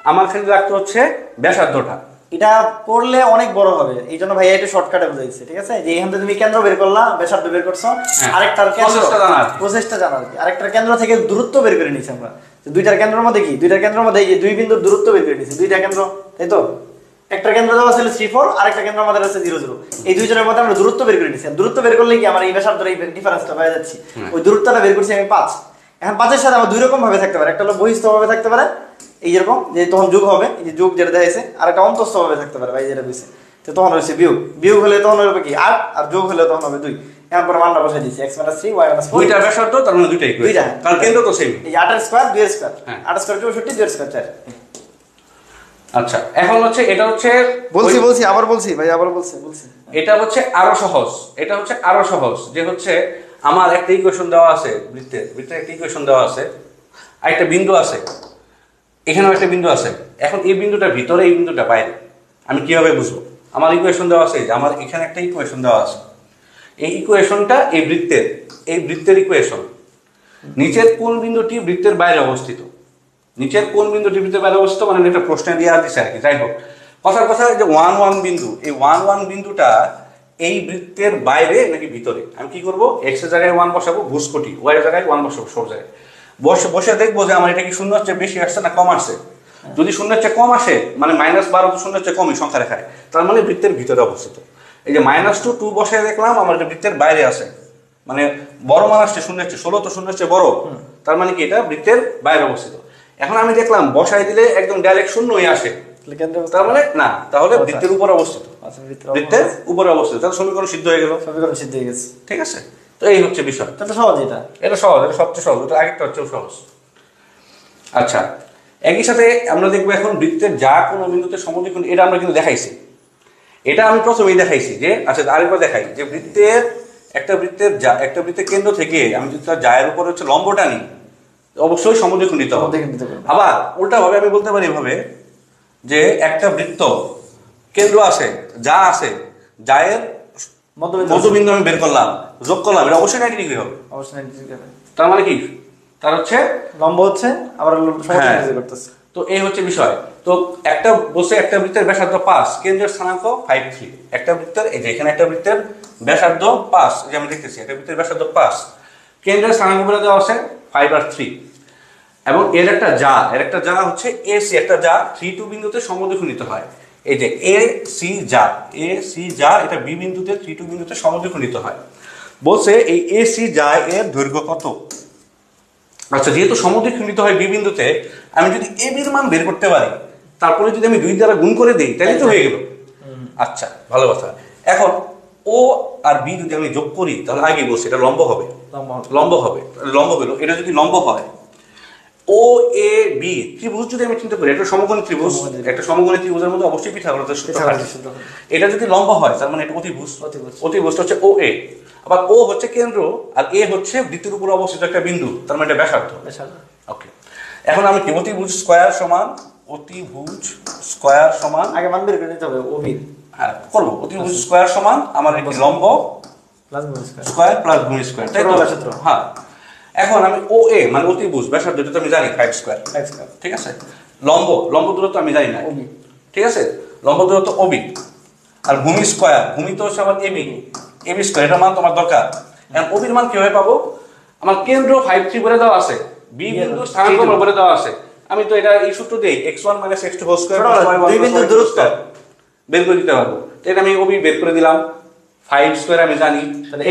S3: আমার খালি রাখতে হচ্ছে ব্যাসার্ধটা।
S4: এটা করলে অনেক বড় হবে, এই জন্য ভাইয়া এটা শর্টকাটে বুঝাইছে, ঠিক আছে? যে এখান থেকে তুমি কেন্দ্র বের করলা, ব্যাসার্ধ বের করছো, আরেকটার কেন্দ্র প্রসেসটা জানার কি, আরেকটার কেন্দ্র থেকে দূরত্ব বের করে নিছি আমরা। দুইটার কেন্দ্রের মধ্যে কি, দুইটার কেন্দ্রের মধ্যে এই যে দুই বিন্দুর দূরত্ব বের করে নিছি, দুইটা কেন্দ্র, তাই তো? একটা কেন্দ্র দেওয়া ছিল 3 4, আরেকটা কেন্দ্র আমাদের আছে 0 0। এই দুইজনের মধ্যে আমরা দূরত্ব বের করে নিছি। দূরত্ব বের করলে কি আমার এই ব্যাসার্ধের এই ডিফারেন্সটা পেয়ে যাচ্ছি। ওই দূরত্বটা বের করছি আমি 5। এখন 5 এর সাথে আমার দুই রকম ভাবে থাকতে পারে, একটা হলো বহিস্থভাবে থাকতে পারে এই যেরকম, যে তখন যোগ হবে, এই যে যোগ যেটা দেখাইছে, আর একটা অন্তস্থভাবে থাকতে পারে ভাই যেটা বুঝছে, তো তখন হচ্ছে বিয়োগ হলে তখন হবে কি 8, আর যোগ হলে তখন হবে 2। এখন পরে মানটা বসাই দিয়েছি x - 3 y - 4,
S3: দুইটা ব্যাসার্ধ, তার মানে দুইটা ইকুয়েশন, কারণ কেন্দ্র তো সেম।
S4: এই 8 এর স্কয়ার 2 এর স্কয়ার, 8 স্কয়ার 64, 2 এর স্কয়ার 4।
S3: আচ্ছা, এখন হচ্ছে এটা হচ্ছে
S4: আবার বলছি
S3: এটা হচ্ছে আরো সহজ, যে হচ্ছে আমার একটা ইকুয়েশন দেওয়া আছে, বৃত্তের একটা ইকুয়েশন দেওয়া আছে, আর একটা বিন্দু আছে, এখানেও একটা বিন্দু আছে। এখন এই বিন্দুটা ভিতরে, এই বিন্দুটা বাইরে, আমি কিভাবে বুঝবো? আমার ইকুয়েশন দেওয়া আছে, যে আমার এখানে একটা ইকুয়েশন দেওয়া আছে, এই ইকুয়েশনটা এই বৃত্তের ইকুয়েশন। নিচের কোন বিন্দুটি বৃত্তের বাইরে অবস্থিত, মানে একটা প্রশ্ন দিয়ে দিচ্ছে আর কি। যাই হোক, কথার কথা যে 1 1 বিন্দু, এই 1 1 বিন্দুটা এই বৃত্তের বাইরে নাকি ভিতরে? আমি কি করবো? x এর জায়গায় 1 বসাবো ঘুষকটি, y এর জায়গায় 1 বসাবো সব জায়গায়। বসে দেখবো যে আমার এটা কি শূন্যের চেয়ে বেশি আসছে না কম আসছে। যদি শূন্যের চেয়ে কম আসে, মানে -12 তো শূন্যের চেয়ে কমই সংখ্যা রেখায়, তার মানে বৃত্তের ভিতরে অবস্থিত। এই যে -2 বসে দেখলাম আমার এটা বৃত্তের বাইরে আছে, মানে বড় মান আসছে শূন্যের চেয়ে, 16 তো শূন্যের চেয়ে বড়, তার মানে কি এটা বৃত্তের বাইরে অবস্থিত। এখন আমি দেখলাম বসাই দিলে একদম ডাইরেক্ট শূন্যই আসে, তার মানে না, তাহলে বৃত্তের উপরে অবস্থিত, তাহলে সমীকরণ সিদ্ধ হয়ে গেছে। ঠিক আছে, তো এই হচ্ছে বিষয়।
S4: এটা সহজ,
S3: এটা সবচেয়ে সহজ, এটা আগেরটা হচ্ছে সহজ। আচ্ছা, একই সাথে আমরা দেখবো এখন বৃত্তের যা কোনো বিন্দুতে সমদ্বিখণ্ড, এটা আমরা কিন্তু দেখাইছি, এটা আমি প্রথমেই দেখাইছি যে, আচ্ছা আরেকবার দেখাই যে একটা বৃত্তের কেন্দ্র থেকে আমি যদি তার জায়ের উপরে হচ্ছে লম্বটা নিই, অবশ্যই সমদ্বিখণ্ডিত হবে। আবার উল্টা ভাবে আমি বলতে পারি এভাবে যে একটা বৃত্ত কেন্দ্র আছে, যা আছে, জায়ের মধ্যবিন্দু আমি বের করলাম, যোগ করলাম, এটা অবশ্যই 90 ডিগ্রি হবে। তার মানে কি, তার হচ্ছে
S4: লম্ব হচ্ছে আবার সমদ্বিখণ্ড করতেছে।
S3: তো এই হচ্ছে বিষয়। তো একটা বৃত্তের ব্যাসার্ধ 5, কেন্দ্রের স্থানাঙ্ক 5 3। একটা বৃত্তের, এই যে এখানে একটা বৃত্তের ব্যাসার্ধ 5, যে আমি দেখতেছি একটা বৃত্তের ব্যাসার্ধ 5, কেন্দ্রের স্থানাঙ্ক বলে দেওয়া আছে 5 আর 3, এবং এর একটা যা হচ্ছে AC, একটা যা 3 2 বিন্দুতে সমদ্বিখণ্ডিত হয়। এই যে AC যা এটা B বিন্দুতে 3 2 বিন্দুতে সমদ্বিখণ্ডিত হয়। বলছে এই AC যা এর দৈর্ঘ্য কত? আচ্ছা, যেহেতু সমদ্বিখণ্ডিত হয় B বিন্দুতে, আমি যদি AB এর মান বের করতে পারি, তারপরে যদি আমি 2 দ্বারা গুণ করে দিই, তাহলে তো হয়ে গেল। আচ্ছা, ভালো কথা। এখন O আর B যদি আমি যোগ করি, তাহলে আগে বলছি এটা লম্ব হবে। এটা যদি লম্ব হয়, OAB ত্রিভুজ যদি আমি চিন্তা করি, একটা সমকোণী ত্রিভুজের মধ্যে অবশ্যই পিথাগোরাসের সূত্র থাকে। এটা যদি লম্ব হয়, তার মানে এটা অতিভুজ হচ্ছে OA। আবার O হচ্ছে কেন্দ্র, আর A হচ্ছে বৃত্তের উপর অবস্থিত একটা বিন্দু, তার মানে এটা ব্যাসার্ধ। ওকে, এখন আমি কি অতিভুজ স্কয়ার সমান
S4: আগে মান বের করে নিতে হবে OB।
S3: হ্যাঁ, করব। অতিভুজ স্কয়ার সমান আমার একটি লম্ব
S4: প্লাস ভূমি স্কয়ার
S3: স্কয়ার প্লাস ভূমি স্কয়ার, তাই তো? হ্যাঁ, এখন আমি ও এ মানে অতিভুজ ব্যাসার্ধ যেটা তো আমি জানি 5 স্কয়ার, ঠিক আছে। লম্ব দূরত্ব আমি জানি না, ঠিক আছে, লম্ব দূরত্ব ওবি। আর ভূমি স্কয়ার, ভূমি তো হচ্ছে আমার এবি স্কয়ার, এটা মান তোমার দরকার। এখন ওবির মান কিভাবে পাবো? আমার কেন্দ্র 5 3 বলে দেওয়া আছে, বি বিন্দু স্থানাঙ্ক বলে দেওয়া আছে। আমি তো এটা এই সূত্র দেই x1 - x2 হোল স্কয়ার
S4: দুই বিন্দুর দূরত্ব
S3: বের করে দিতে পারবো। তো এটা আমি ওবি বের করে দিলাম, 5 স্কয়ার আমি জানি, তাহলে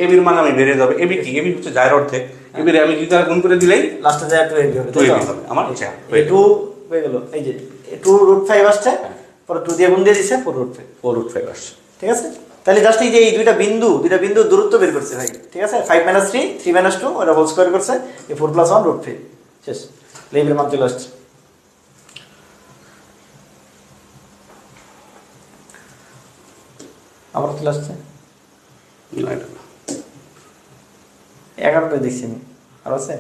S3: এবির মান আমি বেরিয়ে যাবে। এবি কি? এবি হচ্ছে জায়ের অর্ধেক। এবি আমি 2 দ্বারা গুণ করে দিলেই
S4: লাস্টে যায় 2 এবি হবে,
S3: 2 এবি হবে আমার। আচ্ছা
S4: 2 হয়ে গেল। এই যে 2√5 আসছে, পরে 2 দিয়ে গুণ দিয়ে দিছে
S3: 4√5 আসছে,
S4: ঠিক আছে। তাহলে জাস্ট এই যে এই দুইটা বিন্দু দূরত্ব বের করছে ভাই, ঠিক আছে। 5 - 3 3 - 2 ওটা হোল স্কয়ার করছে, এই 4 + 1 √5 শেষ। লেবের মান চলে আসছে। আবার চলে আসছে
S3: না এটা না।
S4: 11টা দেখছি আমি, আর আছে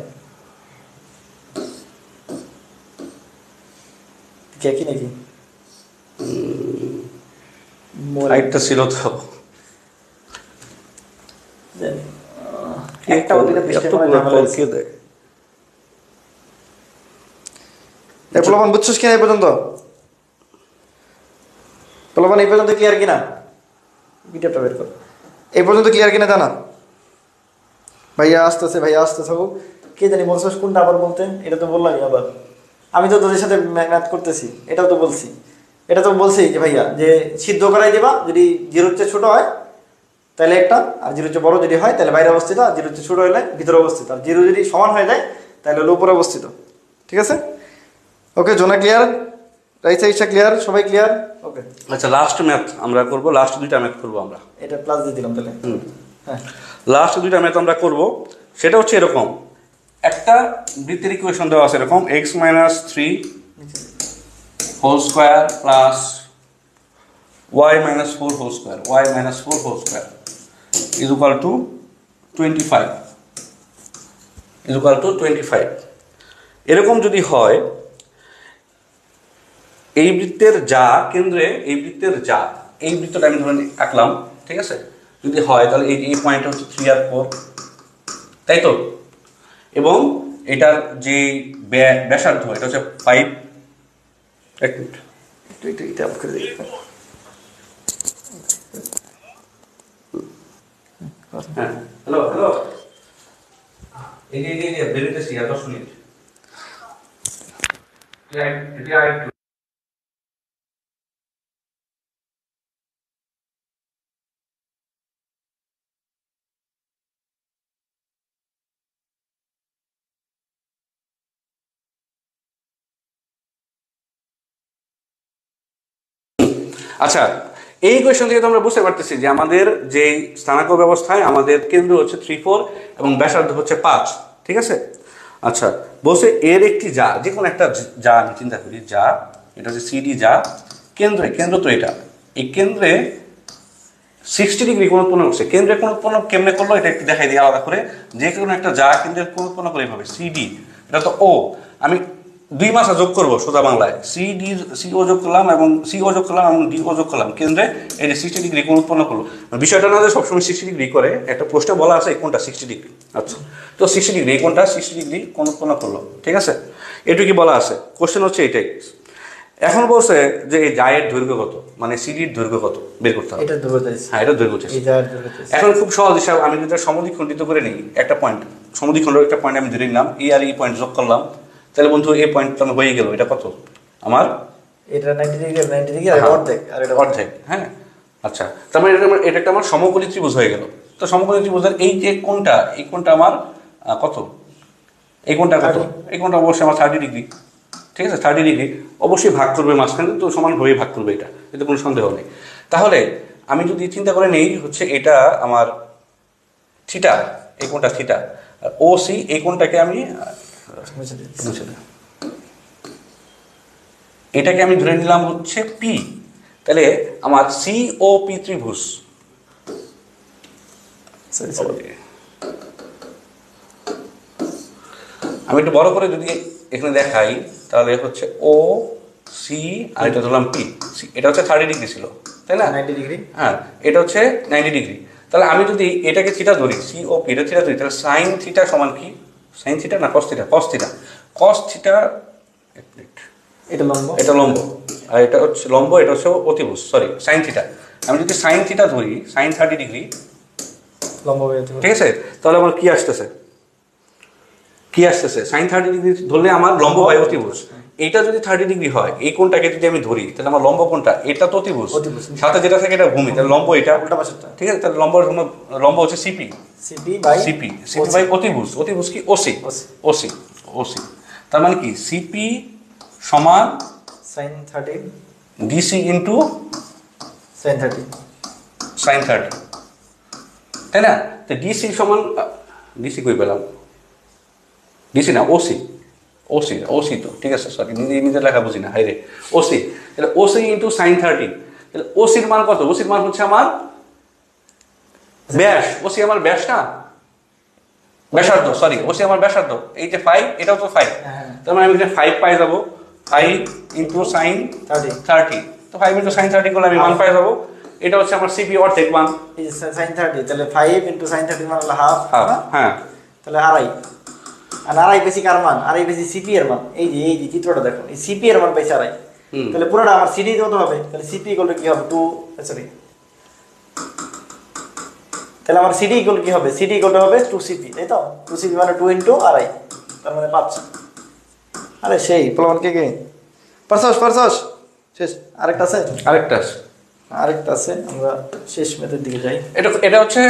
S4: কি নাকি
S3: লাইটটা ছিল তো
S4: একটা ওদিকে বৃষ্টি করে ঝামেলা হচ্ছে।
S3: কে দেয়?
S1: এই প্রলোভন বুঝছিস কিনা এই পর্যন্ত? প্রলোভন এই পর্যন্ত ক্লিয়ার কিনা?
S4: ভিডিওটা বের কর।
S1: এই পর্যন্ত ক্লিয়ার কিনা জানা? ভাইয়া আসতেছে হোক।
S4: কে জানি বলছিস কোনটা আবার বলতে? এটা তো বললামই আবার। আমি তো তোদের সাথে ম্যাথ করতেছি, এটাও তো বলছি। এটা তো বলছি যে ভাইয়া যে সিদ্ধ করাই দিবা, যদি 0 চেয়ে ছোট হয় তাহলে একটা, আর 0 চেয়ে বড় যদি হয় তাহলে বাইরে অবস্থিত, আর 0 চেয়ে ছোট হলে ভিতরে অবস্থিত, আর 0 যদি সমান হয়ে যায় তাহলে হলো উপরে অবস্থিত, ঠিক আছে। ওকে, জোনা ক্লিয়ার, রাইট সাইডটা ক্লিয়ার, সবাই ক্লিয়ার? ওকে।
S3: আচ্ছা লাস্ট ম্যাথ আমরা করব, লাস্ট দুইটা ম্যাথ করব আমরা।
S4: এটা প্লাস দিয়ে দিলাম তাহলে। হ্যাঁ,
S3: লাস্ট দুইটা ম্যাথ আমরা করব। সেটা হচ্ছে এরকম, একটা বৃত্তের ইকুয়েশন দেওয়া আছে এরকম, x - 3 whole square plus y - 4 whole square, y - 4 whole square is equal to 25 এরকম যদি হয়, এই বৃত্তের যা কেন্দ্রে, এই বৃত্তটা আমি ধরে আঁকলাম, ঠিক আছে। যদি হয় তাহলে এই পয়েন্ট হচ্ছে 3 আর 4, তাই তো। এবং এটার যে ব্যাসার্ধ এটা হচ্ছে 5। এক মিনিট,
S4: এটা অফ করে দিই।
S3: হ্যাঁ হ্যালো এই যে বেরিতেছি আর 10 মিনিট। আচ্ছা, এই কোয়েশ্চন থেকে তোমরা বুঝতে পারতেছি যে আমাদের যে স্থানাঙ্ক ব্যবস্থায় আমাদের কেন্দ্র হচ্ছে 3 4 এবং ব্যাসার্ধ হচ্ছে 5, ঠিক আছে। আচ্ছা বলছে এর একটি যা, যে কোনো একটা যা আমি চিন্তা করি, যা এটা হচ্ছে সিডি যা, কেন্দ্র তো এটা, এই কেন্দ্রে 60 ডিগ্রি কোণ উৎপন্ন করছে। কেন্দ্রের কোণ উৎপন্ন কেমনে করলো এটা একটু দেখাই দিই আলাদা করে। যে কোনো একটা যা কেন্দ্রের কোণ উৎপন্ন করে এইভাবে, সিডি এটা তো ও, আমি 2 মাসা যোগ করবো সোজা বাংলায়, সিও যোগ করলাম এবং ডিও যোগ করলাম, কেন্দ্রে এই যে 60 ডিগ্রি কোণ উৎপন্ন করলো। বিষয়টা না যে সবসময় 60 ডিগ্রি করে, একটা প্রশ্নে বলা আছে এই কোণটা 60 ডিগ্রি। আচ্ছা, তো 60 ডিগ্রি, এই কোণটা 60 ডিগ্রি কোণ উৎপন্ন করলো, ঠিক আছে। এটুকু বলা আছে, কোশ্চেন হচ্ছে এটাই। এখন বলছে যে এই জায়ের দৈর্ঘ্য কত, মানে সিডির দৈর্ঘ্য কত বের করতে হবে।
S4: এটা দৈর্ঘ্য চাইছে।
S3: হ্যাঁ, এটা দৈর্ঘ্য চাইছে। এখন খুব সহজ হিসাব, আমি যদি সমদ্বিখণ্ডিত করে নিই, একটা পয়েন্ট সমদ্বিখণ্ড, একটা পয়েন্ট আমি ধরে নিলাম, এই আর এই পয়েন্ট যোগ করলাম, তাহলে বন্ধু এই পয়েন্টটা হয়ে গেল, এটা কত আমার,
S4: এটা 90 ডিগ্রি আর অর্ধেক, আর এটা
S3: অর্ধেক। হ্যাঁ, আচ্ছা, তার মানে এটা একটা আমার সমকোণী ত্রিভুজ হয়ে গেল। তো সমকোণী ত্রিভুজের এই যে কোণটা, এই কোণটা আমার কত, এই কোণটা কত, এই কোণটা অবশ্যই আমার 30 ডিগ্রি, ঠিক আছে। 30 ডিগ্রি অবশ্যই ভাগ করবে মাঝখানে, তো সমান হয়ে ভাগ করবে, এটা এতে কোনো সন্দেহ নেই। তাহলে আমি যদি চিন্তা করে নেই হচ্ছে এটা আমার থিটা, এই কোণটা থিটা, আর ও সি এই কোণটাকে আমি এটাকে আমি ধরে নিলাম হচ্ছে পি। তাহলে আমার সি ও পি ত্রিভুজ, আমি একটু বড় করে যদি এখানে দেখাই, তাহলে হচ্ছে ও সি আর এটা ধরলাম পি। এটা হচ্ছে 30 ডিগ্রি ছিল, তাই না?
S4: 90 ডিগ্রি।
S3: হ্যাঁ, এটা হচ্ছে 90 ডিগ্রি। তাহলে আমি যদি এটাকে থিটা ধরি COP এটা থিটা ধরি, তাহলে সাইন থিটা সমান কি? সাইন থিটা না cos theta? Cos theta. Cos theta, এক মিনিট,
S4: এটা লম্ব,
S3: এটা লম্ব আর এটা হচ্ছে লম্ব, এটা হচ্ছে অতিভুজ, সরি সাইন থিটা। আমি যদি সাইন থিটা ধরি সাইন 30 ডিগ্রি,
S4: লম্ব বাই অতিভুজ,
S3: ঠিক আছে, তাহলে আমার কি আসতেছে? কি আসতেছে? সাইন 30 ডিগ্রি ধরলে আমার লম্ব বাই অতিভুজ। এটা যদি 30 ডিগ্রি হয়, এই কোণটাকে যদি আমি ধরি, তাহলে আমার লম্ব কোণটা এটা তো অতিভুজ, সাথে যেটা থাকে এটা ভূমি, তাহলে লম্ব এটা
S4: উল্টা পাশেরটা,
S3: ঠিক আছে। তাহলে লম্ব হচ্ছে সিপি সিপি বাই অতিভুজ। অতিভুজ কি? OC OC OC. তার মানে কি? সিপি সমান
S4: sine 30
S3: DC into
S4: sine 30,
S3: sine 30, তাই না? তো ডিসি সমান, ডিসি কই পেলাম? ডিসি না, ওসি ওসি ওসি তো ঠিক আছে, সরি নিজের লেখা বুঝি না, হাইরে ওসি। তাহলে ওসি ইন্টু সাইন 30, তাহলে ওসির মান কত? ওসির মান হচ্ছে আমার ব্যাস। ওসি আমার ব্যাস না, ব্যাসার্ধ, সরি ওসি আমার ব্যাসার্ধ। এই যে 5, এটাও তো 5, তার মানে আমি এখানে 5 পাই যাবো, 5 ইন্টু সাইন 30। তো 5 ইন্টু সাইন 30 করলে আমি মান পাই যাবো। এটা হচ্ছে আমার সিপি অর্ধেক মান,
S4: এই যে সাইন 30, তাহলে 5 ইনটু সাইন 30 মানে হলো হাফ,
S3: হ্যাঁ,
S4: তাহলে আড়াই। আর আড়াই বেশি কার মান? আড়াই বেশি সিপি এর মান। এই যে চিত্রটা দেখো, এই সিপি এর মান পাইছে আড়াই, তাহলে পুরোটা আমার সিডি কত হবে? তাহলে সিপি ইকুয়াল টু কি হবে? 2, সরি, তাহলে আমার সিডি ইকুয়াল কি হবে? সিডি ইকুয়াল টু হবে 2 সিপি, তাই তো? 2 সিপি মানে 2 ইনটু আড়াই, তার মানে 5। আরে সেই প্রমাণ কে পারছস শেষ। আরেকটা আছে, আরেকটা আছে, আমরা শেষ মেথের দিকে যাই।
S3: এটা হচ্ছে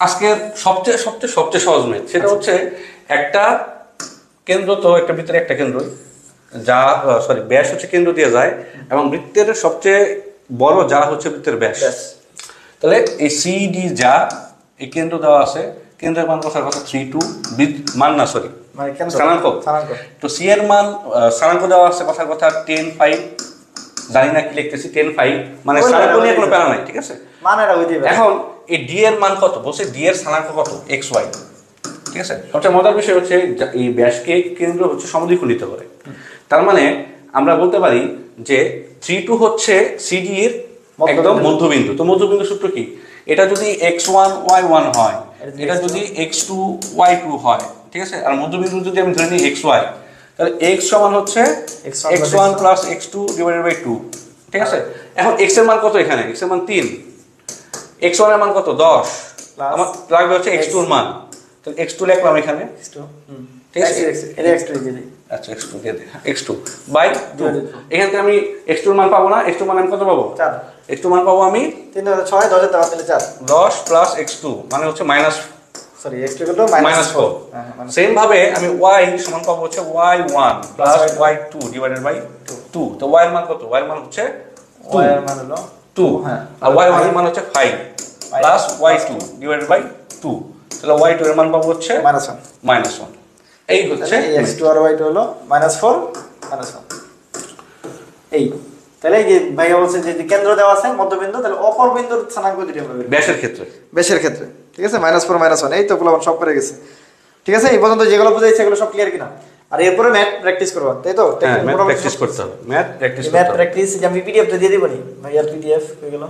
S3: আজকের সবচেয়ে সবচেয়ে সবচেয়ে সহজ ম্যাথ। সেটা হচ্ছে একটা কেন্দ্র, তো একটা বৃত্তের একটা কেন্দ্র, যা সরি ব্যাস হচ্ছে কেন্দ্র দিয়ে যায়, এবং বৃত্তের সবচেয়ে বড় যা হচ্ছে বৃত্তের ব্যাস। তাহলে এই সিডি যা, এই কেন্দ্র দেওয়া আছে, কেন্দ্রের মান কথা 3 2 মান না, সরি
S4: মানে
S3: স্থানাঙ্ক। তো সি এর মান স্থানাঙ্ক দেওয়া আছে কথার কথা 10 5, জানি না কি লিখতেছি, 10 5 মানে স্থানাঙ্ক নিয়ে কোনো প্যারা নাই, ঠিক আছে।
S4: মানেরা হইতে পারে।
S3: এখন এই ডি এর মান কত? বলছে ডি এর স্থানাঙ্ক কত? এক্স ওয়াই, ঠিক আছে। সবচেয়ে মজার বিষয় হচ্ছে এই ব্যাসকে কেন্দ্র হচ্ছে সমদ্বিখণ্ডিত করে। তার মানে আমরা বলতে পারি যে 3 2 হচ্ছে সিডি এর একদম মধ্যবিন্দু। তো মধ্যবিন্দু সূত্র কি? এটা যদি x1 y1 হয়, এটা যদি x2 y2 হয়, ঠিক আছে। আর মধ্যবিন্দু যদি আমি ধরে নিই xy, তাহলে x সমান হচ্ছে x1 plus x2 divided by 2, ঠিক আছে। এখন x এর মান কত? এখানে x এর মান 3, x1 এর মান কত? 10, আমার লাগবে হচ্ছে x2 এর মান, তাহলে x2 লিখলাম এখানে, ঠিক আছে।
S4: এটা x2 দিয়ে দিই,
S3: আচ্ছা x2 দিয়ে দে, x2 বাই 2। এখান থেকে আমি x2 এর মান পাবো না, x2 মান আমি কত পাবো?
S4: 4,
S3: x2 মান পাবো আমি
S4: 3 6, 10 এর দাও তাহলে 4,
S3: 10 প্লাস x2 মানে হচ্ছে minus,
S4: sorry x2 equal to
S3: -4। Same ভাবে আমি y সমান পাবো হচ্ছে y1 plus y2 divided by 2। তো y এর মান কত? y এর মান হচ্ছে
S4: y এর মান হলো
S3: 2, আর y1 এর মান হচ্ছে 5 প্লাস y2 ডিভাইডেড বাই 2। তাহলে y2 এর মান পাবো হচ্ছে -1। এই হচ্ছে
S4: x2 আর y2 হলো -4 -1। এই তাহলে এই যে ভাইয়া বলছে যে কেন্দ্র দেওয়া আছে মধ্যবিন্দু, তাহলে অপর বিন্দুর স্থানাঙ্ক যেটা হবে
S3: ব্যাসের ক্ষেত্রে,
S4: ঠিক আছে, -4 -1। এই তো পোলাপান সব করে গেছে, ঠিক আছে। এই পর্যন্ত যেগুলো বুঝাইছে এগুলো সব ক্লিয়ার কিনা? আর এরপরে ম্যাথ প্র্যাকটিস করবা, তাই তো?
S3: ম্যাথ প্র্যাকটিস করতে হবে, ম্যাথ
S4: প্র্যাকটিস যে আমি পিডিএফ টা দিয়ে দিব নি, ভাইয়ার পিডিএফ হয়ে গেল,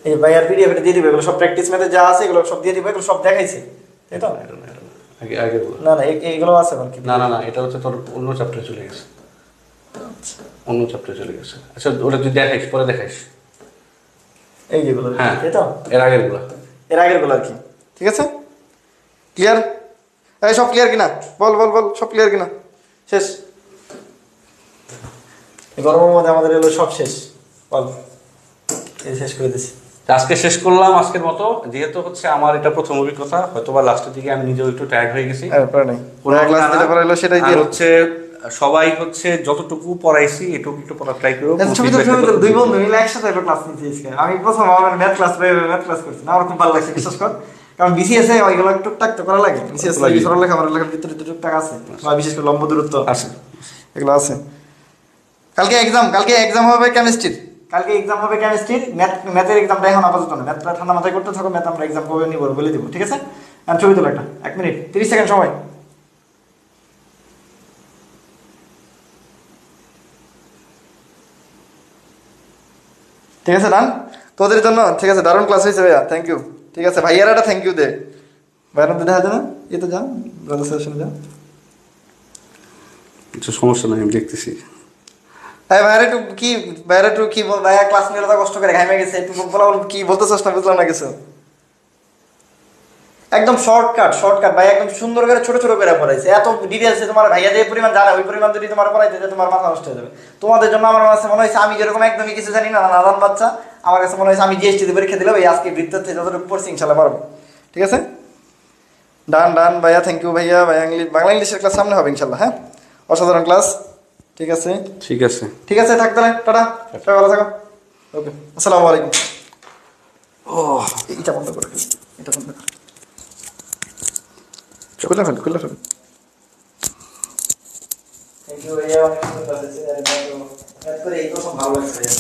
S4: এই ভাইয়ার পিডিএফ টা দিয়ে দিবে, এগুলো সব প্র্যাকটিস ম্যাথে যা আছে এগুলো সব দিয়ে দিবে, এগুলো সব দেখাইছে, তাই তো?
S3: আগে
S4: না এইগুলো আছে বাকি।
S3: না এটা হচ্ছে তোর অন্য চ্যাপ্টারে চলে গেছে, অন্য চ্যাপ্টারে চলে গেছে। আচ্ছা ওটা তুই দেখাইস, পরে দেখাইস
S4: এই যেগুলো,
S3: হ্যাঁ
S4: তাই তো?
S3: এর আগেরগুলো
S4: আর কি, ঠিক আছে, ক্লিয়ার? এই সব ক্লিয়ার কিনা? বল সব ক্লিয়ার কিনা? শেষ? গরমের মধ্যে আমাদের এগুলো সব শেষ, বল এই শেষ করে দিছি।
S3: আজকে শেষ করলাম আজকের মতো। যেহেতু হচ্ছে আমার এটা প্রথম অভিজ্ঞতা, হয়তো বা লাস্টের দিকে আমি নিজেও একটু টায়ার্ড হয়ে গেছি।
S4: সেটাই
S3: আর হচ্ছে সবাই হচ্ছে যতটুকু পড়াইছি এটুকু একটু পড়ার ট্রাই করব।
S4: দুই বন্ধু মিলে একসাথে ক্লাস নিয়েছি। আমি প্রথম আমার ম্যাথ ক্লাস করছি না, আমার খুব ভালো লাগছে, বিশ্বাস কর। কারণ বিসিএস এ ওইগুলো টুকটাক তো করা লাগে, বিসিএস সরলরেখা লেখার ভিতরে টুকটাক আছে, বিশেষ করে লম্ব দূরত্ব
S3: আছে,
S4: এগুলো আছে। কালকে এক্সাম হবে কেমিস্ট্রির, ম্যাথের এক্সামটা এখন আপাতত না, ম্যাথটা ঠান্ডা মাথায় করতে থাকো, ম্যাথ আমরা এক্সাম কবে নিব বলে দিব, ঠিক আছে? আর ছবি তোলা একটা 1 মিনিট 30 সেকেন্ড সময়। ঠিক আছে, ডান।
S1: তোদের জন্য ঠিক আছে, দারুণ ক্লাস হয়েছে ভাইয়া, থ্যাংক ইউ। ঠিক আছে ভাইয়ার একটা থ্যাংক ইউ দে, ভাইয়ার মধ্যে দেখা যায় না, এই তো যা ব্রাদার সেশনে যা।
S3: কিছু সমস্যা নাই, আমি দেখতেছি।
S1: হ্যাঁ ভাইয়ার একটু কি, ভাইয়ার একটু কি বল, ভাইয়া ক্লাস নিয়ে তো কষ্ট করে ঘামে গেছে, একটু বলা বল, কি বলতে চাস না বুঝলাম না কিছু। একদম শর্টকাট ভাই, একদম সুন্দর করে ছোট ছোট করে পড়াইছে, এত ডিটেলসে তোমার ভাইয়া যে পরিমাণ জানে ওই পরিমাণ যদি তোমার পড়াইতে যে তোমার মাথা নষ্ট হয়ে যাবে। তোমাদের জন্য আমার কাছে মনে হয়েছে আমি যেরকম একদমই কিছু জানি না, নাদান বাচ্চা, আমার কাছে মনে হয়েছে আমি জিএসটি পরীক্ষা দিলাম, এই আজকে বৃত্তের থেকে যতটুকু পড়ছি ইনশাল্লাহ পারবো। ঠিক আছে, ডান ভাইয়া, থ্যাংক ইউ ভাইয়া। ভাইয়া বাংলা ইংলিশের ক্লাস সামনে হবে ইনশাল্লাহ। হ্যাঁ, অসাধারণ ক্লাস। ঠিক আছে
S3: ঠিক আছে,
S1: থাক তাহলে, টাটা, সবাই ভালো থাকো। ওকে, আসসালামু আলাইকুম।
S3: ও
S1: এটা বন্ধ করে, এটা বন্ধ করে, খুলে ফেল। থ্যাংক ইউ ভাইয়া, অনেক সুন্দর ক্লাস হয়েছে, হঠাৎ করে এই প্রথম ভালো লাগছে ভাইয়া।